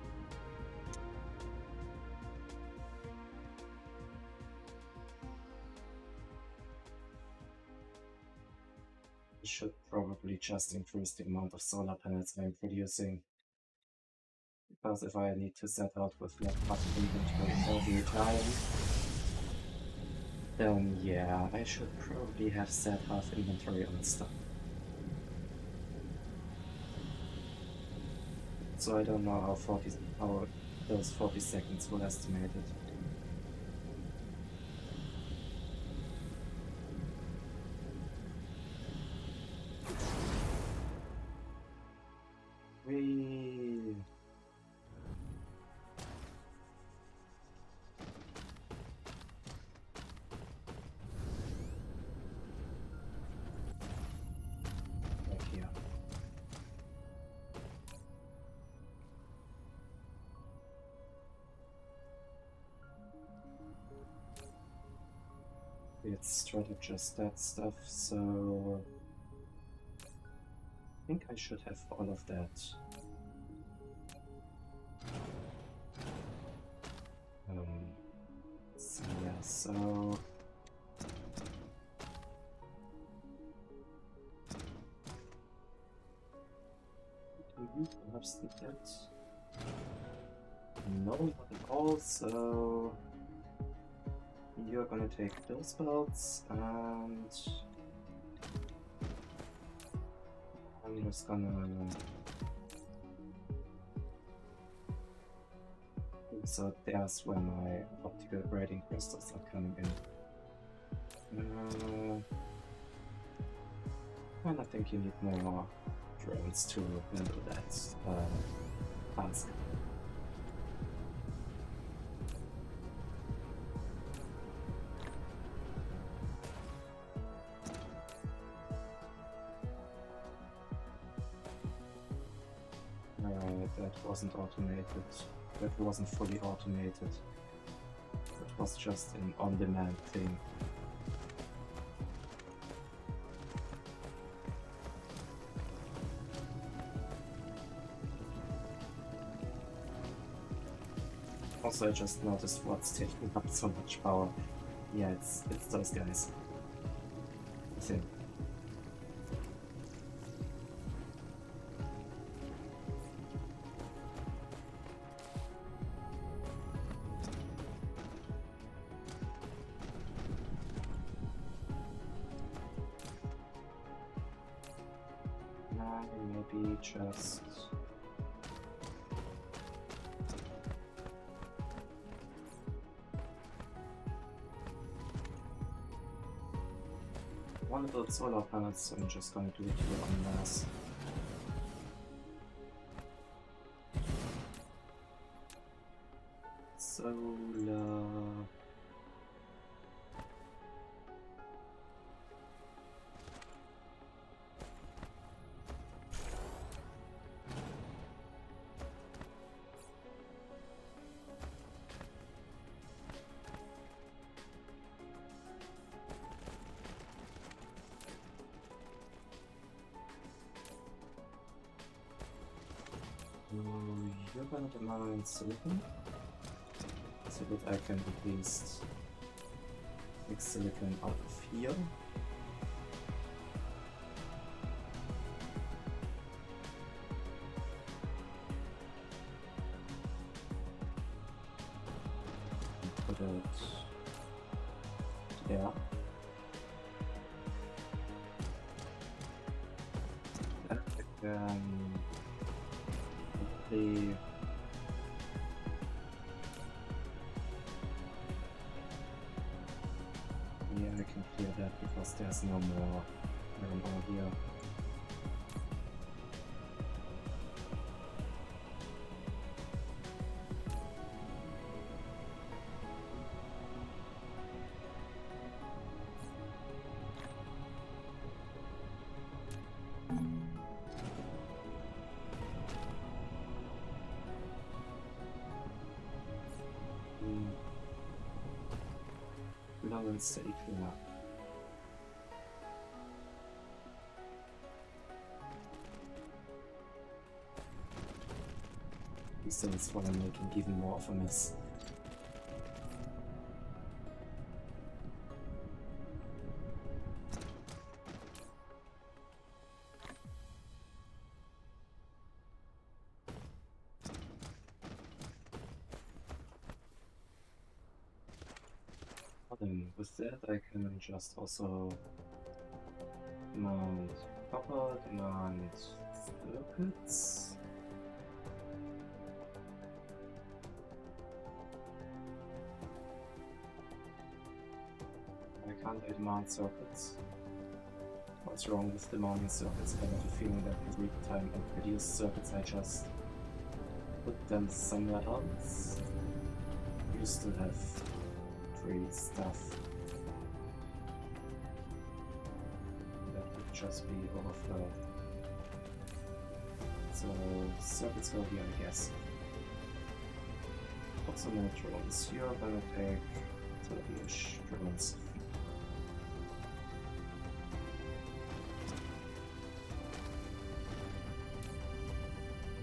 I should probably just increase the amount of solar panels I'm producing. Because if I need to set out with like half inventory every time, then yeah, I should probably have set half inventory on stuff. So I don't know how those 40 seconds were estimated. We back here. It's strategist that stuff, so I think I should have all of that. So yeah, so do you perhaps need that? No, not at all, so you're gonna take those belts, and I'm just gonna... So there's where my optical grading crystals are coming in. And I think you need more drones to handle that task. That wasn't automated. That wasn't fully automated. It was just an on-demand thing. Also, I just noticed what's taking up so much power. Yeah, it's those guys. I think. Maybe just... one of those solar panels, so I'm just gonna do it here en masse. Solar... You're gonna demand silicon, so that I can at least take silicon out of here. Put it there. That I can hopefully I can clear that because there's no more iron ore here. slow and steady cleanup. These things want to making even more of a mess. Then with that I can just also mount copper, mount circuits. I can't mount circuits. What's wrong with the mounting circuits? I have a feeling that every time I produce circuits I just put them somewhere else. Used to have free stuff. That would just be overflow. So circuits go here, I guess. Also more drones. You're gonna take 30-ish drones.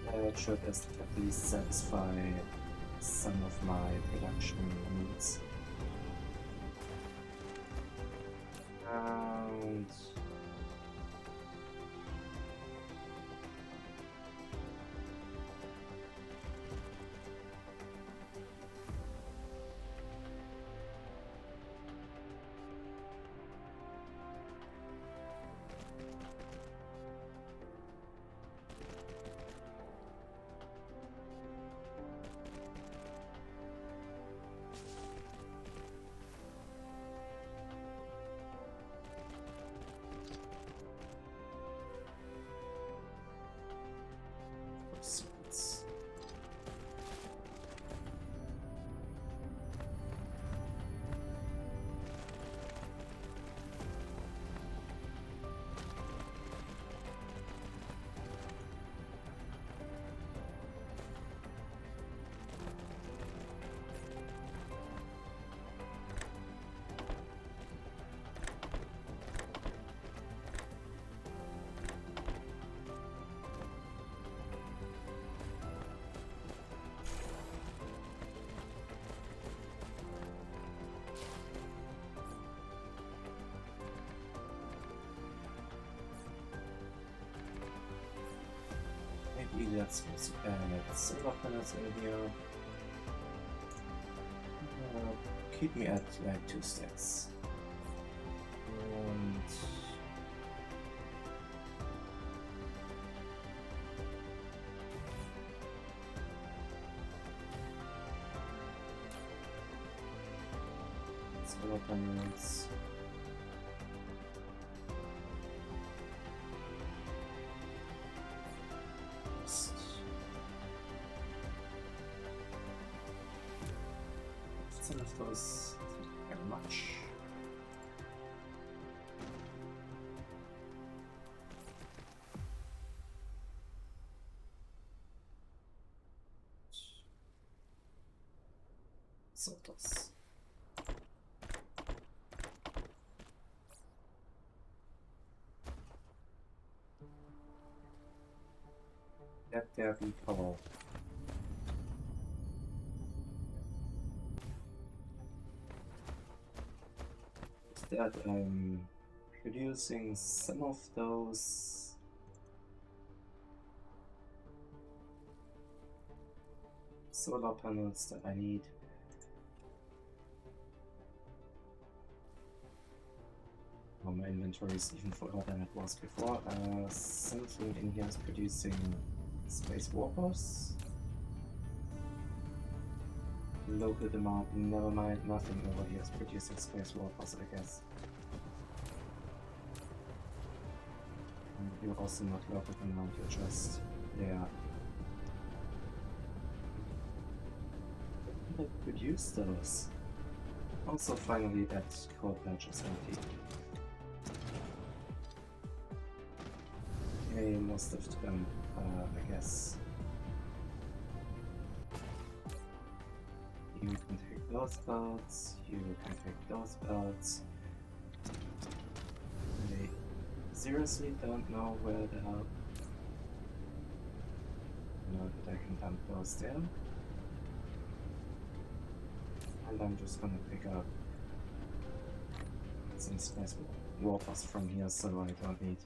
That should at least satisfy some of my production needs. And circuits. Maybe that's supposed to add solar panels in here. Keep me at like 2 stacks. And solar panels. Some of those very much. Sotos. Let there be power. That I'm producing some of those solar panels that I need. Oh, my inventory is even fuller than it was before. Something in here is producing space warpers. Local demand, never mind, nothing over here is producing space warpers, I guess. And you're also not local demand, you're just there. I produce those. Also, finally, that core patch is empty. Okay, most of them, I guess. You can take those belts, you can take those belts. I seriously don't know where the hell. I know that I can dump those there. And I'm just gonna pick up some space warpers from here so I don't need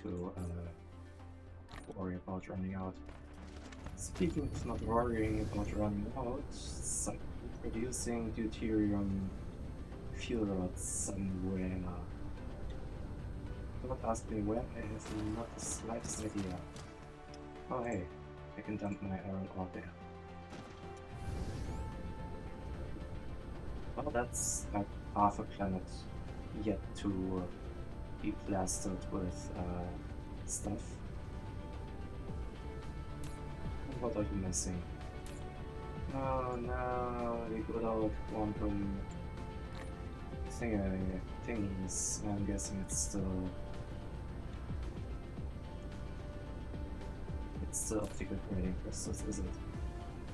to worry about running out. Speaking of not worrying about running out, producing deuterium fuel rods somewhere. Don't ask me where, I have not the slightest idea. Oh hey, I can dump my iron ore there. Well, that's like half a planet yet to be plastered with stuff. What are you missing? Oh no, the good old quantum thingies. I'm guessing it's still optical grading crystals, is it?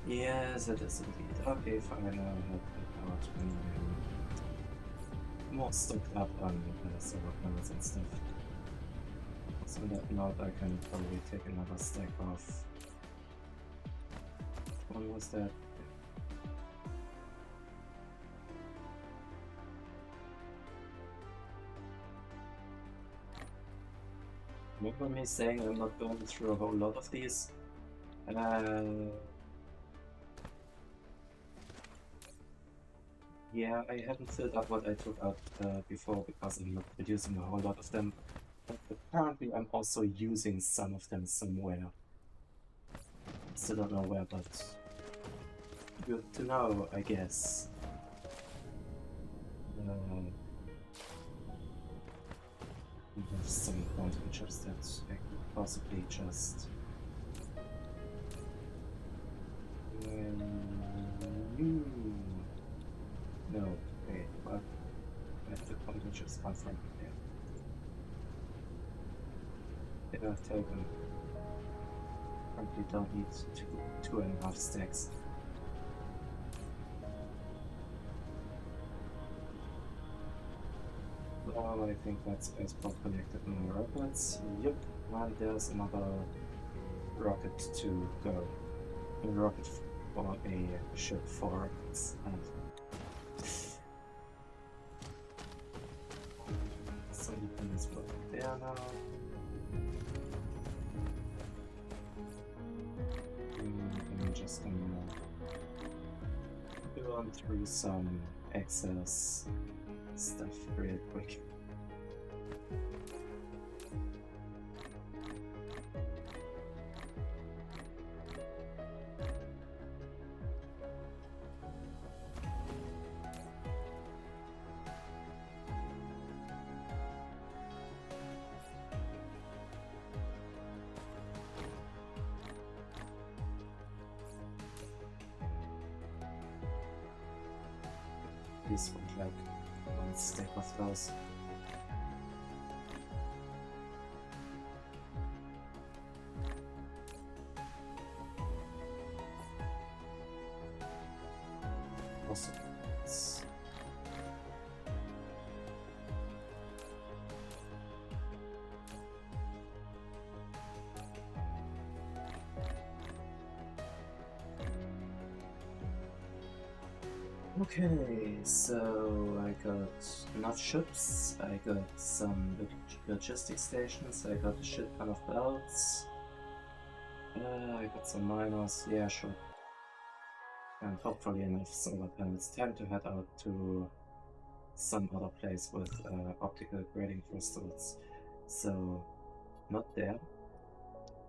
Yes, it is indeed. Okay, fine, I'll help it out when I'm more stocked up on solar panels and stuff. So on that note, I can probably take another stack off. What was that? Remember me saying I'm not going through a whole lot of these? Yeah, I haven't filled up what I took out before because I'm not producing a whole lot of them. But apparently I'm also using some of them somewhere. Still don't know where, but good to know, I guess. We have some quantum chips that I could possibly just... No, wait, what? Where did the quantum chips come from? Yeah, I've taken. Probably don't need 2.5 stacks. Well, I think that's spaceport connected my rockets. Yep, and there's another rocket to go. A rocket for a ship for rockets. So you can just put it there now. I'm just gonna run through some excess stuff real quick. This would like one stack of those. Also, okay, so I got enough ships, I got some logistic stations, I got a shit ton of belts, I got some miners, yeah sure, and hopefully enough solar panels. Time to head out to some other place with optical grading crystals. So, not there.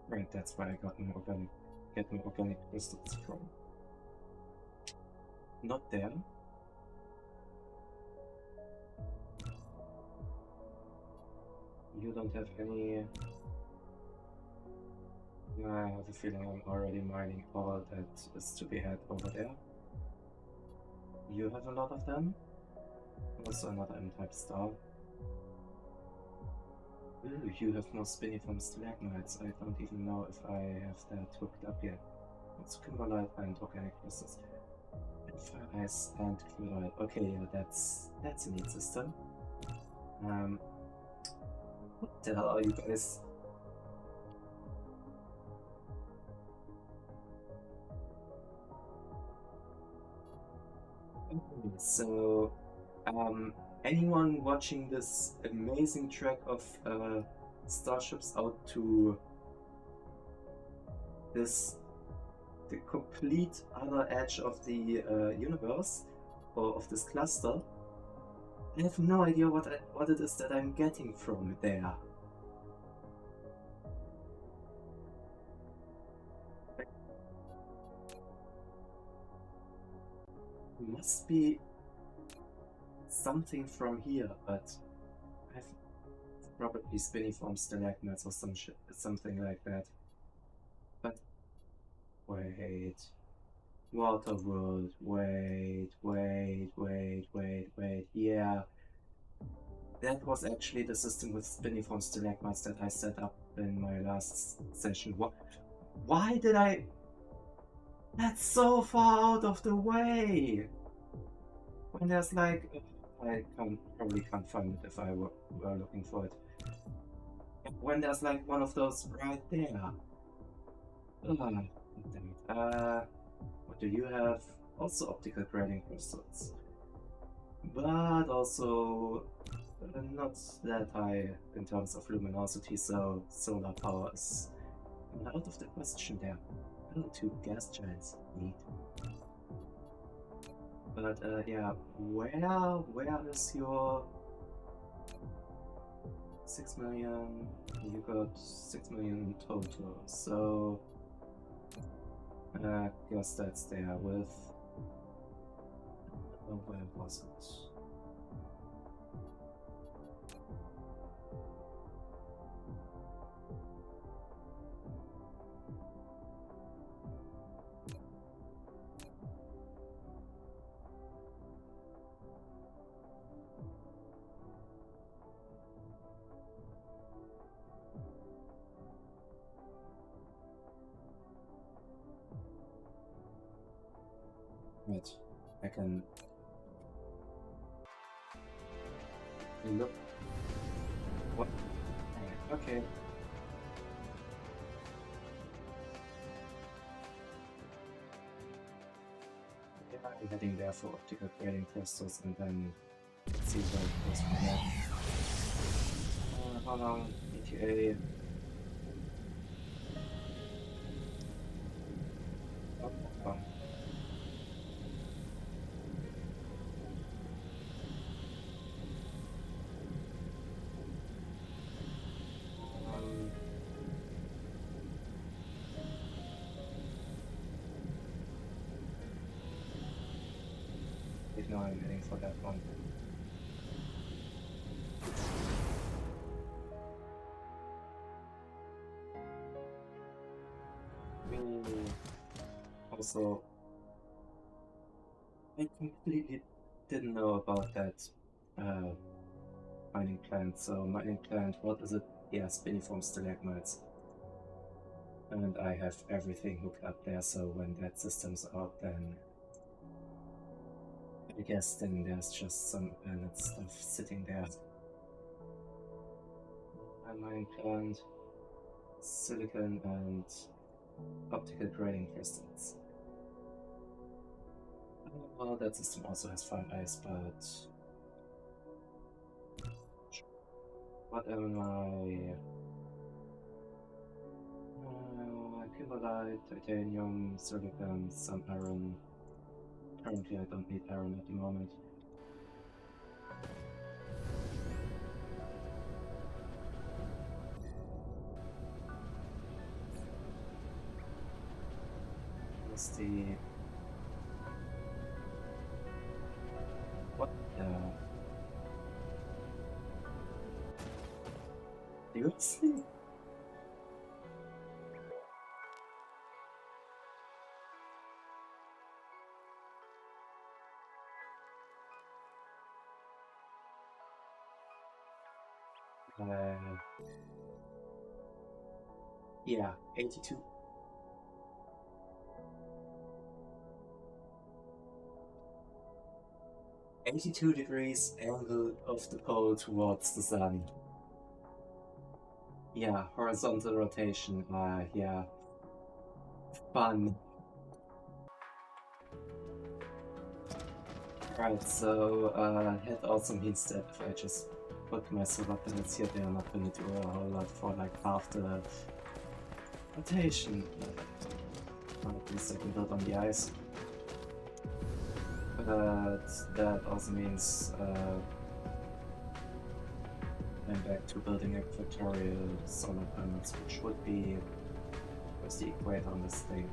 Right, that's where I got my organic crystals from. Not there. You don't have any... I have a feeling I'm already mining all that is to be had over there. You have a lot of them. Also another M-type star. Ooh, you have no spiniform stalagmites. I don't even know if I have that hooked up yet. It's kimberlite and organic crystals. I Fire ice and chloride. Okay, yeah, that's a neat system. What the hell are you guys? Okay, so, anyone watching this amazing track of starships out to this the complete other edge of the universe or of this cluster? I have no idea what it is that I'm getting from there. It must be something from here, but I've probably spiniform stalagmites or something like that. But wait, Water World. Wait. Yeah, that was actually the system with spiniform stalagmites that I set up in my last session. Why did I? That's so far out of the way. When there's like, I probably can't find it if I were looking for it. When there's like one of those right there. Ugh, damn it. What do you have? Also optical grading crystals. But also not that high in terms of luminosity, so solar power is out of the question there. Oh, two gas giants. Neat. But yeah, where is your 6 million? You got 6 million in total, so guess that's there with. Oh, where was it? Right, I can look. What? Okay. Yeah, I'm heading there for optical grading crystals and then see where it goes from there. How long? ETA. Oh. Wait, no, I'm heading for that one. Also, I completely didn't know about that mining plant. So mining plant, what is it? Yeah, spiniform stalagmites. And I have everything hooked up there, so when that system's out, then I guess then there's just some planet stuff sitting there. A mining plant, silicon, and optical grading crystals. Well, that system also has fire ice, but what am I? Kimberlite, titanium, silicon, some iron. Currently, I don't need iron at the moment. What's the... What the... Seriously? Yeah, 82. 82 degrees angle of the pole towards the sun. Yeah, horizontal rotation. Yeah. Fun. Right, so that also means that if I just put my solar panels here, they're not gonna do a whole lot for like half the rotation. At least I can build on the ice. But that also means I'm back to building equatorial solar panels, which would be towards the equator on this thing.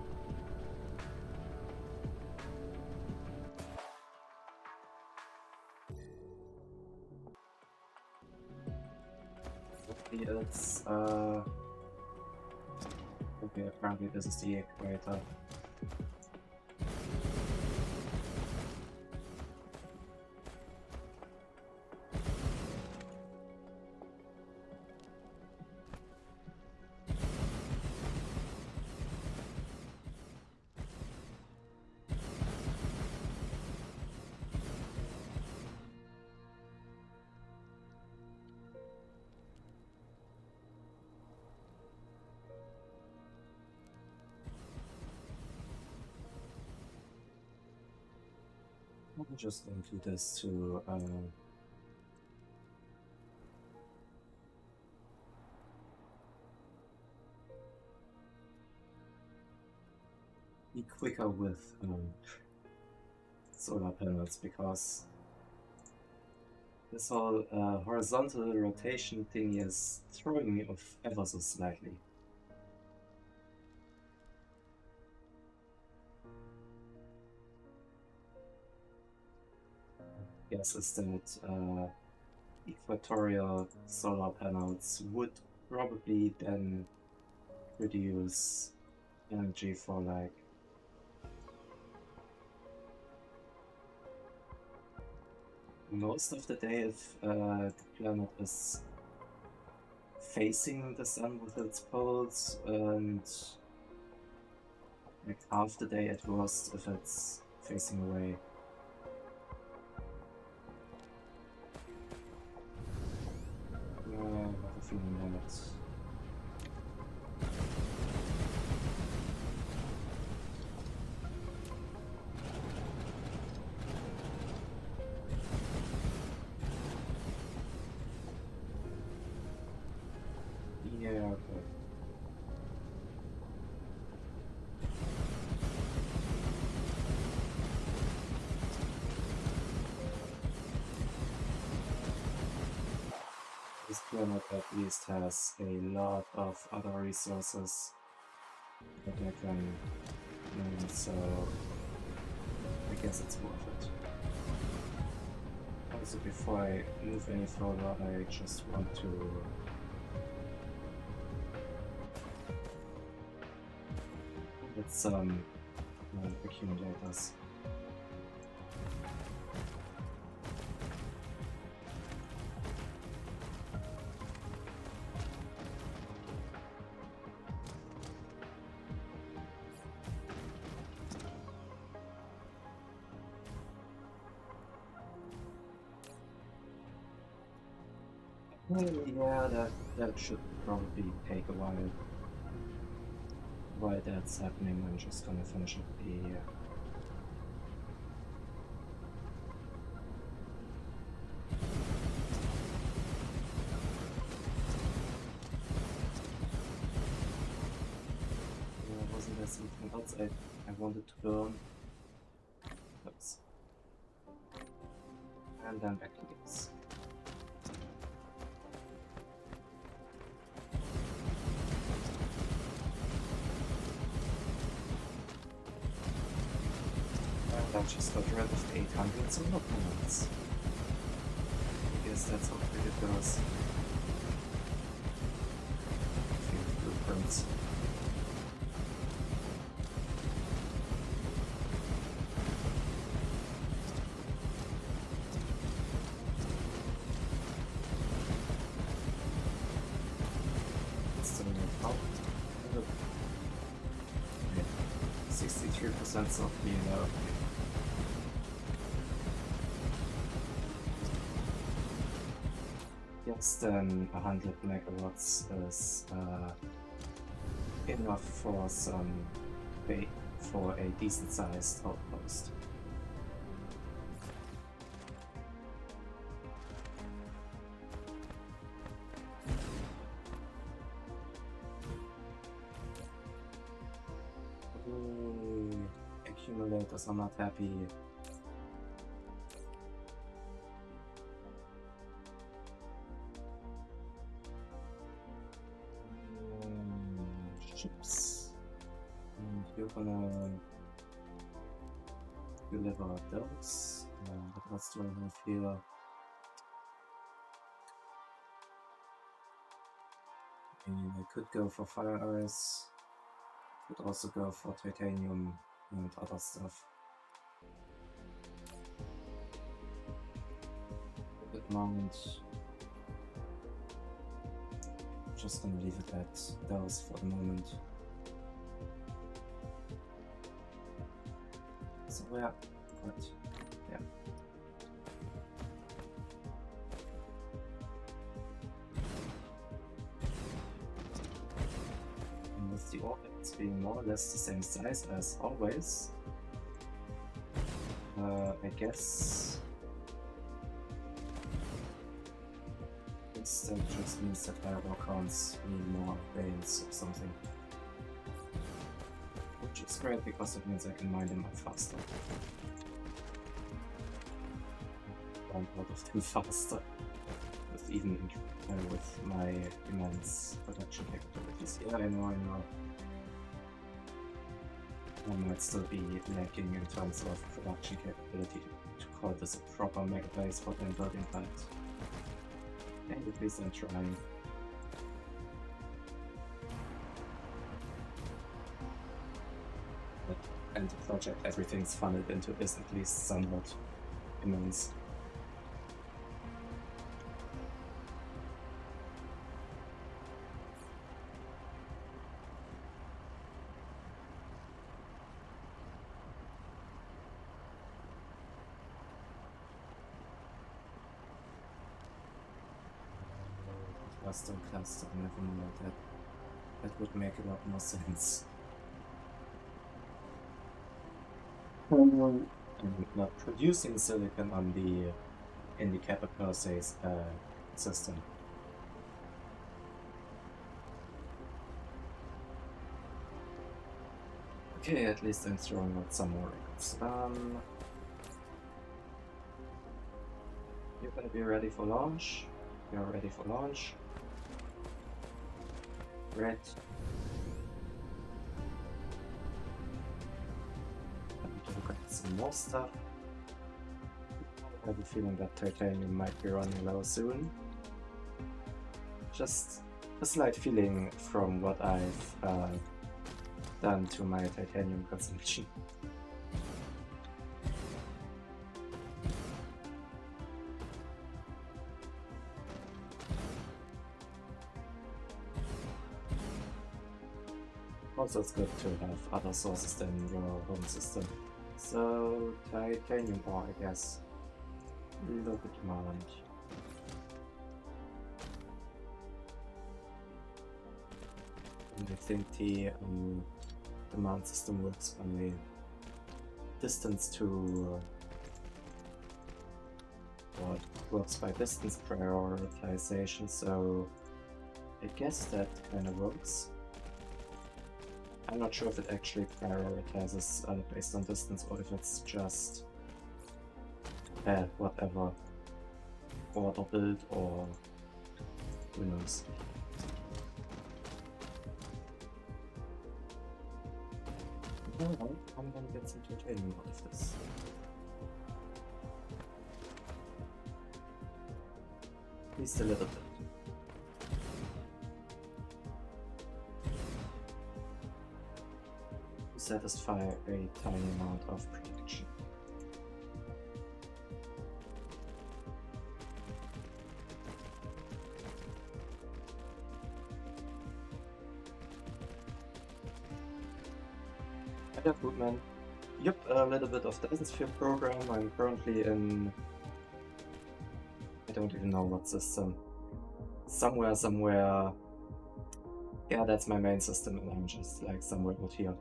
It's okay, apparently this is the equator. I'm just going to do this to be quicker with solar panels, because this whole horizontal rotation thing is throwing me off ever so slightly. Guess is that equatorial solar panels would probably then produce energy for like most of the day if the planet is facing the sun with its poles, and like half the day at worst if it's facing away. I have a feeling that yeah, okay. This planet at least has a lot of other resources that I can mine, so I guess it's worth it. Also, before I move any further, I just want to get some accumulators. Yeah, that should probably take a while. While that's happening, I'm just gonna finish up the wasn't there something else I wanted to burn? Oops. And then back to this. And I just got rid of 800 solar panels. I guess that's how big it goes. A few blueprints. Look. 63% self being out. less than 100 megawatts is enough for for a decent sized outpost. Accumulators are not happy. Ships. And you're gonna deliver those. What else do I have here? I could go for fire ice. Could also go for titanium and other stuff. At the moment, just gonna leave it at those for the moment. So yeah, but yeah. And with the orbits being more or less the same size as always, I guess that just means that fireball counts need more veins or something. Which is great because it means I can mine them up faster. One out of them faster. With even with my immense production capabilities. Yeah, I know. I might still be lacking in terms of production capability to call this a proper megabase for the building plant. And at least I'm trying. And the project everything's funneled into is at least somewhat immense. Cluster, never mind. That would make a lot more sense. And not producing silicon on the in the Kappa per se system. Okay, at least I'm throwing out some more records. You're gonna be ready for launch. You're ready for launch. Red. I need to look at some more stuff. I have a feeling that titanium might be running low soon. Just a slight feeling from what I've done to my titanium consumption. Also, it's good to have other sources than your home system. So, titanium ore, I guess. Low demand. And I think the demand system works by distance to or it works by distance prioritization, so I guess that kind of works. I'm not sure if it actually prioritizes based on distance or if it's just whatever order build or who knows. Alright, I'm gonna get some titanium out of this. At least a little bit. Satisfy a tiny amount of protection. Yeah, Foodman. Yep, a little bit of Dyson Sphere program. I'm currently in... I don't even know what system. somewhere. Yeah, that's my main system, and I'm just like somewhere out here.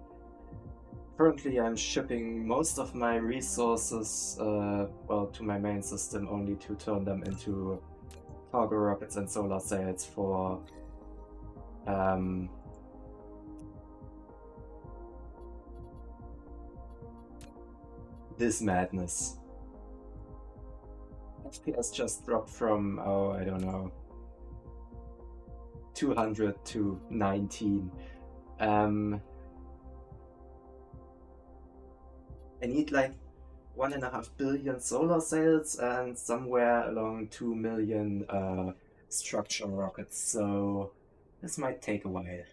Currently, I'm shipping most of my resources, well, to my main system, only to turn them into cargo rockets and solar sails for this madness. FPS just dropped from, oh, I don't know, 200 to 19. I need like 1.5 billion solar sails and somewhere along 2 million structural rockets, so this might take a while.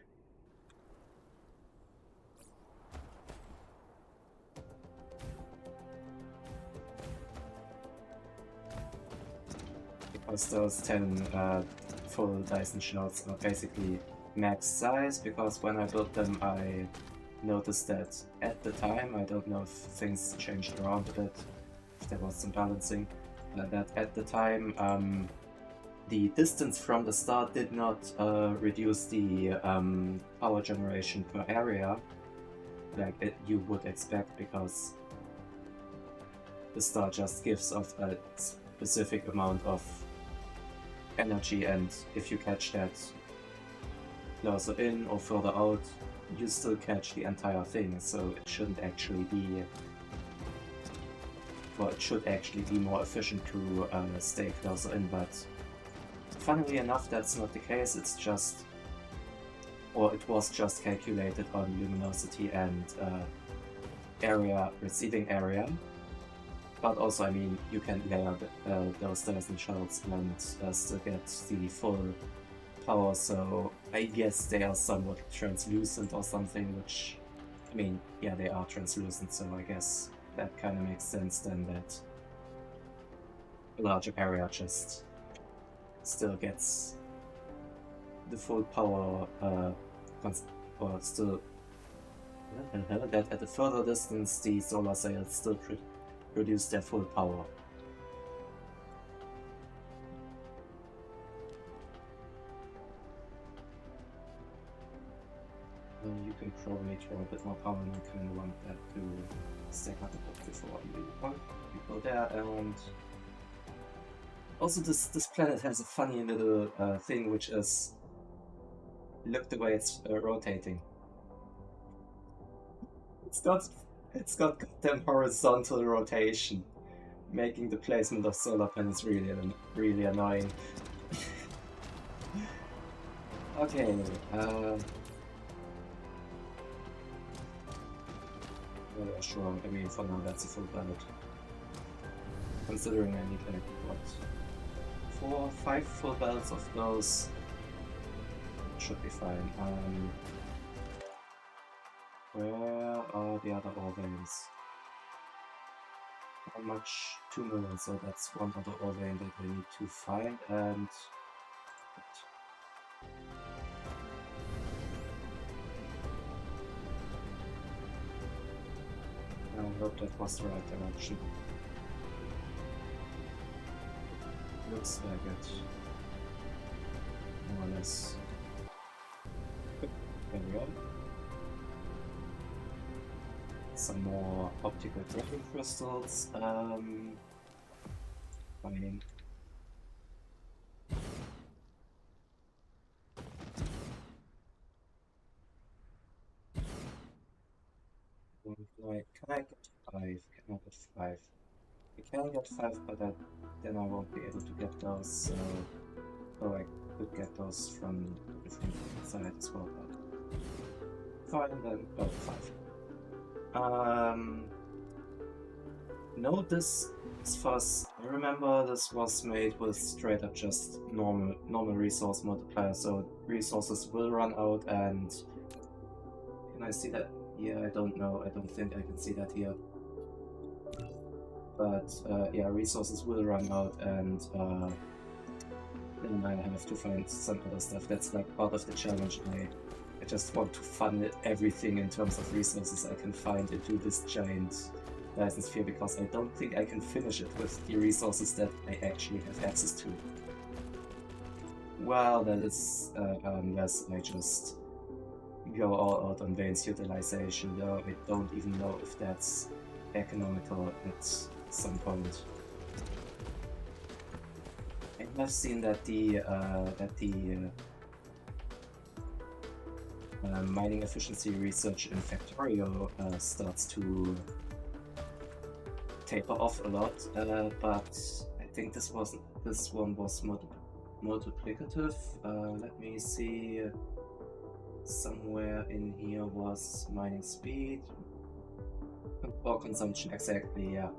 Because those 10 full Dyson shells are basically max size, because when I built them I noticed that at the time, I don't know if things changed around a bit, if there was some balancing, that at the time the distance from the star did not reduce the power generation per area like you would expect, because the star just gives off a specific amount of energy, and if you catch that closer in or further out, you still catch the entire thing, so it shouldn't actually be... Well, it should actually be more efficient to stay closer in, but funnily enough that's not the case. It's just... or it was just calculated on luminosity and area, receiving area. But also, I mean, you can layer those Dyson shells and still get the full power, so I guess they are somewhat translucent or something, which, I mean, yeah, they are translucent, so I guess that kind of makes sense then, that a larger area just still gets the full power, or still, that at a further distance the solar sails still produce their full power. You can probably throw a bit more power, and I kind of want that to stack up a bit before you go there. And also this planet has a funny little thing, which is, look the way it's rotating. It's got goddamn horizontal rotation, making the placement of solar panels really annoying. Okay, well, sure, I mean, for now that's a full planet. Considering I need like, what, 4 or 5 full belts of those, should be fine. Where are the other ore veins? How much? 2 million, so that's one other ore vein that we need to find, and... I hope that was the right direction. Looks like it. More or less. There we go. Some more optical tracking crystals. Fine. Can I get 5? Can I get 5? I can get 5, but then I won't be able to get those, so... Oh, I could get those from a different side as well, but... Fine, then... Oh, 5. No, this is fast. I remember this was made with straight up just normal resource multiplier, so resources will run out, and... Can I see that? Yeah, I don't know. I don't think I can see that here. But yeah, resources will run out, and then I have to find some other stuff. That's like part of the challenge. I just want to funnel everything in terms of resources I can find into this giant Dyson sphere, because I don't think I can finish it with the resources that I actually have access to. Well, that is unless I just go all out on Vane's utilization, though I don't even know if that's economical at some point. I have seen that the mining efficiency research in Factorio starts to taper off a lot, but I think this one was multiplicative. Let me see. Somewhere in here was mining speed or consumption, exactly. Yeah,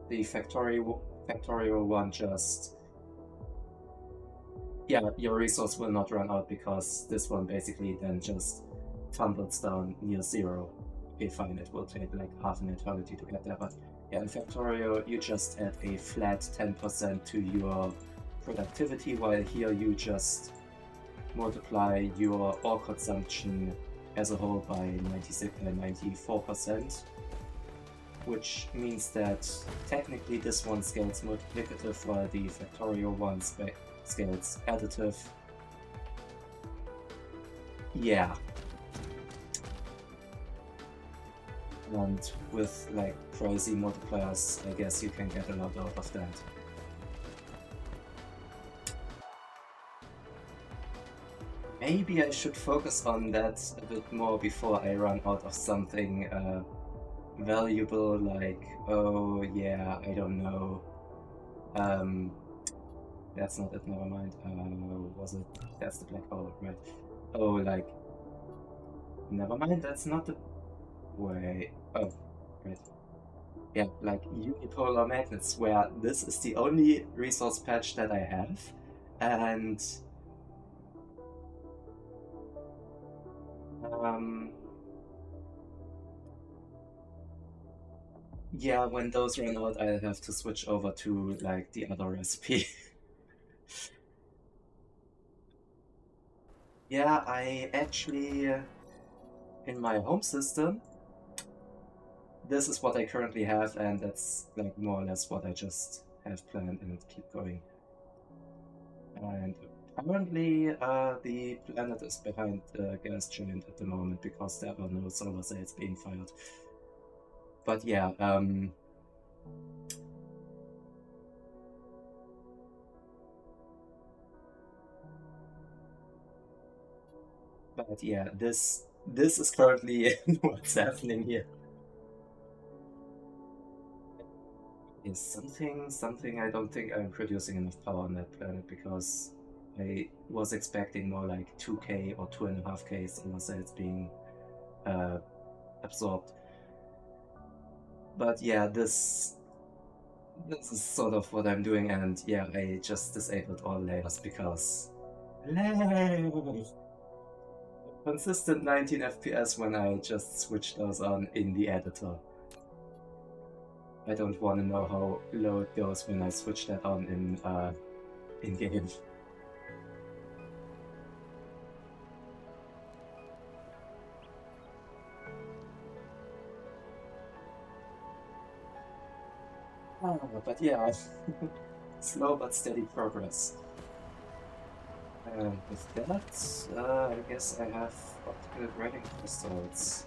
the Factorio one just, yeah, your resource will not run out because this one basically then just tumbles down near zero. Okay, fine, it will take like half an eternity to get there, but yeah, in Factorio you just add a flat 10% to your productivity, while here you just multiply your ore consumption as a whole by 94%, which means that technically this one scales multiplicative while the Factorio one scales additive. Yeah. And with like crazy multipliers, I guess you can get a lot out of that. Maybe I should focus on that a bit more before I run out of something valuable, like, oh yeah, I don't know. That's not it, never mind. Was it? That's the black hole, right? Oh, like, never mind, that's not the way. Oh, right. Yeah, like unipolar magnets, where this is the only resource patch that I have, and yeah, when those run out, I'll have to switch over to like the other recipe. Yeah, I actually, in my home system, this is what I currently have, and that's like more or less what I just have planned and keep going. And apparently, the planet is behind the gas giant at the moment because there are no solar cells being fired. But yeah, but yeah, this is currently what's happening here. Is something I don't think I'm producing enough power on that planet, because I was expecting more like 2k or 2.5k solar cells being absorbed. But yeah, this is sort of what I'm doing, and yeah, I just disabled all layers because layers. Consistent 19 FPS when I just switch those on in the editor. I don't want to know how low it goes when I switch that on in game. But yeah, slow but steady progress. And with that, I guess I have optical grading crystals.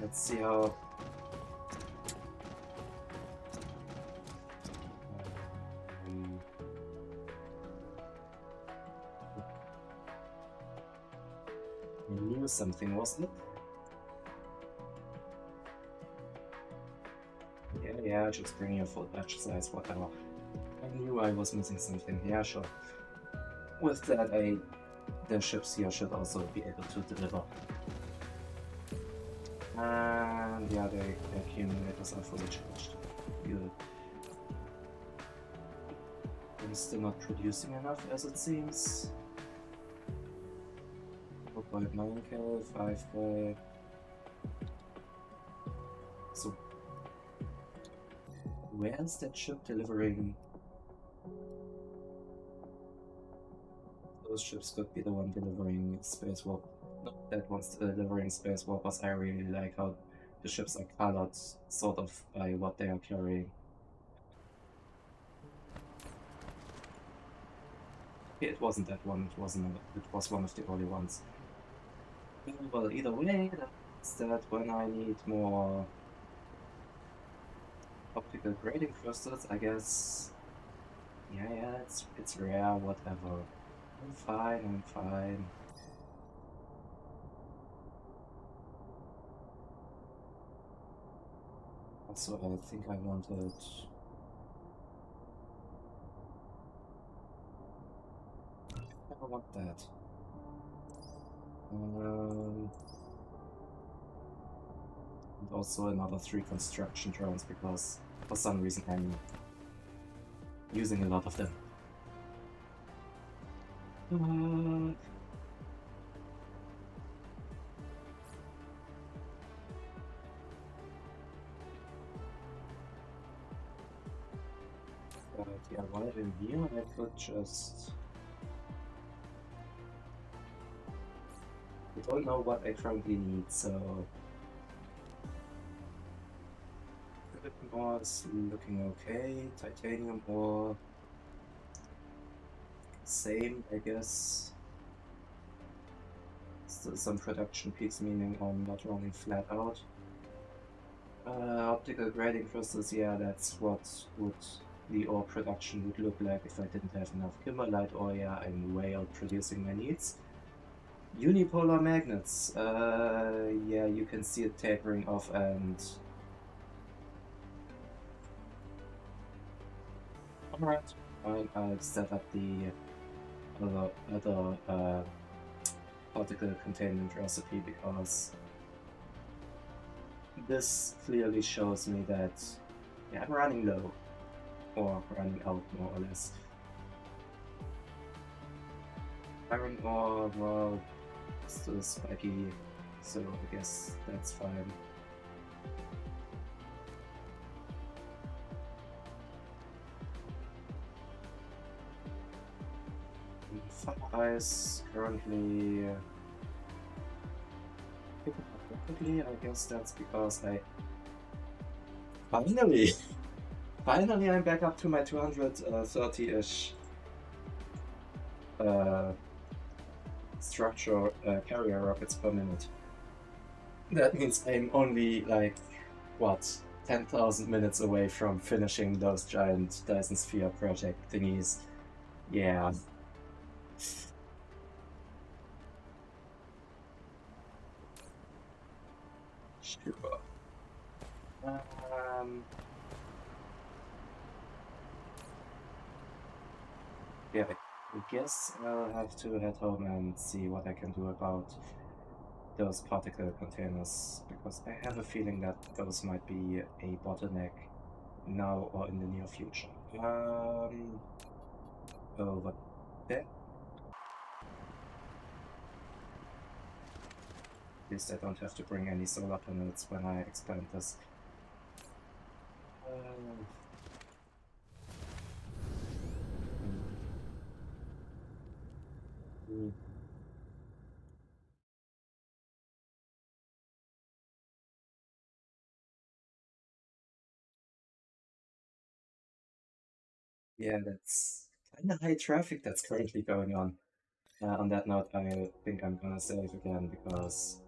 Let's see how. I knew something, wasn't it? Yeah, just bring your full batch size, whatever. I knew I was missing something. Yeah, sure. With that, the ships here should also be able to deliver. And yeah, the accumulators are fully charged. Good. I'm still not producing enough, as it seems. 4.9k, 5k. So, where is that ship delivering? Those ships could be the one delivering space warp. Not that one's delivering space warpers. I really like how the ships are colored sort of by what they are carrying. It wasn't that one, it was one of the early ones. Well, either way, that's that when I need more optical grading crystals, I guess. Yeah, it's rare, whatever. I'm fine. Also, I think I wanted. I don't want that. And also another 3 construction drones because for some reason I'm using a lot of them. But yeah, while in here, I could just. I don't know what I currently need, so. Silicon ore is looking okay. Titanium ore. Same, I guess. Still some production peaks, meaning I'm not running flat out. Optical grading crystals, yeah, that's what the ore production would look like if I didn't have enough kimberlite ore. Yeah, I'm way out producing my needs. Unipolar magnets, yeah, you can see it tapering off and... Alright, I'll set up the other particle containment recipe because this clearly shows me that, yeah, I'm running low, or running out more or less. Iron ore, well, still spiky, so I guess that's fine. Fire ice currently picking up rapidly. I guess that's because I finally I'm back up to my 230-ish structure carrier rockets per minute. That means I'm only like, what, 10,000 minutes away from finishing those giant Dyson Sphere project thingies. Yeah. Sure. Yeah, I guess I'll have to head home and see what I can do about those particle containers, because I have a feeling that those might be a bottleneck now or in the near future. Over there. At least I don't have to bring any solar panels when I expand this. Yeah, that's kind of high traffic that's currently going on. On that note, I think I'm gonna save again because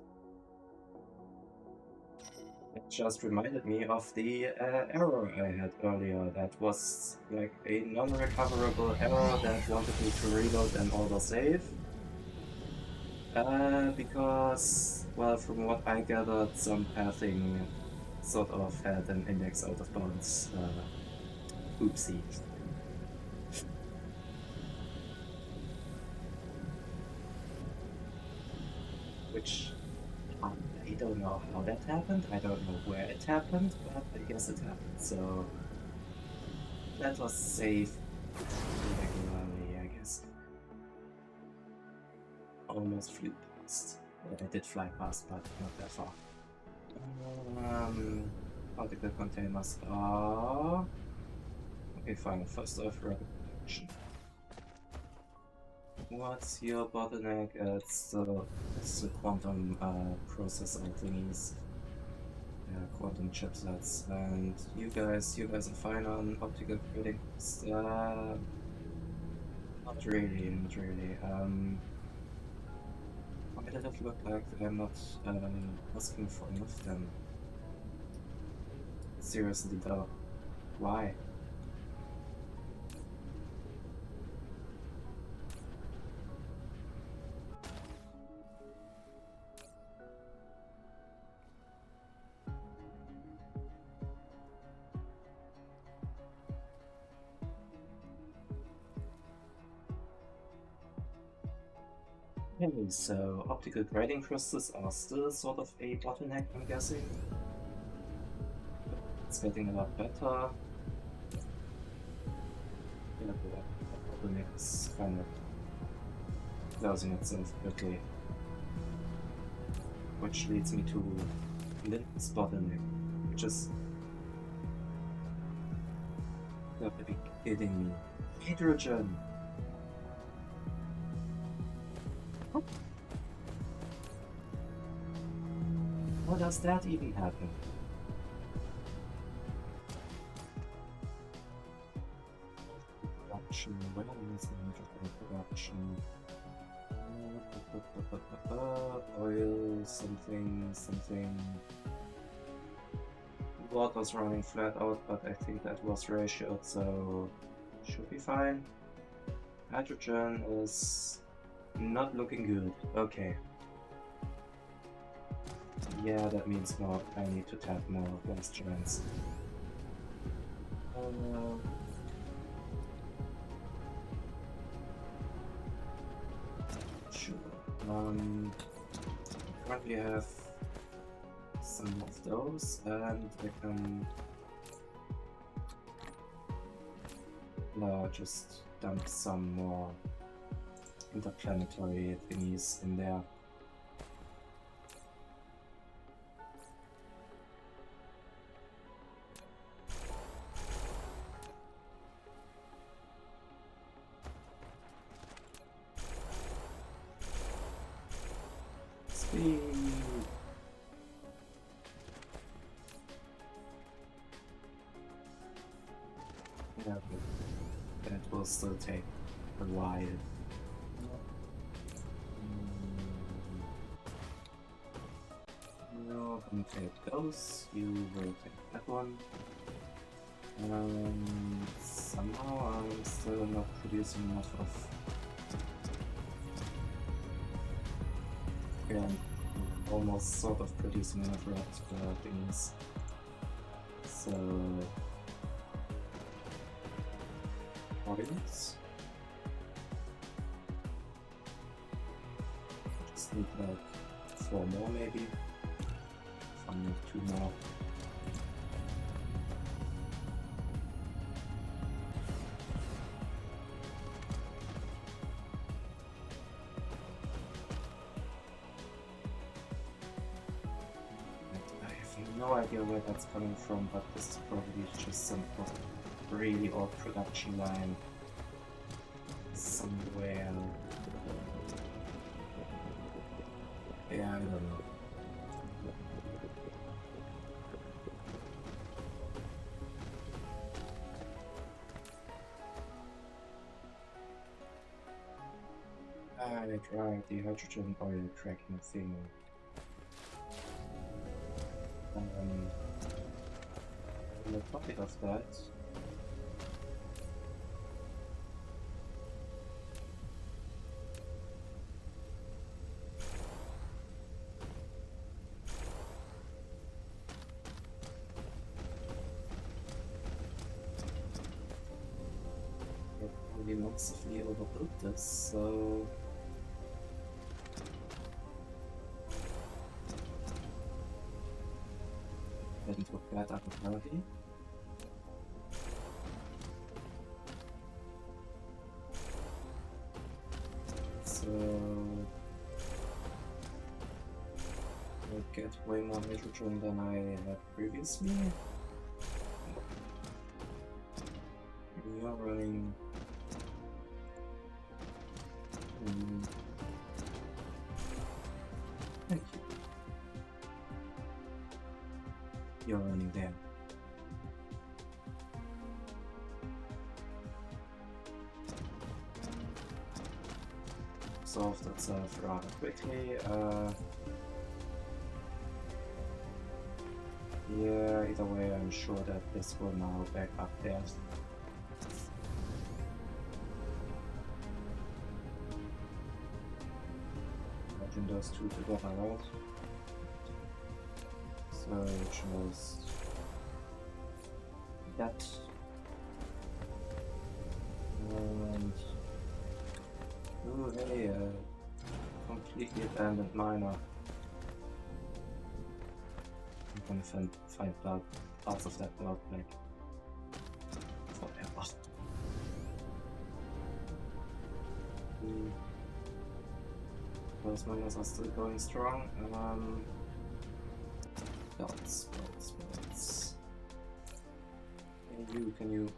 it just reminded me of the error I had earlier. That was like a non-recoverable error that wanted me to reload and autosave. Because, well, from what I gathered, some pathing sort of had an index out of bounds. Oopsie. Which, I don't know how that happened, I don't know where it happened, but I guess it happened, so let us save regularly, I guess. Almost flew past. Well, I did fly past, but not that far. Particle containers are... Okay, fine, first off, rapid production. What's your bottleneck? It's the quantum processor thingies. Quantum chipsets, and you guys are fine on optical grading. Not really, not really. Why did it look like I'm not asking for enough then? Seriously though, why? Okay, so optical grading crystals are still sort of a bottleneck, I'm guessing. It's getting a lot better. Yeah, the bottleneck is kind of closing itself quickly. Which leads me to Linton's bottleneck, which is... You have to be kidding me. Hydrogen! How does that even happen? Production, where is the production? Oil, something. Water's running flat out, but I think that was ratioed, so should be fine. Hydrogen is not looking good. Okay. Yeah, that means more. I need to tap more gas giants. Sure. Currently have some of those, and I can just dump some more interplanetary thingies in there. Speed. Yeah, but that will still take a while. No, I'm gonna take those. You will take that one. Somehow I'm still not producing enough of. Yeah, I'm almost sort of producing enough red things. So. Oils. Just need like 4 more maybe. If I need 2 more. I have no idea where that's coming from, but this is probably just some really old production line somewhere. Yeah, I don't know. I tried the hydrogen oil cracking thing. On the topic of that, we massively overbuilt this, so didn't look bad up apparently. So I get way more hydrogen than I had previously. We are running thank you. You're running there. resolved itself rather quickly. Yeah, either way, I'm sure that this will now back up there. Imagine those two together, right? So just that. And ooh, hey, completely abandoned miner. I'm gonna find parts of that blood like forever. Those miners are still going strong. Belts. Can you?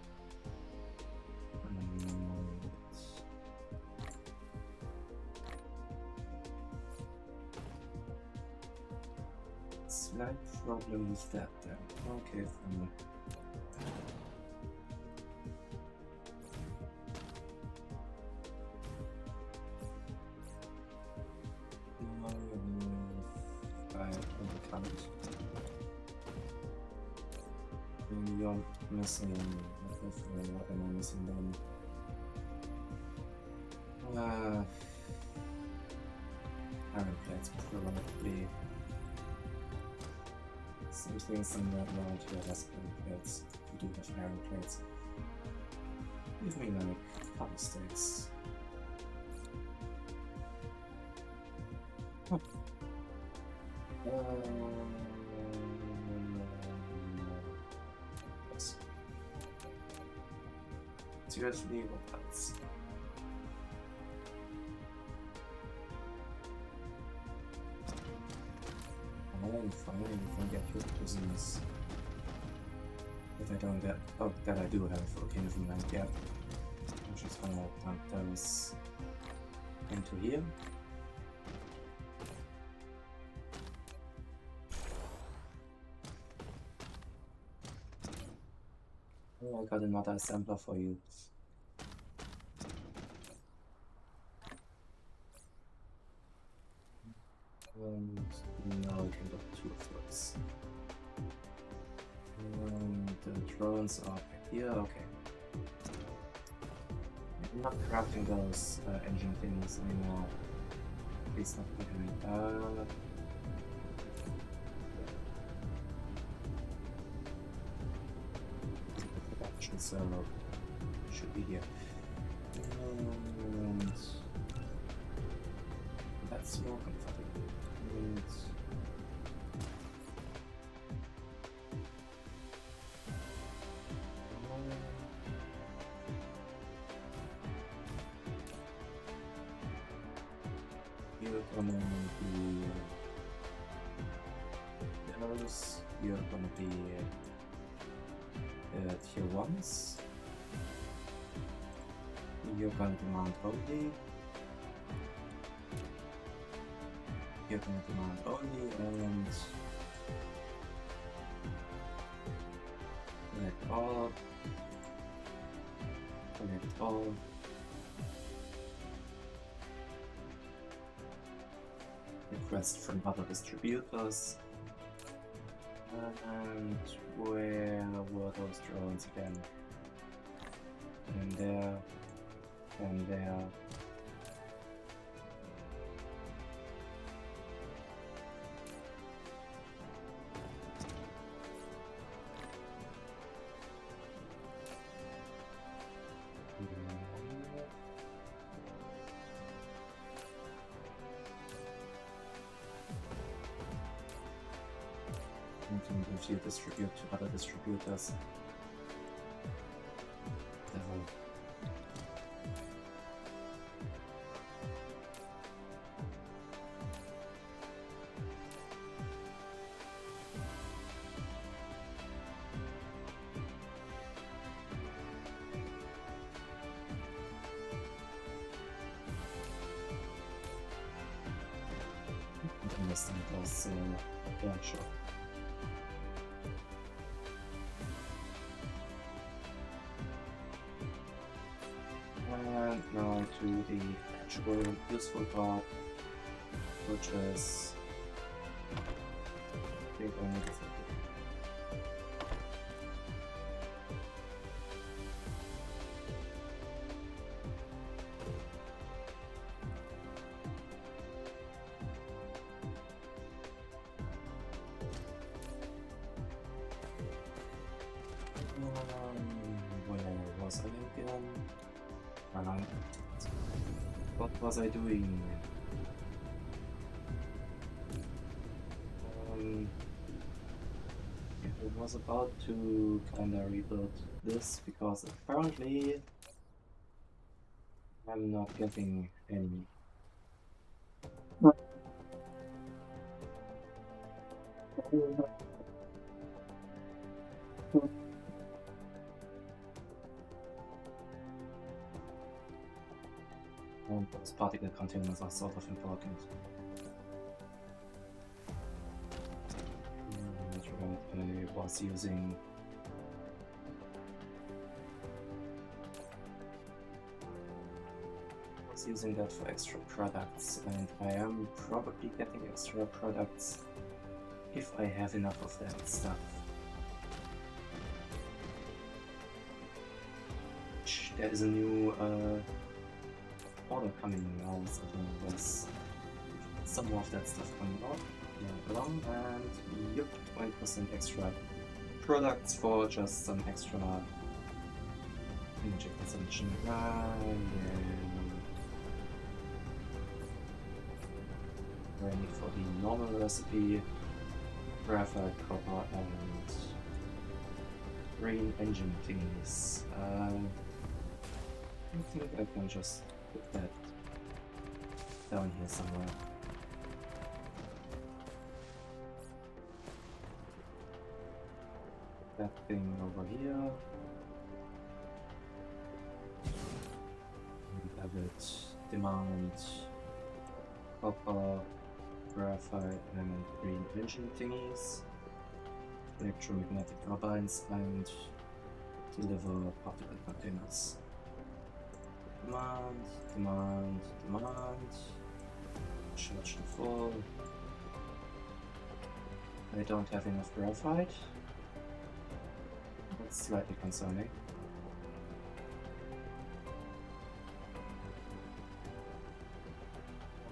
Slight problem with that then. Okay, fine. I can't. You're missing. What am I missing then? Iron plates probably. Something similar to the rest iron plates. You do have iron plates. Give me like a couple sticks. Huh. Yes. Seriously, what else? Finally, we can get your prisons. If I don't get. Oh, that I do have. Okay, never mind. Yeah. I'm just gonna dump those into here. Oh, I got another assembler for you. And now we can get two of those. And the drones are here, okay. I'm not crafting those engine things anymore. Please not me. Production server should be here. And that's more comfortable. And you're gonna be those, you're gonna be tier 1s. You're gonna demand only. You're gonna demand only and collect all. Collect all. Request from other distributors. And where were those drones again? And there. And there. If you distribute to other distributors. Devil. I understand those, yeah, sure. And now to the actual useful part, which is I think I need to where was I again? What was I doing? I was about to kinda rebuild this because apparently I'm not getting any. And those particle containers are sort of important. That's right, I was using that for extra products, and I am probably getting extra products if I have enough of that stuff. There is a new order coming now, so there's some more of that stuff coming out along, and yep, 20% extra products for just some extra energy consumption. Yeah. Ready for the normal recipe, graphite, copper, and green engine thingies. I think I can just put that down here somewhere. That thing over here. We have it demand copper, graphite, and green engine thingies, electromagnetic turbines, and deliver particle containers. Demand. Charge to full. I don't have enough graphite. That's slightly concerning.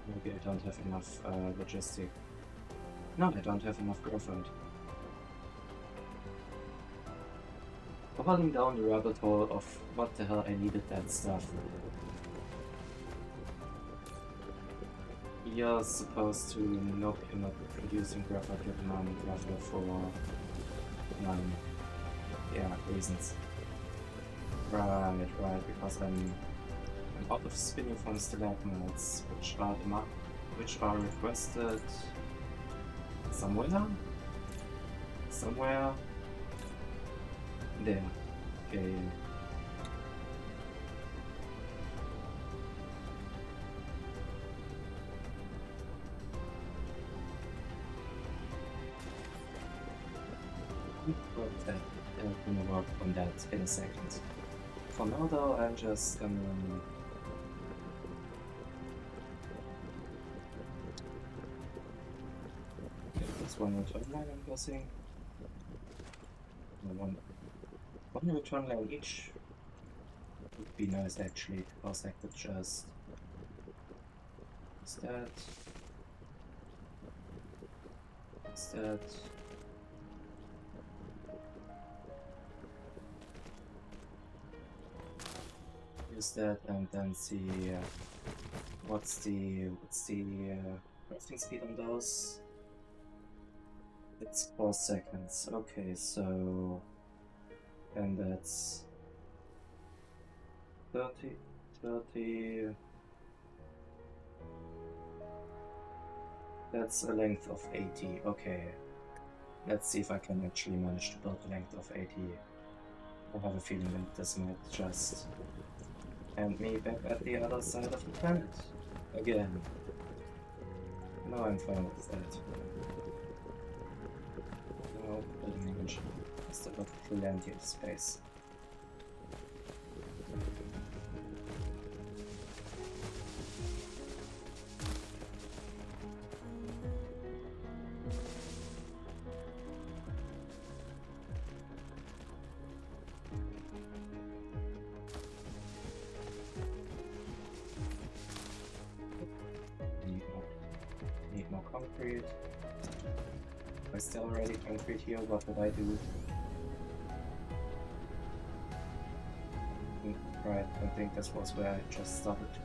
Maybe I don't have enough logistic. No, I don't have enough graphite. Falling down the rabbit hole of what the hell I needed that stuff. You're supposed to, nope, you're not producing graphite, you're demanding graphite for, reasons. Right, because I'm out of spinning from stalagmites, which are requested somewhere? There. Okay. I'm gonna work on that in a second. For now though, I'm just gonna this one return line, I'm guessing. One return line each would be nice actually, because I could just use that. Use that and then see what's the crafting speed on those. It's 4 seconds. Okay, so and that's 30. That's a length of 80. Okay. Let's see if I can actually manage to build a length of 80. I have a feeling that this might just end me back at the other side of the planet again. No, I'm fine with that. No, building engine. Still got plenty of space. I still already concrete here, what would I do? Right, I think this was where I just started to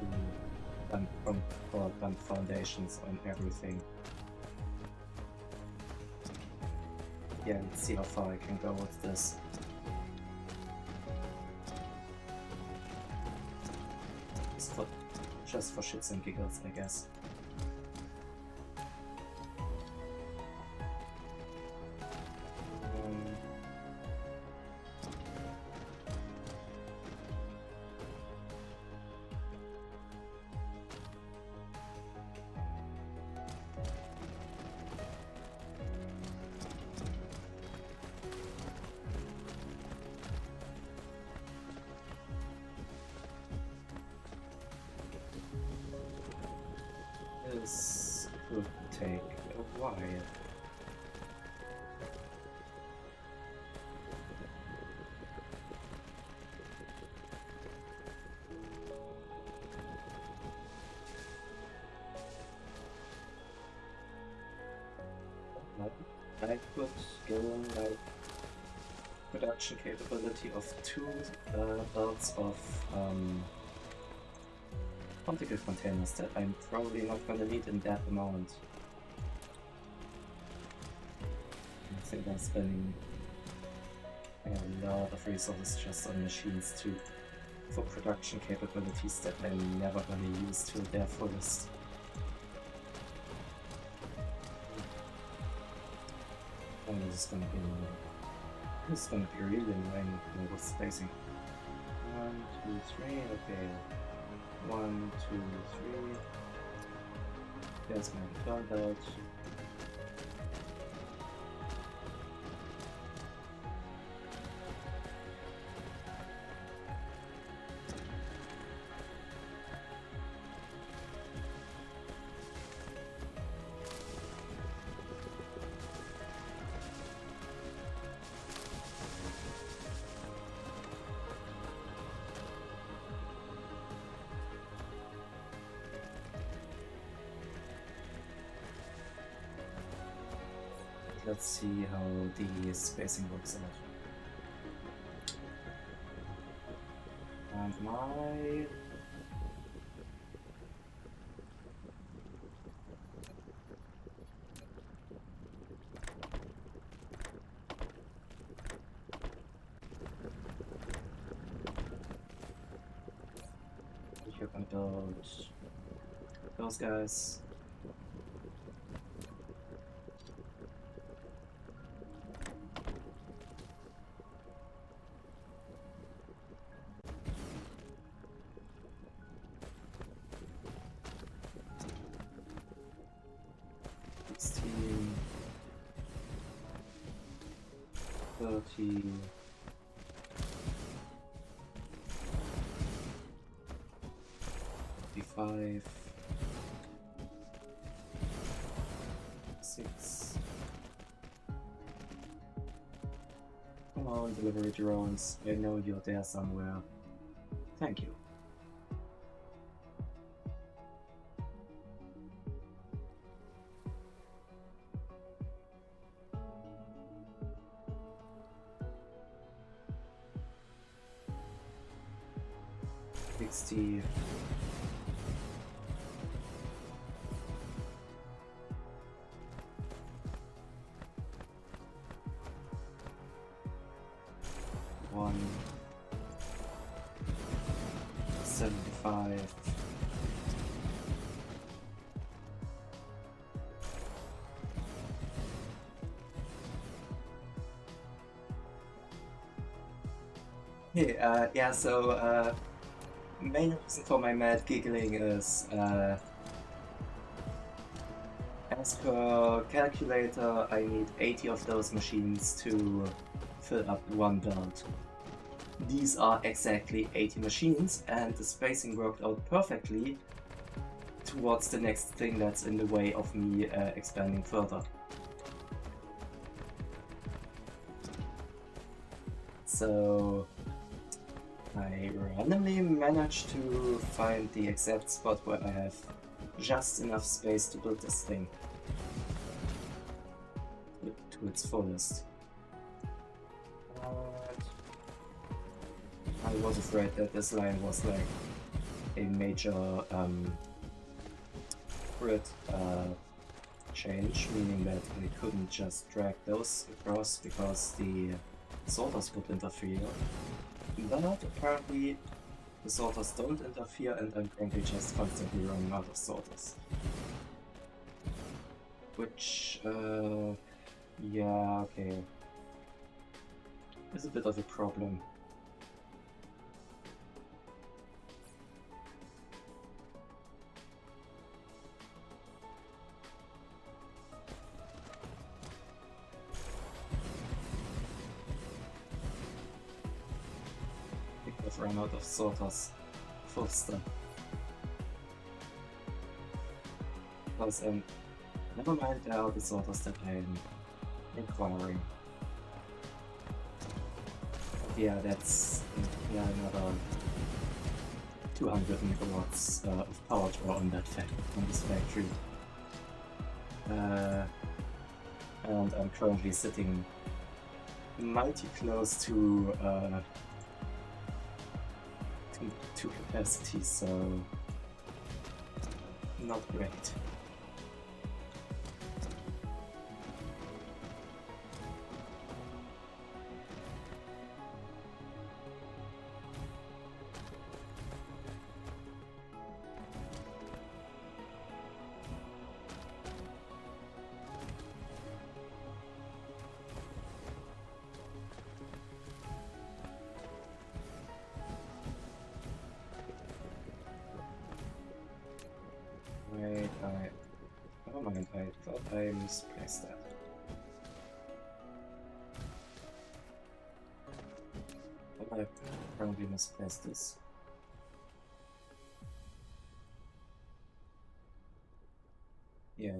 dump foundations on everything. Yeah, let's see how far I can go with this. Just for shits and giggles, I guess. This could take a while. I could go like production capability of 2 belts of particle containers that I'm probably not gonna need in that amount. I think I'm spending a lot of resources just on machines too, for production capabilities that I'm never gonna use to their fullest. Oh, this is gonna be really annoying with spacing. 1, 2, 3, okay. 1, 2, 3. There's my return belt. Let's see how the spacing works out. And my... You're gonna build those guys. Five, 6. Come on, delivery drones. I know you're there somewhere. Thank you. $60. $75. Hey, yeah, so, main reason for my mad giggling is, as per calculator, I need 80 of those machines to fill up one belt. These are exactly 80 machines, and the spacing worked out perfectly towards the next thing that's in the way of me expanding further. So I randomly managed to find the exact spot where I have just enough space to build this thing. to its fullest. I was afraid that this line was like a major grid change, meaning that we couldn't just drag those across because the sorters would interfere. But apparently the sorters don't interfere, and I'm currently just constantly running out of sorters. Which, yeah, okay, is a bit of a problem. I've run out of sorters faster. Because, never mind the sorters that I'm inquiring. But yeah, that's another 200 megawatts of power draw on this factory. And I'm currently sitting mighty close to capacity, so not great. Never mind, I thought I misplaced that. But I probably misplaced this. Yeah.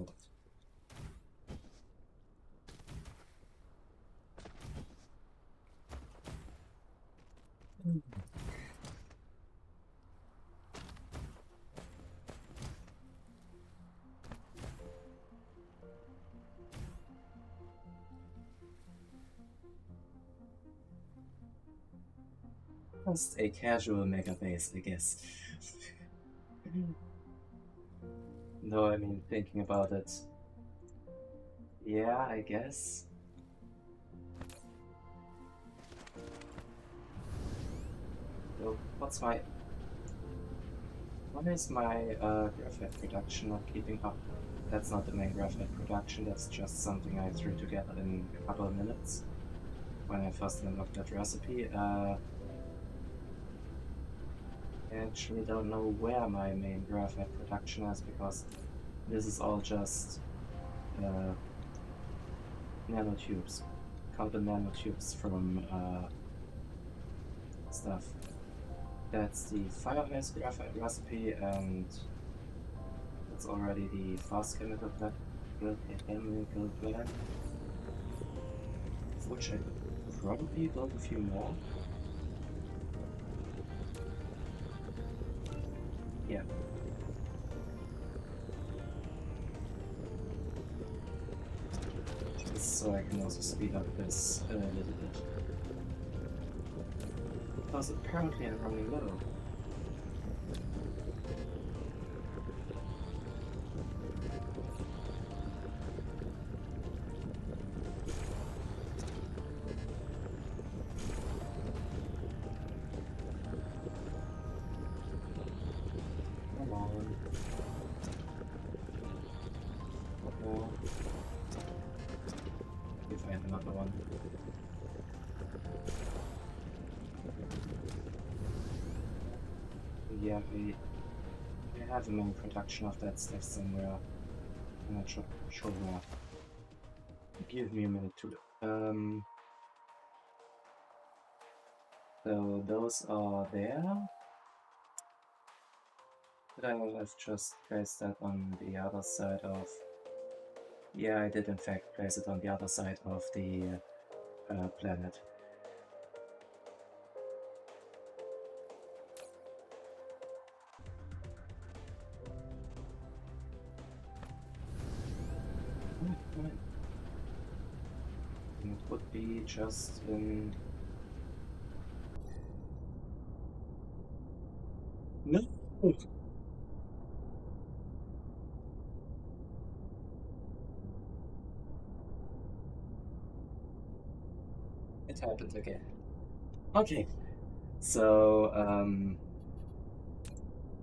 Just a casual megabase, I guess. No, I mean, thinking about it. Yeah, I guess. So, why is my graphite production not keeping up? That's not the main graphite production, that's just something I threw together in a couple of minutes when I first unlocked that recipe. I actually don't know where my main graphite production is, because this is all just nanotubes. Carbon nanotubes from stuff. That's the fire ice graphite recipe, and that's already the fast chemical plant, of which I could probably build a few more. Yeah. Just so I can also speed up this a little bit. Because apparently I'm running low. Come on. Okay. If I have another one. Yeah, I have a main production of that stuff somewhere. I'm not sure where. Give me a minute to look. So those are there. But I will have just placed that on the other side of... Yeah, I did in fact place it on the other side of the planet. be just in... No! It happened again. Okay, so,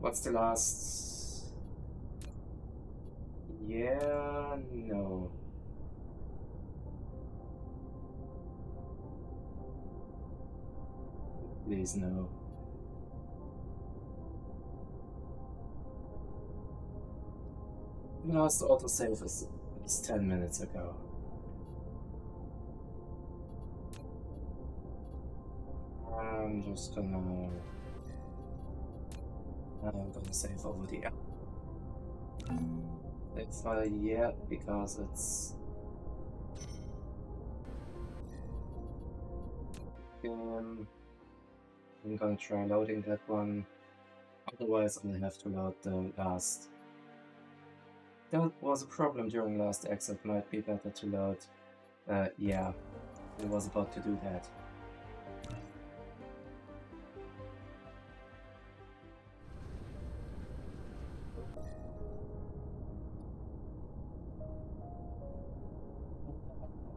what's the last... Yeah, no. Please, no. The last autosave is 10 minutes ago. I'm just gonna... I'm gonna save over the app. Save file yet because it's... I'm gonna try loading that one. Otherwise, I'll have to load the last. That was a problem during last exit. Might be better to load. Yeah, I was about to do that.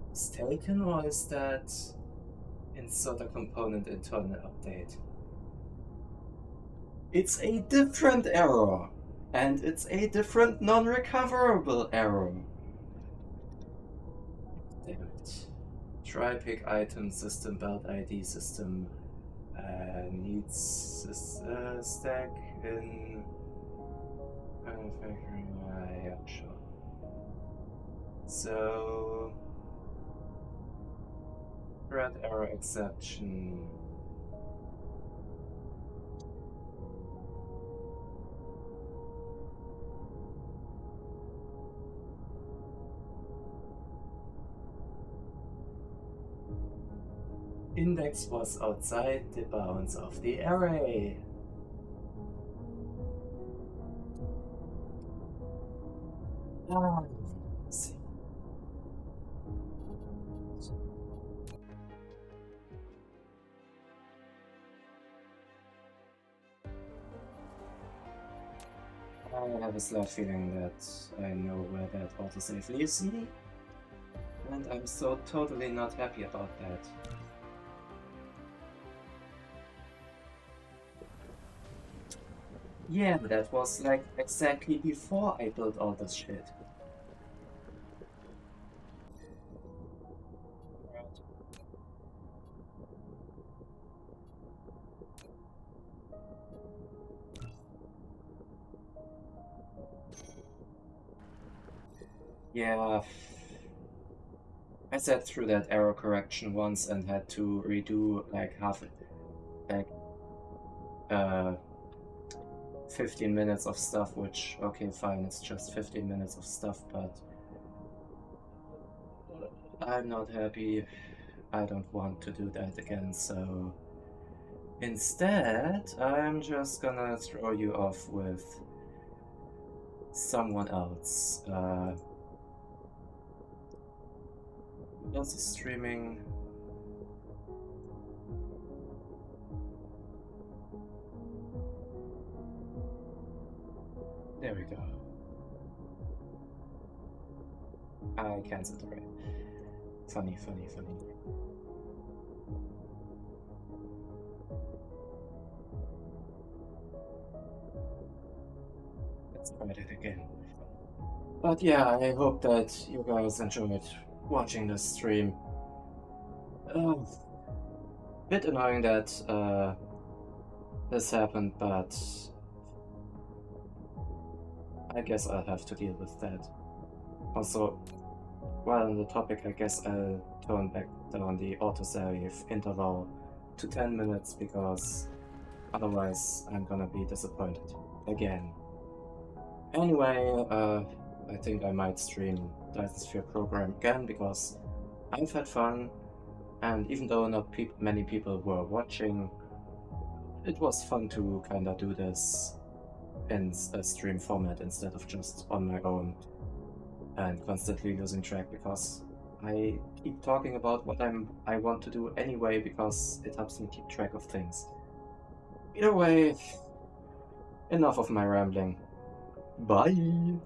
Mistaken, or is that insert a component internal update? It's a different error, and it's a different non-recoverable error. Damn it. Try pick item system build ID system needs stack in manufacturing. Yeah, sure. So thread error exception. Index was outside the bounds of the array. Let's see. I have a slight feeling that I know where that autosave leaves me, and I'm so totally not happy about that. Yeah, that was like exactly before I built all this shit. Yeah, I sat through that error correction once and had to redo like 15 minutes of stuff, which, okay, fine, it's just 15 minutes of stuff, but I'm not happy. I don't want to do that again, so instead, I'm just gonna throw you off with someone else. Who else is streaming? There we go. I cancelled the raid. Funny. Let's try it again. But yeah, I hope that you guys enjoyed watching this stream. Bit annoying that this happened, but I guess I'll have to deal with that. Also, while on the topic, I guess I'll turn back down the autosave interval to 10 minutes because otherwise I'm gonna be disappointed again. Anyway, I think I might stream Dyson Sphere Program again because I've had fun, and even though not many people were watching, it was fun to kinda do this in a stream format instead of just on my own and constantly losing track because I keep talking about what I want to do anyway because it helps me keep track of things. Either way, enough of my rambling. Bye!